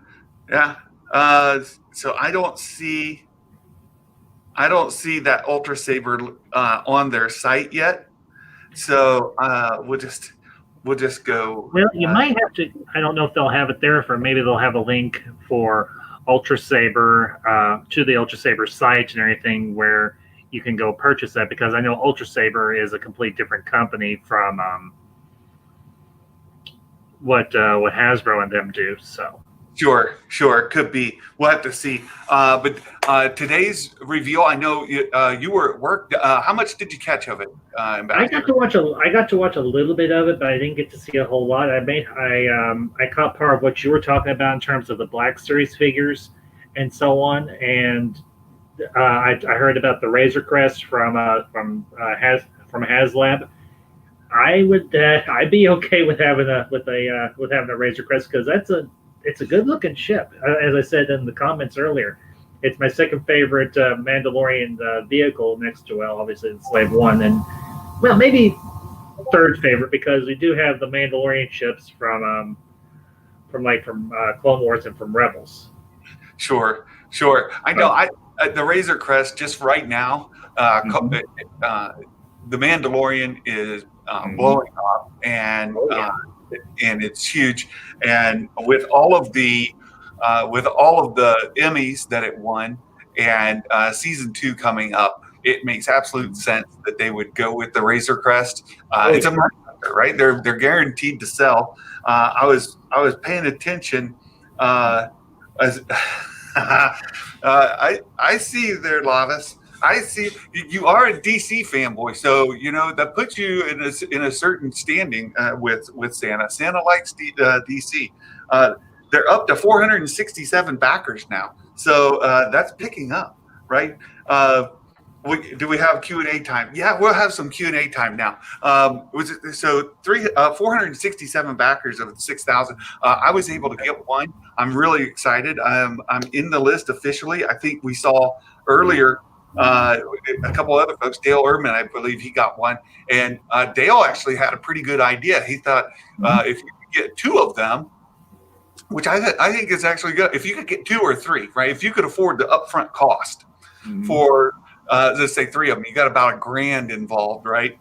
So I don't see that Ultra Saber on their site yet. So we'll just go. Well, you might have to. I don't know if they'll have it there, or maybe they'll have a link for Ultra Saber to the Ultra Saber site and everything where you can go purchase that, because I know Ultra Saber is a complete different company from what Hasbro and them do. So sure, could be. We'll have to see. But today's reveal, I know you were at work. How much did you catch of it, Ambassador? I got to watch a little bit of it, but I didn't get to see a whole lot. I caught part of what you were talking about in terms of the Black Series figures and so on, and I heard about the Razor Crest from HasLab. I'd be okay with having a Razor Crest, because it's a good looking ship. As I said in the comments earlier, it's my second favorite Mandalorian vehicle next to, well, obviously the Slave One, and well, maybe third favorite, because we do have the Mandalorian ships from Clone Wars and from Rebels. Sure. I know. The Razor Crest just right now, the Mandalorian is blowing up, and it's huge. And with all of the Emmys that it won, and season 2 coming up, it makes absolute sense that they would go with the Razor Crest. It's a market, right? They're guaranteed to sell. I was paying attention as. I see you there, Lavis. I see you are a DC fanboy, so you know that puts you in a certain standing with Santa. Santa likes DC. They're up to 467 backers now, so that's picking up, right? Do we have Q&A time? Yeah, we'll have some Q&A time now. 467 backers of 6,000. I was able to get one. I'm really excited. I'm in the list officially. I think we saw earlier a couple other folks. Dale Erdman, I believe he got one. And Dale actually had a pretty good idea. He thought if you could get 2 of them, which I think is actually good. If you could get 2 or 3, right? If you could afford the upfront cost for let's say 3 of them, you got about $1,000 involved, right?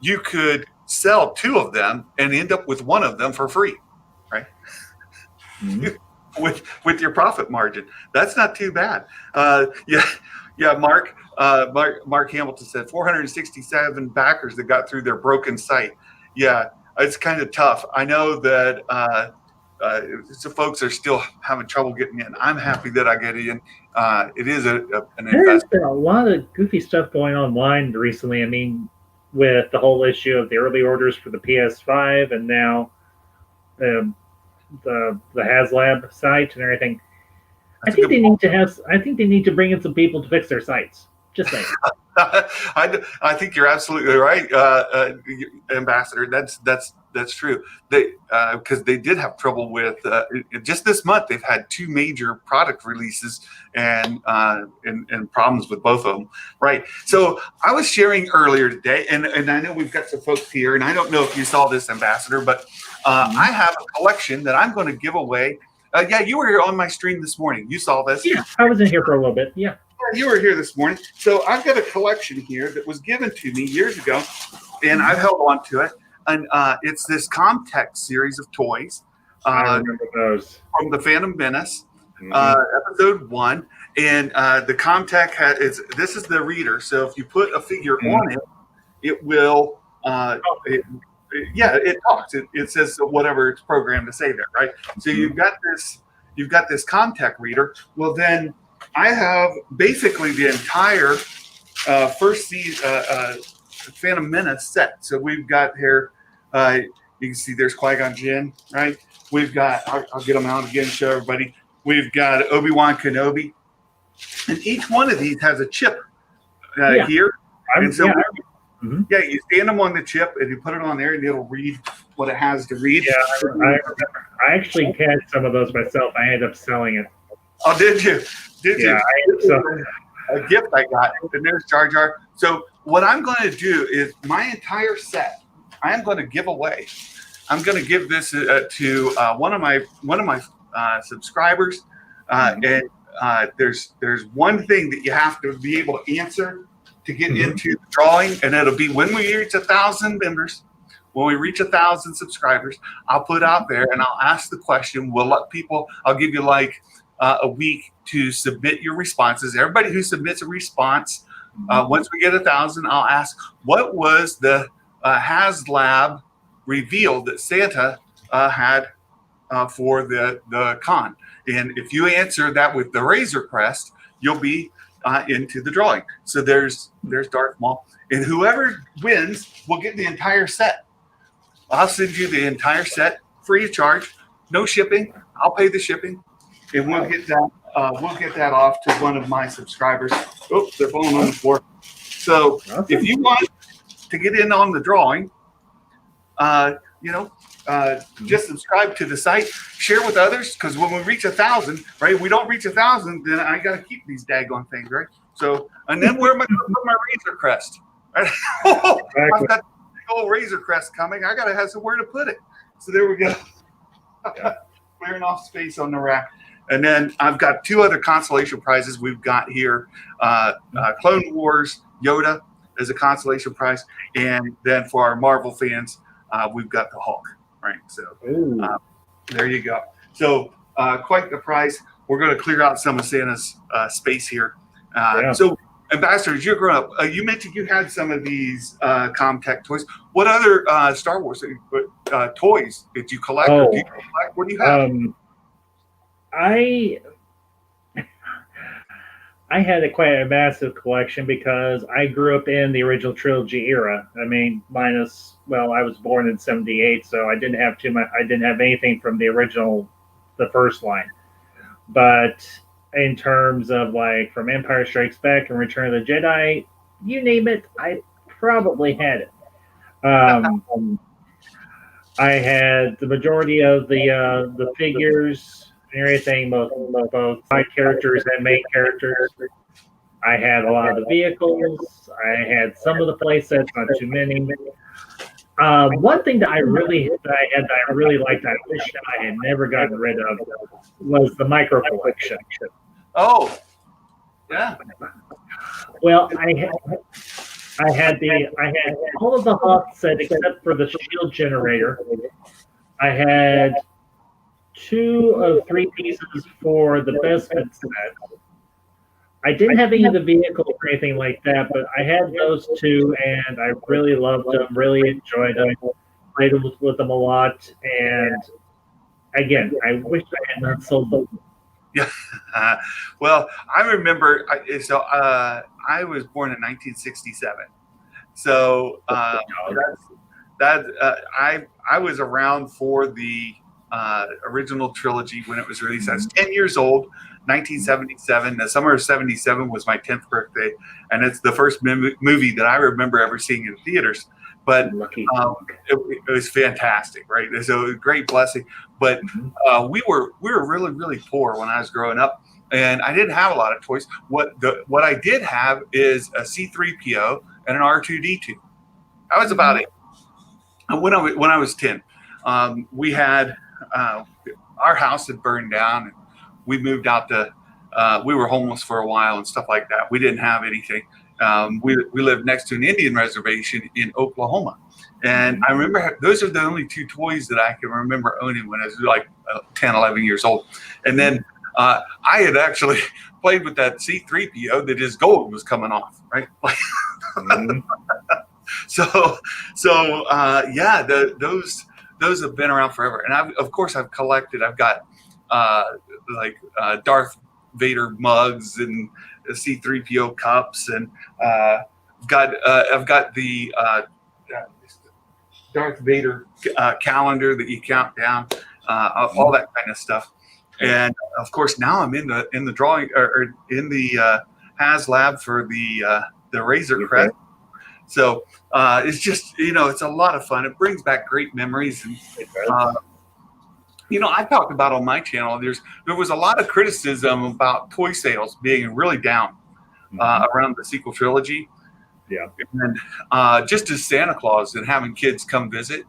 You could sell 2 of them and end up with 1 of them for free, right? with your profit margin. That's not too bad. Mark Hamilton said 467 backers that got through their broken site. Yeah, it's kind of tough. I know that so folks are still having trouble getting in. I'm happy that I get in. It is an investment. There's been a lot of goofy stuff going online recently. I mean, with the whole issue of the early orders for the PS5 and now the HasLab site and everything. I think they need to bring in some people to fix their sites. Just saying. I think you're absolutely right, Ambassador. That's true. They because they did have trouble with just this month. They've had 2 major product releases and problems with both of them. Right. So I was sharing earlier today, and I know we've got some folks here, and I don't know if you saw this, Ambassador, but I have a collection that I'm going to give away. Yeah, you were here on my stream this morning. You saw this. Yeah, I was in here for a little bit. Yeah. You were here this morning. So I've got a collection here that was given to me years ago, and I've held on to it. And it's this Comtech series of toys. I remember those. From the Phantom Menace, episode 1. And the Comtech this is the reader. So if you put a figure on it, it will, it talks. It says whatever it's programmed to say there, right? So you've got this Comtech reader. Well, then I have basically the entire first season Phantom Menace set. So we've got here, you can see there's Qui-Gon Jinn, right? We've got, I'll get them out again to show everybody. We've got Obi-Wan Kenobi. And each one of these has a chip here. And so you stand them on the chip and you put it on there and it'll read what it has to read. Yeah, I remember. I actually had some of those myself. I ended up selling it. Oh, did you? Did you? Yeah, a gift I got. And there's Jar Jar. So what I'm going to do is my entire set, I am going to give away. I'm going to give this to one of my subscribers. And there's one thing that you have to be able to answer to get into the drawing, and it'll be when we reach 1,000 members. When we reach 1,000 subscribers, I'll put out there and I'll ask the question. We'll let people. I'll give you like a week to submit your responses. Everybody who submits a response, once we get 1,000, I'll ask what was the HasLab reveal that Santa had for the con. And if you answer that with the Razor Crest, you'll be into the drawing. So there's Darth Maul, and whoever wins will get the entire set. I'll send you the entire set free of charge, no shipping. I'll pay the shipping, and we'll get that. We'll get that off to one of my subscribers. Oops, they're falling on the floor. So if you want to get in on the drawing, just subscribe to the site, share with others, because when we reach 1,000, right? If we don't reach 1,000, then I got to keep these daggone things, right? So, and then where am I going to put my Razor Crest? Right? I've got the big old Razor Crest coming. I got to have somewhere to put it. So there we go. Clearing off space on the rack. And then I've got 2 other consolation prizes we've got here. Clone Wars Yoda is a consolation prize. And then for our Marvel fans, we've got the Hulk, right? So there you go. So quite the prize. We're going to clear out some of Santa's space here. So, Ambassador, as you're growing up, you mentioned you had some of these Comtech toys. What other Star Wars toys did you collect? Or do you collect? What do you have? I had quite a massive collection because I grew up in the original trilogy era. I mean, I was born in '78, so I didn't have too much. I didn't have anything from the original, the first line. But in terms of like from Empire Strikes Back and Return of the Jedi, you name it, I probably had it. I had the majority of the figures and everything, both side characters and main characters. I had a lot of the vehicles. I had some of the play sets, not too many. One thing that I really liked, I wish I had never gotten rid of, was the micro collection. Oh, yeah. Well, I had all of the Hawk set except for the shield generator. I had 2 of 3 pieces for the Bespin set. I didn't have any of the vehicles or anything like that, but I had those 2, and I really loved them, really enjoyed them, played with them a lot, and again, I wish I had not sold them. Yeah. Well, I remember, I was born in 1967. So I was around for the original trilogy when it was released. I was 10 years old, 1977. The summer of 77 was my 10th birthday, and it's the first movie that I remember ever seeing in theaters. But it was fantastic, right? So it was a great blessing. But we were really, really poor when I was growing up, and I didn't have a lot of toys. What I did have is a C-3PO and an R2-D2. That was about it. And when I was 10, we had our house had burned down, and we moved out to. We were homeless for a while and stuff like that. We didn't have anything. We lived next to an Indian reservation in Oklahoma, and I remember those are the only two toys that I can remember owning when I was like 10, 11 years old. And then I had actually played with that C-3PO that his gold was coming off, right? So yeah, those have been around forever, and I've collected. I've got Darth Vader mugs and C-3PO cups, and I've got the Darth Vader calendar that you count down, all that kind of stuff. And of course, now I'm in the drawing or in the HasLab for the Razor Crest. So it's just it's a lot of fun. It brings back great memories. And, I talked about on my channel. There was a lot of criticism about toy sales being really down around the sequel trilogy. Yeah. And just as Santa Claus and having kids come visit,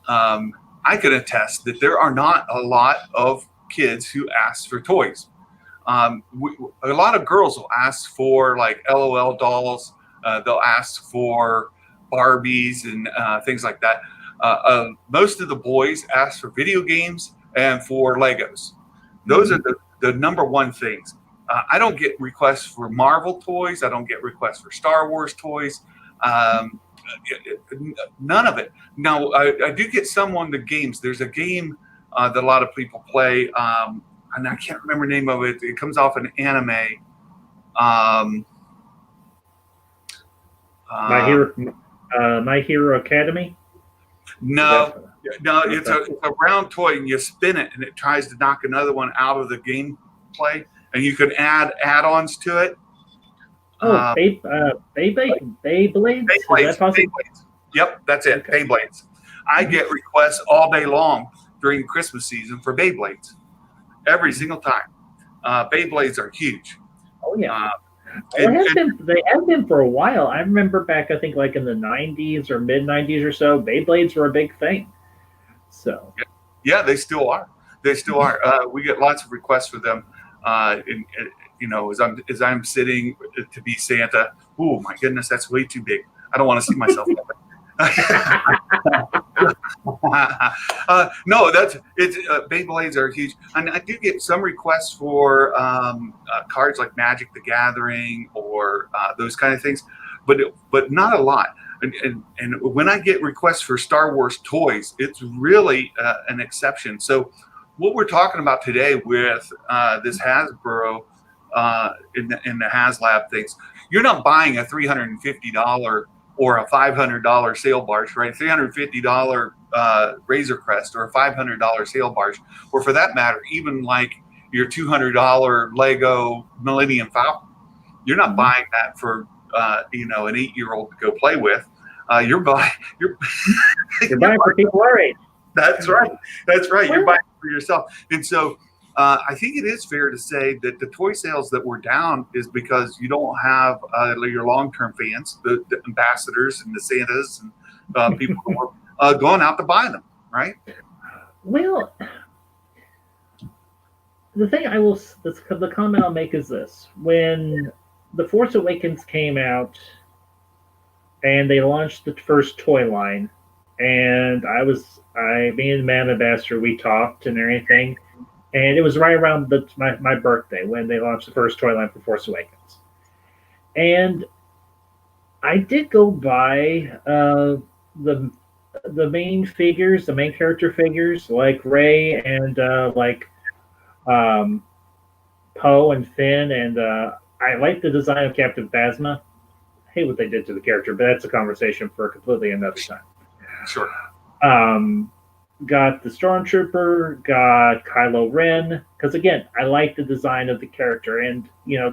I can attest that there are not a lot of kids who ask for toys. A lot of girls will ask for like LOL dolls. They'll ask for Barbies and things like that. Most of the boys ask for video games and for Legos. Those are the number one things. I don't get requests for Marvel toys. I don't get requests for Star Wars toys. None of it. Now, I do get some on the games. There's a game that a lot of people play, and I can't remember the name of it. It comes off an anime. My Hero Academy? No, it's a round toy, and you spin it, and it tries to knock another one out of the game play, and you can add add-ons to it. Beyblades? Beyblades. Yep, that's it. Okay. Beyblades. I get requests all day long during Christmas season for Beyblades. Every single time. Beyblades are huge. Oh, yeah. They have been for a while. I remember back, I think, like in the 90s or mid-90s or so, Beyblades were a big thing. So, yeah, they still are. They still are. We get lots of requests for them. As I'm sitting to be Santa. Oh my goodness, that's way too big. I don't want to see myself. No, Beyblades are huge, and I do get some requests for cards like Magic the Gathering or those kind of things, but not a lot. And when I get requests for Star Wars toys, it's really an exception. So what we're talking about today with this Hasbro in the HasLab things, you're not buying a $350 or a $500 sail barge, right? $350 Razor Crest or a $500 sail barge, or for that matter, even like your $200 Lego Millennium Falcon. You're not buying that for an 8-year-old to go play with. You're buying for people our age. That's right. You're buying it for yourself. And so I think it is fair to say that the toy sales that were down is because you don't have your long-term fans, the ambassadors and the Santas and people who are going out to buy them, right? Well, the comment I'll make is this. When The Force Awakens came out and they launched the first toy line, and me and Matt Ambassador, we talked and everything. And it was right around my birthday when they launched the first toy line for Force Awakens. And I did go buy the main figures, the main character figures, like Rey and Poe and Finn. And I like the design of Captain Phasma. hate what they did to the character, but that's a conversation for completely another time. Sure. Got the Stormtrooper, got Kylo Ren, because again, I like the design of the character, and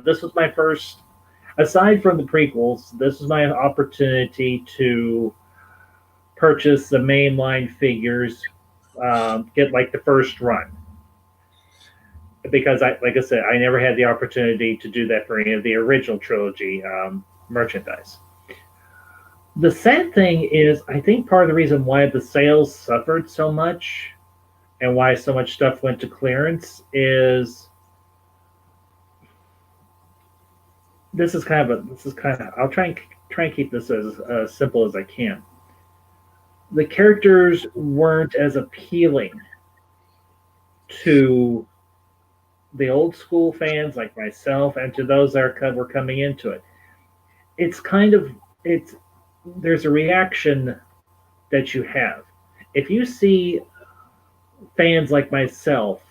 this was my first, aside from the prequels, this was my opportunity to purchase the mainline figures, get like the first run, because like I said, I never had the opportunity to do that for any of the original trilogy merchandise. The sad thing is, I think part of the reason why the sales suffered so much and why so much stuff went to clearance is I'll try and keep this as simple as I can. The characters weren't as appealing to the old school fans like myself and to those that were coming into it. There's a reaction that you have. If you see fans like myself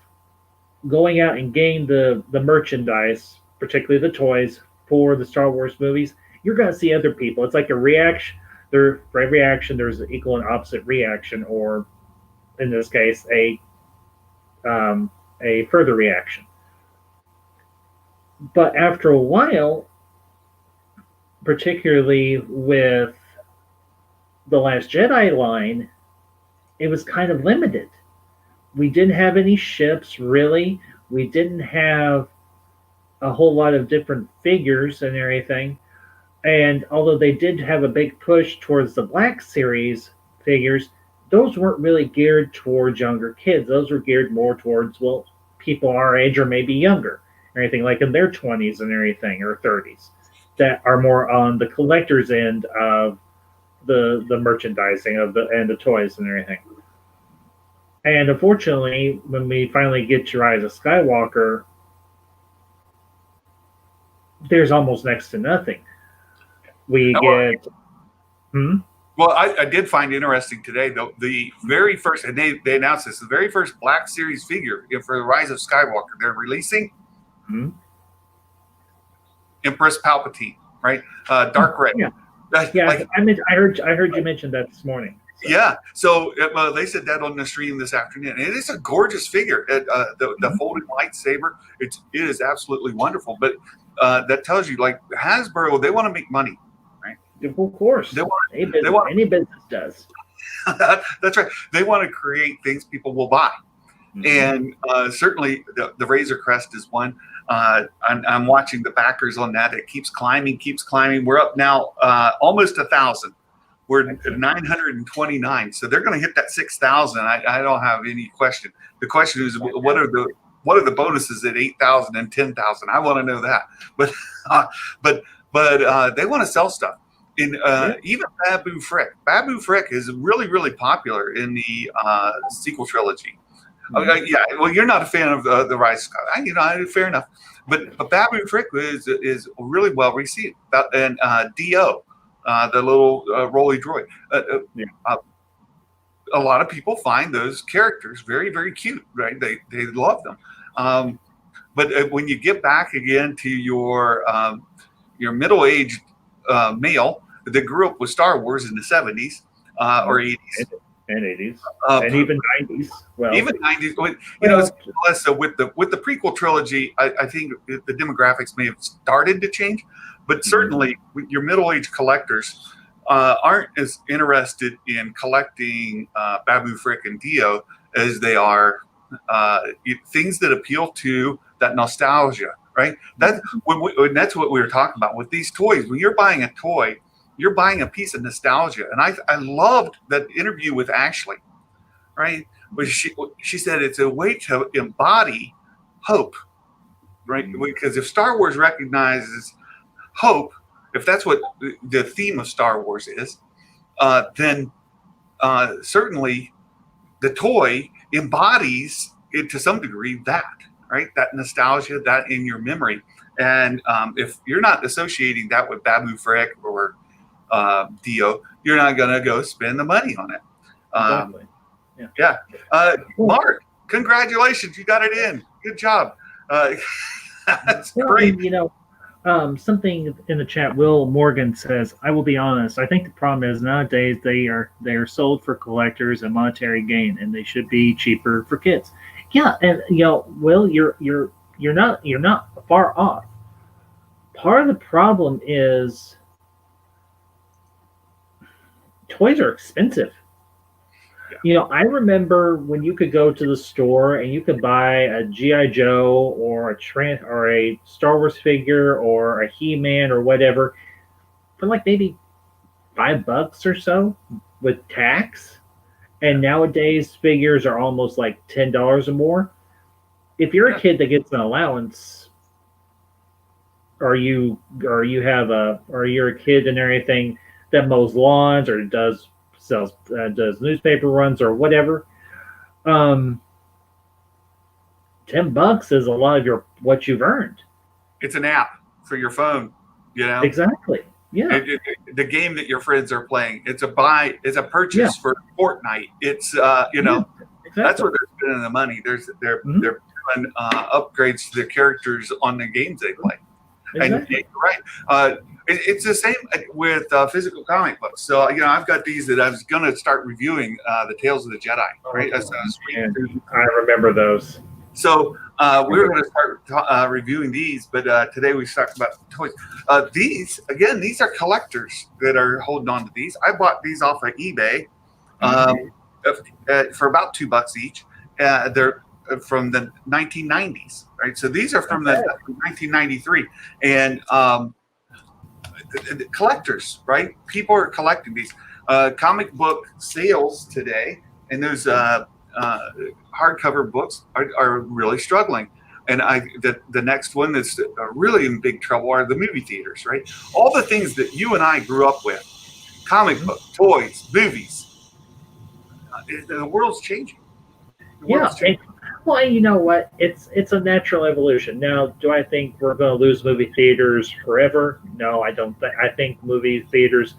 going out and getting the merchandise, particularly the toys for the Star Wars movies, you're going to see other people. It's like a reaction. For every action, there's an equal and opposite reaction, or in this case, a further reaction. But after a while, particularly with the Last Jedi line, it was kind of limited. We didn't have any ships, really. We didn't have a whole lot of different figures and everything. And although they did have a big push towards the Black Series figures, those weren't really geared towards younger kids. Those were geared more towards, people our age or maybe younger, anything like in their 20s and everything, or 30s, that are more on the collector's end of the merchandising and the toys and everything. And unfortunately, when we finally get to Rise of Skywalker, there's almost next to nothing. We get. Well, I did find interesting today, though, the very first, and they announced this, the very first Black Series figure for the Rise of Skywalker, they're releasing Empress Palpatine, right? Dark red. Yeah. I heard you mention that this morning. So. Yeah, so they said that on the stream this afternoon, and it is a gorgeous figure. The folding lightsaber, it is absolutely wonderful. But that tells you, like Hasbro, they want to make money, right? Of course, any business does. That's right. They want to create things people will buy, and certainly the Razor Crest is one. I'm watching the backers on that. It keeps climbing. We're up now almost 1,000. We're at 929. So they're going to hit that 6,000. I don't have any question. The question is, what are the bonuses at 8,000 and 10,000? I want to know that. But they want to sell stuff. Even Babu Frick. Babu Frick is really, really popular in the sequel trilogy. Yeah, well, you're not a fan of the Rise of Skywalker. Fair enough. But Babu Frick is really well received. And Dio, the little roly droid. A lot of people find those characters very, very cute, right? They love them. But when you get back again to your middle-aged male that grew up with Star Wars in the 70s or 80s. And 80s, and even 90s. Well, even 90s. It's less so with the prequel trilogy. I think the demographics may have started to change, but certainly your middle-aged collectors aren't as interested in collecting Babu Frick and Dio as they are things that appeal to that nostalgia, right? That's what we were talking about with these toys. When you're buying a toy, you're buying a piece of nostalgia. And I loved that interview with Ashley, right? Where she said it's a way to embody hope, right? Because if Star Wars recognizes hope, if that's what the theme of Star Wars is, then certainly the toy embodies it to some degree, that, right? That nostalgia, that in your memory. And if you're not associating that with Babu Frick or Dio, you're not going to go spend the money on it. Exactly. Yeah. Mark, congratulations. You got it in. Good job. That's great. Something in the chat. Will Morgan says, "I will be honest. I think the problem is nowadays they are sold for collectors and monetary gain, and they should be cheaper for kids." Yeah, and Will, you're not far off. Part of the problem is toys are expensive. I remember when you could go to the store and you could buy a G.I. Joe or a Star Wars figure or a He-Man or whatever for like maybe $5 or so with tax. And nowadays figures are almost like $10 or more. If you're a kid that gets an allowance, or you're a kid and everything that mows lawns or does newspaper runs or whatever, $10 is a lot of what you've earned. It's an app for your phone, Exactly. Yeah. The game that your friends are playing, it's a purchase for Fortnite. It's Exactly. That's where they're spending the money. They're doing upgrades to the characters on the games they play. Exactly. And you're right. It's the same with physical comic books. So I've got these that I was going to start reviewing, the Tales of the Jedi. Right, I remember those. So we were going to start reviewing these, but today we talked about toys. These are collectors that are holding on to these. I bought these off of eBay for about $2 each. They're from the 1990s, right? So these are from the 1993, and the collectors, right? People are collecting these. Comic book sales today, and those hardcover books are really struggling. And the next one that's really in big trouble are the movie theaters, right? All the things that you and I grew up with, comic book, toys, movies. The world's changing. Well, you know what? It's a natural evolution. Now, do I think we're going to lose movie theaters forever? No, I don't. I think movie theaters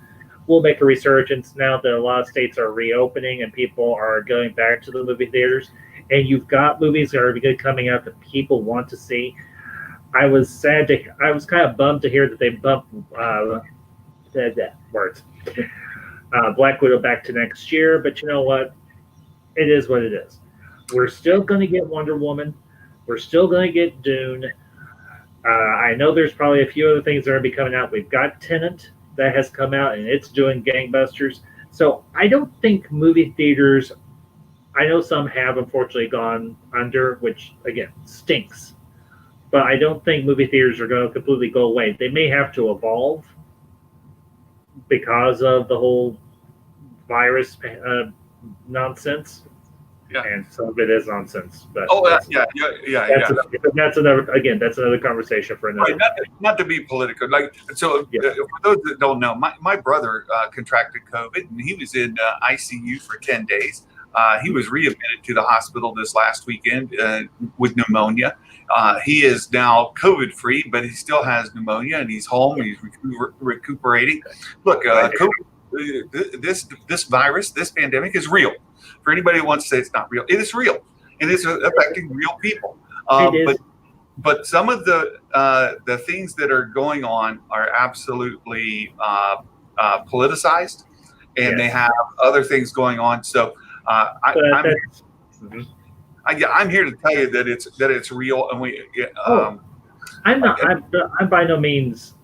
will make a resurgence now that a lot of states are reopening and people are going back to the movie theaters. And you've got movies that are coming out that people want to see. I was kind of bummed to hear that they bumped Black Widow back to next year. But you know what? It is what it is. We're still going to get Wonder Woman. We're still going to get Dune. I know there's probably a few other things that are going to be coming out. We've got Tenet that has come out, and it's doing gangbusters. So I don't think movie theaters, I know some have unfortunately gone under, which, again, stinks. But I don't think movie theaters are going to completely go away. They may have to evolve because of the whole virus nonsense. Yeah. And some of it is nonsense. But that's another conversation for another. Right, not to be political. For those that don't know, my brother contracted COVID, and he was in ICU for 10 days. He was readmitted to the hospital this last weekend with pneumonia. He is now COVID free, but he still has pneumonia, and he's home. He's recuperating. Look, COVID, this virus, this pandemic is real. For anybody who wants to say it's not real, it is real, and it's affecting real people. But some of the things that are going on are absolutely politicized, and they have other things going on. So I'm here to tell you that it's real, and I'm by no means,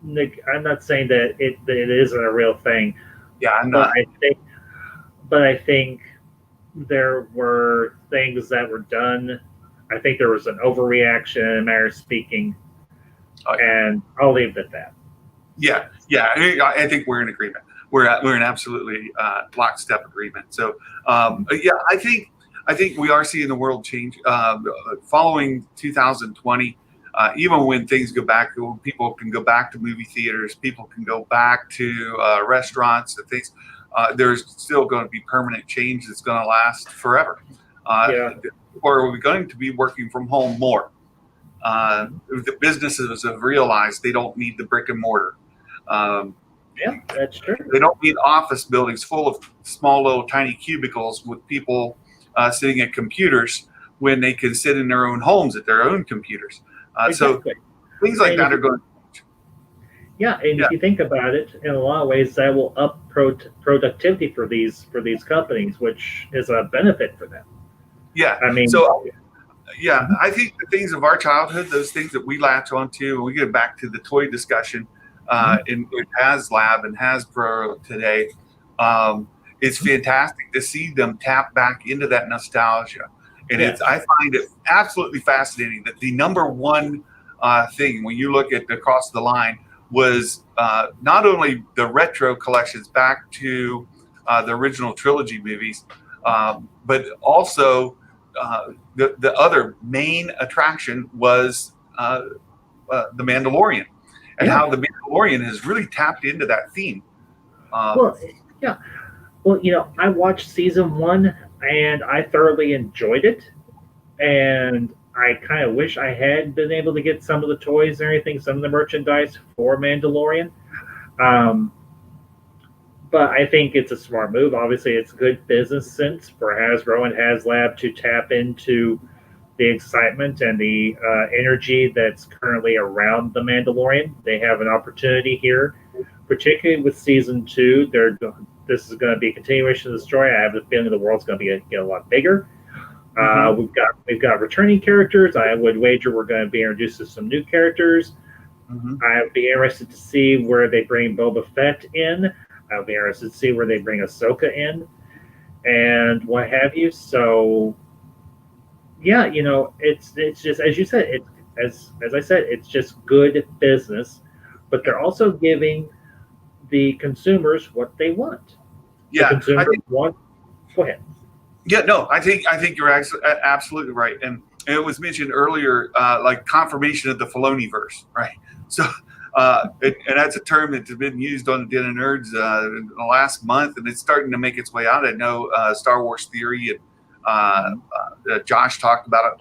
Nick. I'm not saying that it isn't a real thing. Yeah, I'm not. But I think there were things that were done. I think there was an overreaction in a matter of speaking, and I'll leave it at that. Yeah. I think we're in agreement. We're in absolutely lockstep agreement. So, I think we are seeing the world change following 2020. Even when things go back, people can go back to movie theaters. People can go back to restaurants and things. There's still going to be permanent change that's going to last forever. Or we're going to be working from home more. The businesses have realized they don't need the brick and mortar. That's true. They don't need office buildings full of small little tiny cubicles with people sitting at computers when they can sit in their own homes at their own computers. So things like that are going to change. Yeah, and if you think about it, in a lot of ways, that will up productivity for these companies, which is a benefit for them. Yeah. I mean, so yeah, I think the things of our childhood, those things that we latch onto, and we get back to the toy discussion in HasLab and Hasbro today, it's fantastic to see them tap back into that nostalgia. And I find it absolutely fascinating that the number one thing when you look at across the line was not only the retro collections back to the original trilogy movies, but also the other main attraction was the Mandalorian, and how the Mandalorian has really tapped into that theme. Well, I watched season 1 and I thoroughly enjoyed it, and I kind of wish I had been able to get some of the toys and everything, some of the merchandise for Mandalorian. But I think it's a smart move. Obviously, it's good business sense for Hasbro and HasLab to tap into the excitement and the energy that's currently around the Mandalorian. They have an opportunity here, particularly with season 2. This is going to be a continuation of the story. I have the feeling the world's going to get a lot bigger. We've got returning characters. I would wager we're going to be introduced to some new characters. I would be interested to see where they bring Boba Fett in. I would be interested to see where they bring Ahsoka in, and what have you. So, yeah, it's just, as you said, as I said, it's just good business, but they're also giving the consumers what they want. Yeah, the consumers want. Go ahead. Yeah, no, I think you're absolutely right, and it was mentioned earlier, like confirmation of the Filoniverse, right? So, and that's a term that's been used on the Den of Nerds in the last month, and it's starting to make its way out. I know Star Wars Theory and Josh talked about it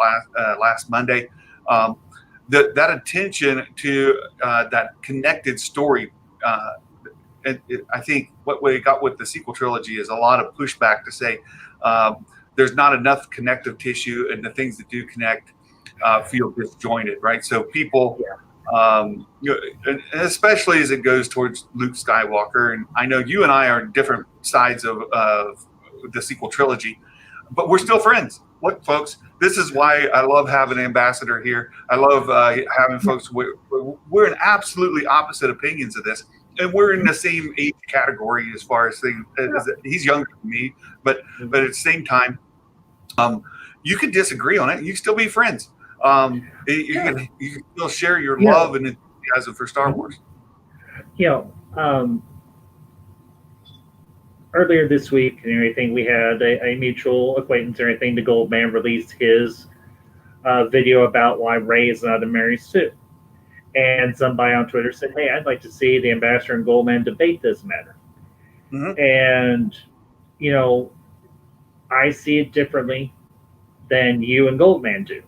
last Monday. That attention to that connected story. I think what we got with the sequel trilogy is a lot of pushback to say there's not enough connective tissue, and the things that do connect feel disjointed, right? So people, and especially as it goes towards Luke Skywalker, and I know you and I are different sides of the sequel trilogy, but we're still friends. Look, folks, this is why I love having an ambassador here. I love having folks. We're in absolutely opposite opinions of this. And we're in the same age category as far as things. He's younger than me, but at the same time, you can disagree on it. You can still be friends. You can still share your love and enthusiasm for Star Wars. Earlier this week and everything, we had a mutual acquaintance and everything. The Goldman released his video about why Rey is not in Mary's suit. And somebody on Twitter said, "Hey, I'd like to see the ambassador and Goldman debate this matter." And I see it differently than you and Goldman do.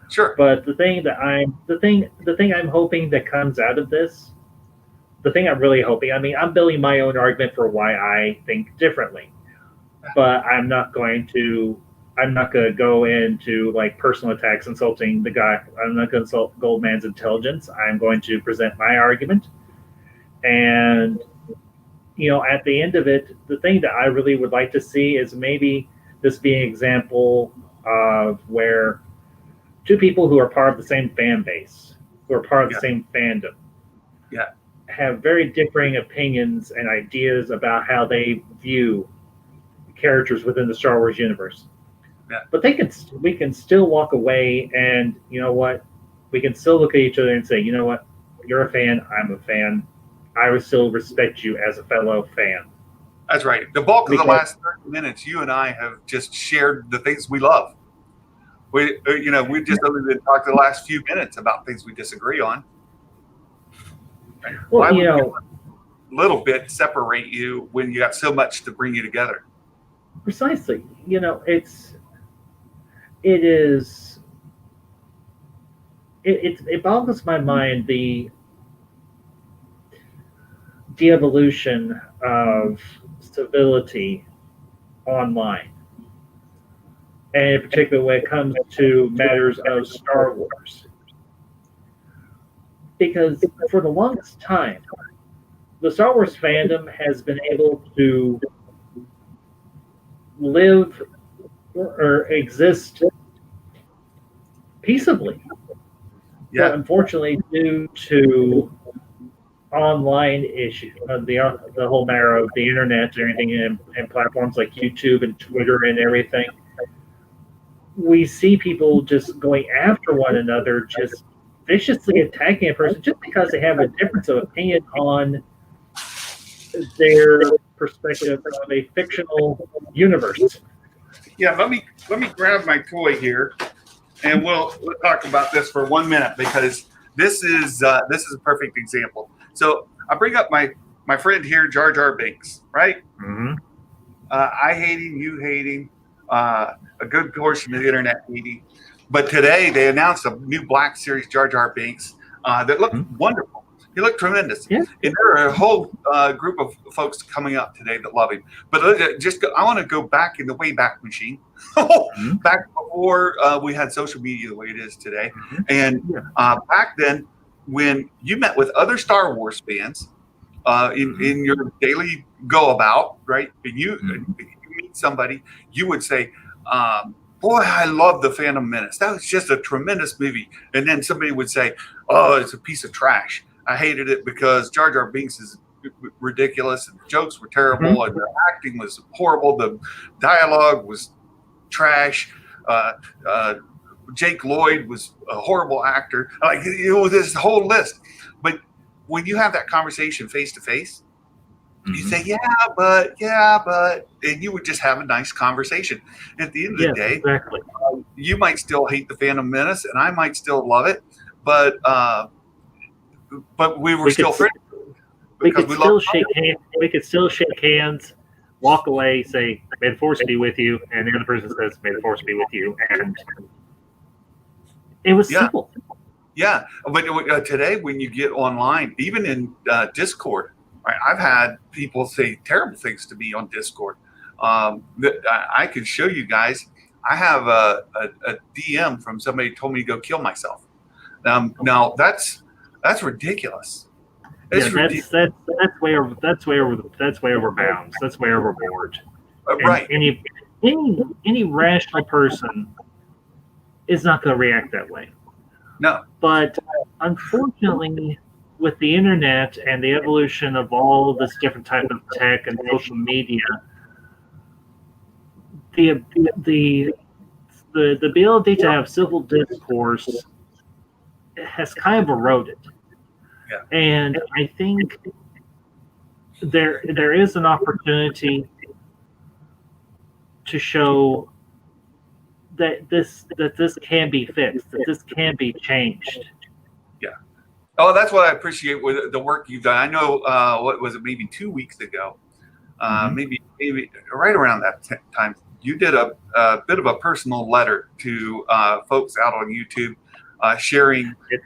Sure. But the thing I'm hoping that comes out of this, the thing I'm really hoping, I mean, I'm building my own argument for why I think differently, but I'm not going to go into like personal attacks, insulting the guy. I'm not going to insult Goldman's intelligence. I'm going to present my argument. And, at the end of it, the thing that I really would like to see is maybe this be an example of where two people who are part of the same fan base, who are part of the same fandom, have very differing opinions and ideas about how they view characters within the Star Wars universe. But we can still walk away, and you know what? We can still look at each other and say, you know what? You're a fan. I'm a fan. I would still respect you as a fellow fan. That's right. The bulk of the last 30 minutes, you and I have just shared the things we love. We just only been talking the last few minutes about things we disagree on. Well, why would a little bit separate you when you got so much to bring you together? Precisely. It boggles my mind the de-evolution of civility online, and in particular when it comes to matters of Star Wars. because for the longest time, the Star Wars fandom has been able to live or exist peaceably. Yeah. But unfortunately, due to online issues, the whole matter of the internet and everything, and platforms like YouTube and Twitter and everything, we see people just going after one another, just viciously attacking a person just because they have a difference of opinion on their perspective of a fictional universe. Yeah, let me grab my toy here, and we'll talk about this for 1 minute, because this is a perfect example. So I bring up my friend here, Jar Jar Binks, right? Mm-hmm. I hate him, you hate him, a good portion of the internet hate him. But today they announced a new Black Series Jar Jar Binks that looked wonderful. He looked tremendous. Yeah. And there are a whole group of folks coming up today that love him. But I want to go back in the Wayback Machine, back before we had social media the way it is today. And back then, when you met with other Star Wars fans in your daily go about, right? And you meet somebody, you would say, boy, I love The Phantom Menace. That was just a tremendous movie. And then somebody would say, oh, it's a piece of trash. I hated it because Jar Jar Binks is ridiculous, and the jokes were terrible, and the acting was horrible. The dialogue was trash. Jake Lloyd was a horrible actor. Like, this whole list. But when you have that conversation face to face, you say, yeah, but, and you would just have a nice conversation. At the end of the day, exactly. You might still hate The Phantom Menace, and I might still love it, but we were still friends. We could still shake hands. We could still shake hands, walk away, say, "May the Force be with you," and the other person says, "May the Force be with you," and it was simple. Yeah, but today when you get online, even in Discord, right, I've had people say terrible things to me on Discord. That I could show you guys. I have a DM from somebody who told me to go kill myself. Now that's ridiculous. That's way over bounds. That's way overboard. Right. Any rational person is not going to react that way. No. But unfortunately, with the internet and the evolution of all this different type of tech and social media, the ability to have civil discourse has kind of eroded. Yeah. And I think there is an opportunity to show that this can be fixed, that this can be changed. Yeah. Oh, that's what I appreciate with the work you've done. I know, what was it, maybe 2 weeks ago, maybe right around that time, you did a bit of a personal letter to folks out on YouTube, sharing it's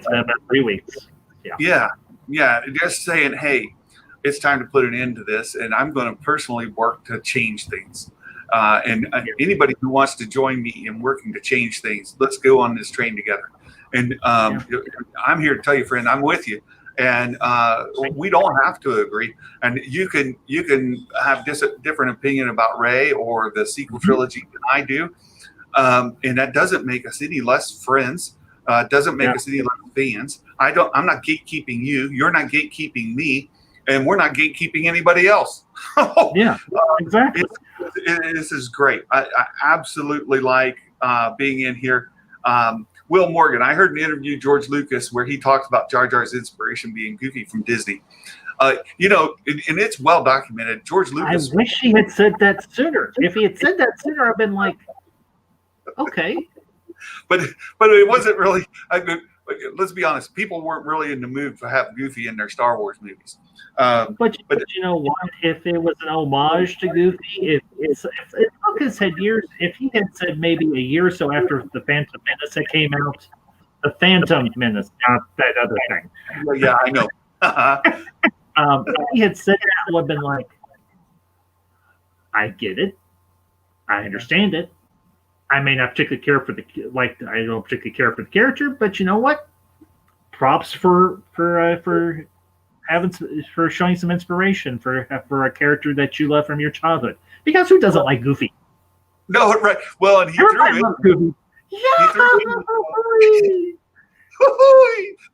been about 3 weeks. Yeah, just saying, hey, it's time to put an end to this, and I'm going to personally work to change things. And anybody who wants to join me in working to change things, let's go on this train together. And I'm here to tell you, friend, I'm with you. And we don't have to agree. And you can have just a different opinion about Rey or the sequel trilogy than I do. And that doesn't make us any less friends. Doesn't make us any less fans. I'm not gatekeeping you. You're not gatekeeping me, and we're not gatekeeping anybody else. Exactly. This is great. I absolutely like being in here. Will Morgan, I heard an interview George Lucas where he talks about Jar Jar's inspiration being Goofy from Disney. And it's well documented. George Lucas. I wish he had said that sooner. If he had said that sooner, I've been like, okay. But it wasn't really. Let's be honest. People weren't really in the mood to have Goofy in their Star Wars movies. But you know what? If it was an homage to Goofy, if Lucas had years, if he had said maybe a year or so after the Phantom Menace that came out, the Phantom Menace, not that other thing. Yeah, I know. If he had said that, I would have been like, I get it, I understand it. I may not particularly care for I don't particularly care for the character, but you know what? props for having for showing some inspiration for a character that you love from your childhood. Because who doesn't like Goofy? No, right. Well, and he Everybody threw loves Goofy.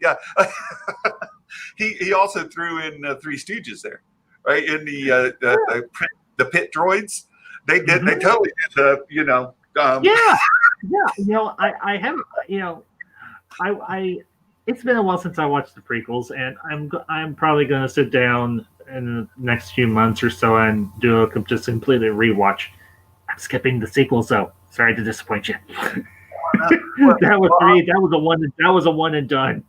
Yeah. He also threw in Three Stooges there, right? In the pit droids, they did. They totally did. Yeah. I haven't. I it's been a while since I watched the prequels, and I'm probably going to sit down in the next few months or so and do just completely rewatch. I'm skipping the sequels, though. Sorry to disappoint you. That was a one and done.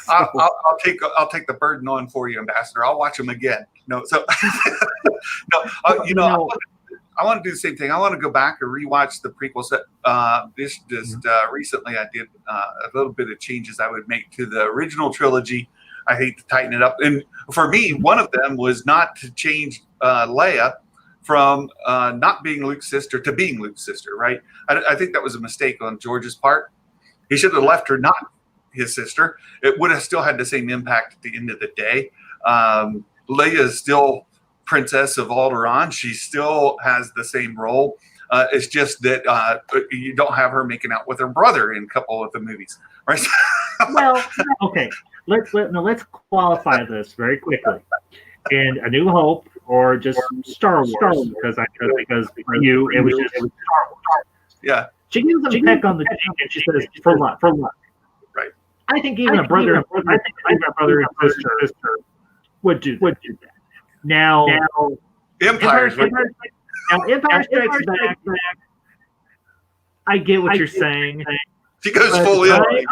I'll take the burden on for you, Ambassador. I'll watch them again. No, so I want to do the same thing. I want to go back and rewatch the prequels. Recently, I did a little bit of changes I would make to the original trilogy. I hate to tighten it up, and for me, one of them was not to change Leia from not being Luke's sister to being Luke's sister. Right? I think that was a mistake on George's part. He should have left her not his sister. It would have still had the same impact at the end of the day. Leia is still Princess of Alderaan. She still has the same role. It's just that you don't have her making out with her brother in a couple of the movies, right? Well, okay. Let's qualify this very quickly. In A New Hope or just Star Wars, because for you it was just Star Wars. Yeah. She gives him a peck on the cheek and she says, "For love." Right. I think even a brother and sister would do that. Now Empire Strikes Back. I get what you're saying. She goes full in.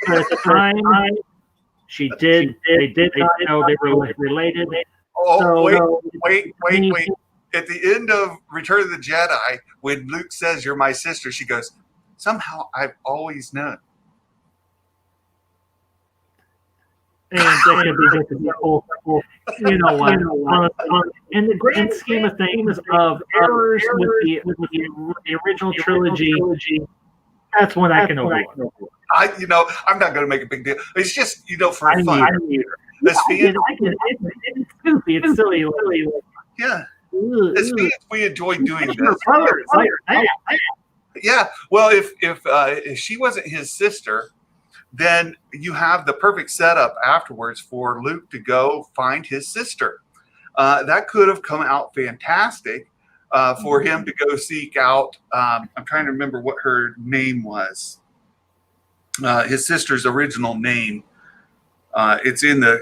But at the time, they did not know they were related. Oh, wait. At the end of Return of the Jedi, when Luke says, "You're my sister," she goes, "Somehow I've always known." And that can be just a whole, in the grand scheme of things of errors with the original trilogy, that's one I can overlook. I'm not going to make a big deal. It's just, for fun. It's goofy. It's silly. Yeah. As fans, we enjoy doing this. Yeah. Well, if she wasn't his sister, then you have the perfect setup afterwards for Luke to go find his sister. That could have come out fantastic for him to go seek out. I'm trying to remember what her name was. His sister's original name. It's in the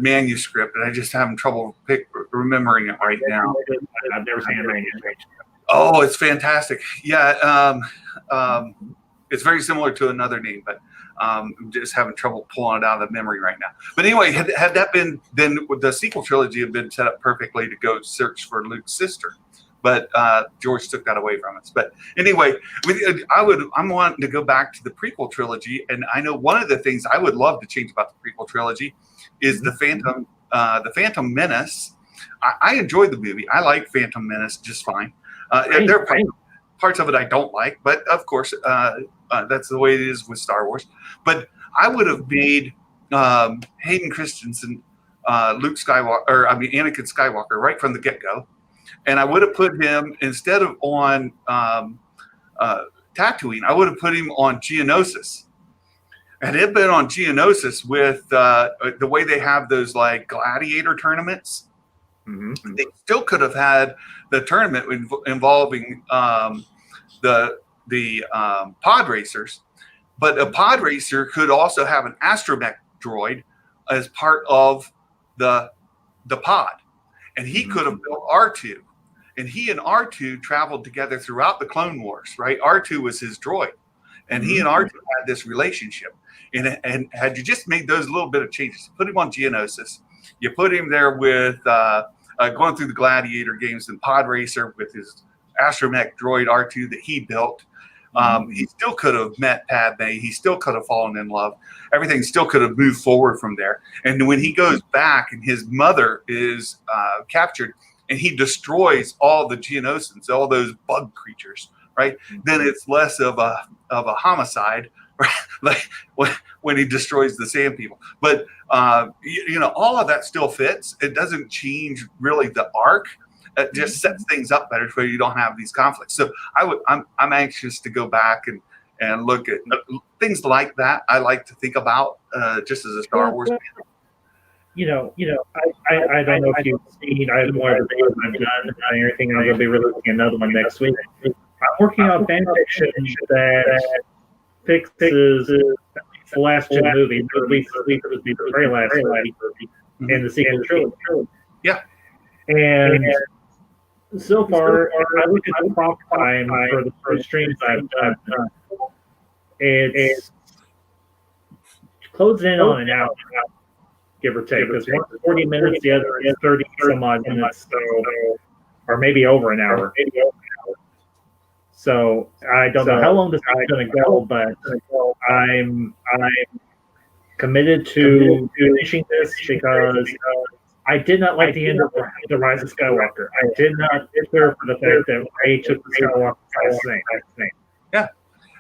manuscript, and I just having trouble remembering it right now. I've never seen a manuscript. Oh, it's fantastic. Yeah, it's very similar to another name, but I'm just having trouble pulling it out of the memory right now. But anyway, had that been, then the sequel trilogy had been set up perfectly to go search for Luke's sister. But George took that away from us. But anyway, I'm wanting to go back to the prequel trilogy, and I know one of the things I would love to change about the prequel trilogy is the Phantom Menace. I enjoyed the movie. I like Phantom Menace just fine. There are parts of it I don't like, but of course, that's the way it is with Star Wars. But I would have made Hayden Christensen Anakin Skywalker right from the get-go. And I would have put him, instead of on Tatooine, I would have put him on Geonosis. And it had been on Geonosis with the way they have those like gladiator tournaments. Mm-hmm. They still could have had the tournament involving the pod racers, but a pod racer could also have an astromech droid as part of the pod. And he could have built R2. And he and R2 traveled together throughout the Clone Wars, right? R2 was his droid. And he and R2 had this relationship. And had you just made those little bit of changes, put him on Geonosis, you put him there with going through the gladiator games and pod racer with his astromech droid R2 that he built. He still could have met Padme. He still could have fallen in love. Everything still could have moved forward from there. And when he goes back and his mother is captured and he destroys all the Geonosins, all those bug creatures, right? Then it's less of a homicide, like when he destroys the sand people. But all of that still fits. It doesn't change really the arc. It just sets things up better so you don't have these conflicts. So I'm anxious to go back and look at things like that. I like to think about just as a Star Wars fan. I don't know if you've seen. I have more of the videos I've done and everything. I'm going to be releasing another one next week. I'm working on fan fiction that fixes the last gen movie, at least the very last movie, and the sequel trilogy. Yeah. And so far, I look at the prop time for the first streams I've done. It's closing in on an hour, give or take. Because one's 40 minutes, the other is 30 some odd minutes, or maybe over an hour. So I don't know how long this is going to go, but I'm committed to finishing this because I did not like the end of The Rise of Skywalker. I did not care for the fact that Rey took the Skywalker thing. Yeah.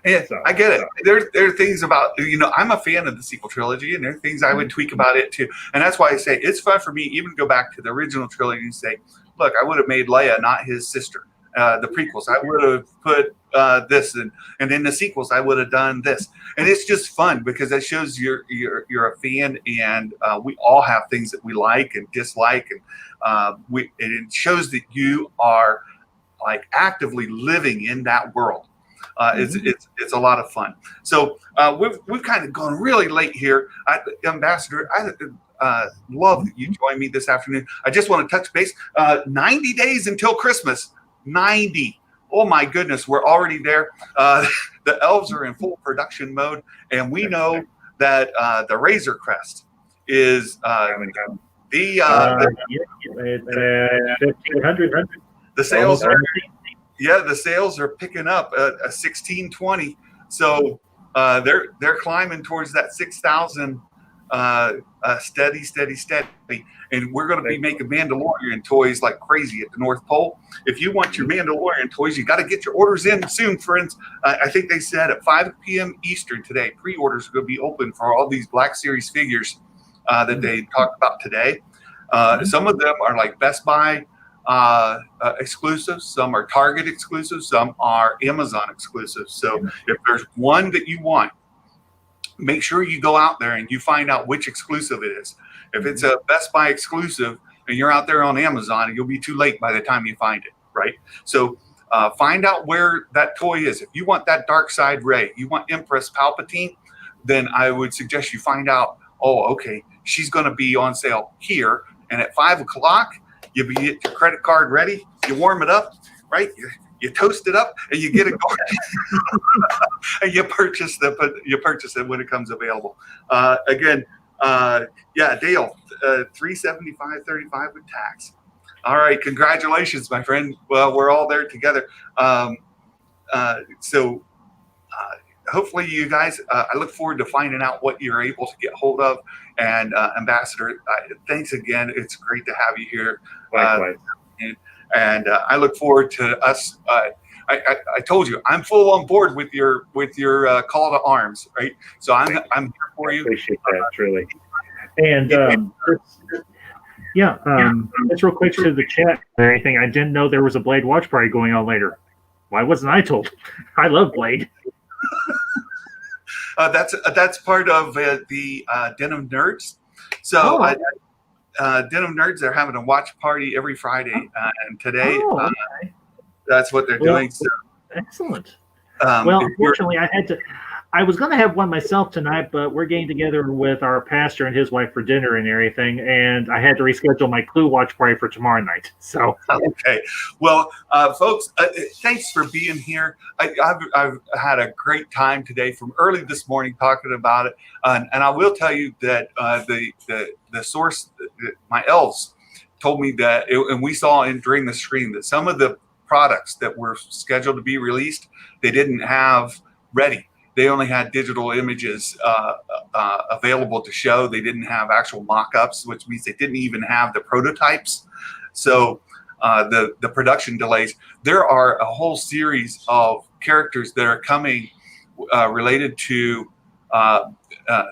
Yeah, so, I get it. There are things about, I'm a fan of the sequel trilogy, and there are things I would tweak about it too. And that's why I say it's fun for me even to go back to the original trilogy and say, look, I would have made Leia not his sister. The prequels, I would have put this, and in the sequels, I would have done this. And it's just fun because that shows you're a fan, and we all have things that we like and dislike, and it shows that you are like actively living in that world. It's a lot of fun. So we've kind of gone really late here. Ambassador, I love that you joined me this afternoon. I just want to touch base. 90 days until Christmas. 90. Oh my goodness, we're already there. The elves are in full production mode, and we know that the Razor Crest is the 1,500. The sales are. Yeah, the sales are picking up a 1620. So they're climbing towards that 6,000 steady. And we're going to be making Mandalorian toys like crazy at the North Pole. If you want your Mandalorian toys, you got to get your orders in soon, friends. I think they said at 5 p.m. Eastern today, pre-orders are going to be open for all these Black Series figures that they talked about today. Some of them are like Best Buy exclusives, some are Target exclusives, some are Amazon exclusives. So if there's one that you want, make sure you go out there and you find out which exclusive it is. If it's a Best Buy exclusive and you're out there on Amazon, you'll be too late by the time you find it, right? So find out where that toy is. If you want that dark side Rey, you want Empress Palpatine, then I would suggest you find out, okay, she's going to be on sale here. And at 5 o'clock, you get your credit card ready, you warm it up, right? You toast it up, and you get it going. And you purchase it when it comes available. Again, Dale, $375.35 with tax. All right, congratulations, my friend. Well, we're all there together. So hopefully you guys, I look forward to finding out what you're able to get hold of. And Ambassador, thanks again. It's great to have you here. Likewise. And I look forward to us. I told you I'm full on board with your call to arms, right? So I'm here for you. Appreciate that, truly. And just real quick to the chat and everything. I didn't know there was a Blade watch party going on later. Why wasn't I told? I love Blade. That's part of the Den of Nerds. So Den of Nerds, they're having a watch party every Friday, and today that's what they're doing. So, excellent. Unfortunately, I was going to have one myself tonight, but we're getting together with our pastor and his wife for dinner and everything, and I had to reschedule my Clue watch party for tomorrow night. So okay, well, folks, thanks for being here. I've had a great time today from early this morning talking about it, and I will tell you that the source, my elves, told me that, and we saw during the stream that some of the products that were scheduled to be released, they didn't have ready. They only had digital images available to show. They didn't have actual mock-ups, which means they didn't even have the prototypes. So the production delays. There are a whole series of characters that are coming related to the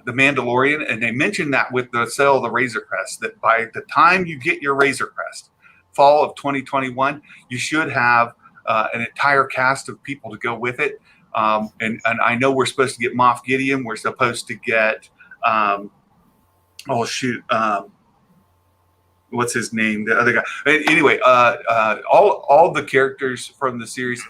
Mandalorian, and they mentioned that with the sale of the Razor Crest, that by the time you get your Razor Crest, fall of 2021, you should have an entire cast of people to go with it. And I know we're supposed to get Moff Gideon. We're supposed to get what's his name? The other guy. Anyway, all the characters from the series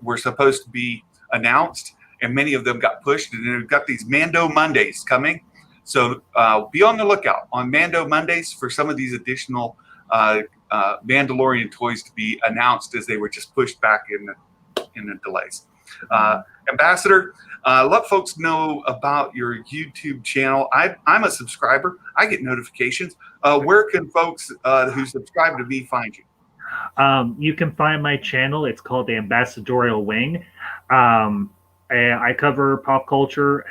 were supposed to be announced, and many of them got pushed. And then we've got these Mando Mondays coming. So be on the lookout on Mando Mondays for some of these additional Mandalorian toys to be announced, as they were just pushed back in the delays. Ambassador, let folks know about your YouTube channel. I'm a subscriber. I get notifications. Where can folks who subscribe to me find you? You can find my channel. It's called the Ambassadorial Wing. I cover pop culture.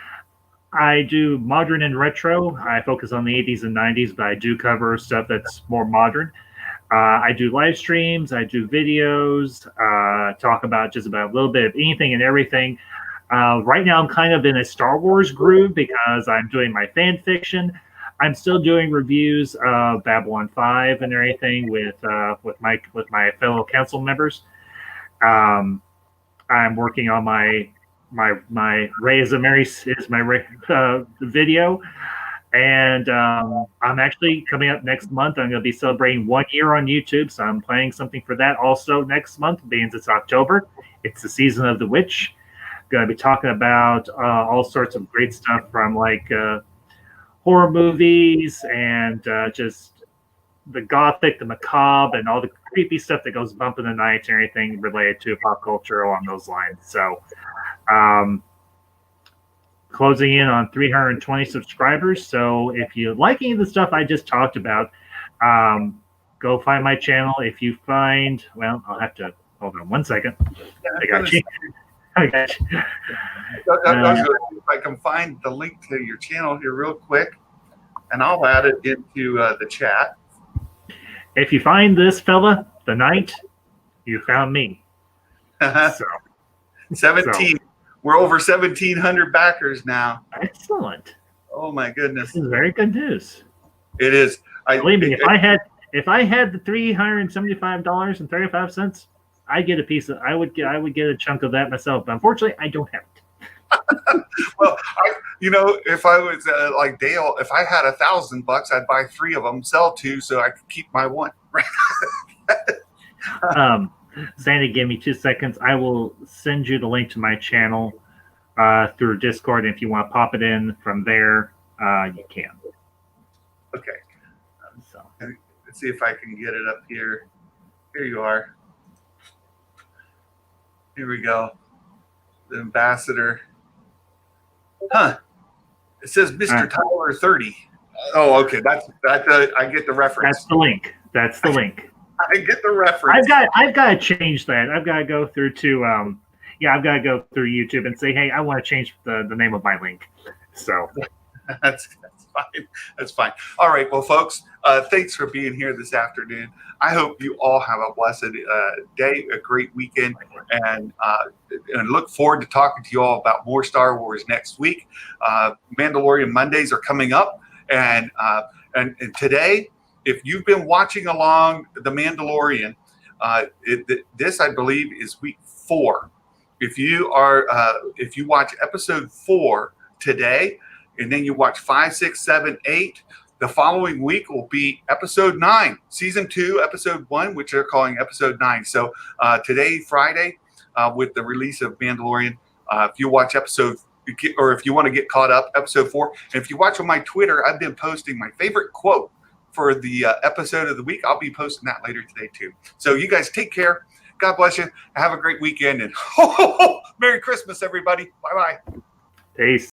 I do modern and retro. I focus on the 80s and 90s, but I do cover stuff that's more modern. I do live streams. I do videos. Talk about just about a little bit of anything and everything. Right now, I'm kind of in a Star Wars groove because I'm doing my fan fiction. I'm still doing reviews of Babylon 5 and everything with my fellow council members. I'm working on my Ray is a Mary is my Ray video, and I'm actually coming up next month. I'm going to be celebrating 1 year on YouTube, so I'm planning something for that also next month, being it's October. It's the season of the witch. Going to be talking about all sorts of great stuff from like horror movies and just the gothic, the macabre, and all the creepy stuff that goes bump in the night and everything related to pop culture along those lines. So closing in on 320 subscribers. So if you like any of the stuff I just talked about, go find my channel. If you find, well, I'll have to hold on 1 second. I got you. I got you. If I can find the link to your channel here real quick, and I'll add it into the chat. If you find this fella, the knight, you found me. So, 17. We're over 1,700 backers now. Excellent. Oh my goodness. This is very good news. It is. Believe me, if I had the $375.35, I'd get a piece of. I would get a chunk of that myself. But unfortunately, I don't have it. Well, if I was like Dale, if I had $1,000, I'd buy 3 of them, sell 2, so I could keep my 1. Sandy, give me 2 seconds. I will send you the link to my channel through Discord. And if you want to pop it in from there, you can. Okay. So let's see if I can get it up here. Here you are. Here we go. The ambassador. Huh. It says Mr. Tyler 30. Oh, okay. That's I get the reference. That's the link. That's the link. I get the reference. I've got to change that. I've got to go through to I've got to go through YouTube and say, hey, I want to change the name of my link. So that's fine. That's fine. All right. Well, folks, thanks for being here this afternoon. I hope you all have a blessed day, a great weekend, and look forward to talking to you all about more Star Wars next week. Mandalorian Mondays are coming up, and today, if you've been watching along The Mandalorian, this I believe is week 4. If you watch episode 4 today, and then you watch 5, 6, 7, 8. The following week will be episode 9, season 2, episode 1, which they're calling episode 9. So today, Friday, with the release of Mandalorian, if you watch episode, or if you want to get caught up, episode 4. And if you watch on my Twitter, I've been posting my favorite quote for the episode of the week. I'll be posting that later today too. So you guys take care. God bless you. Have a great weekend, and Merry Christmas, everybody. Bye-bye. Peace.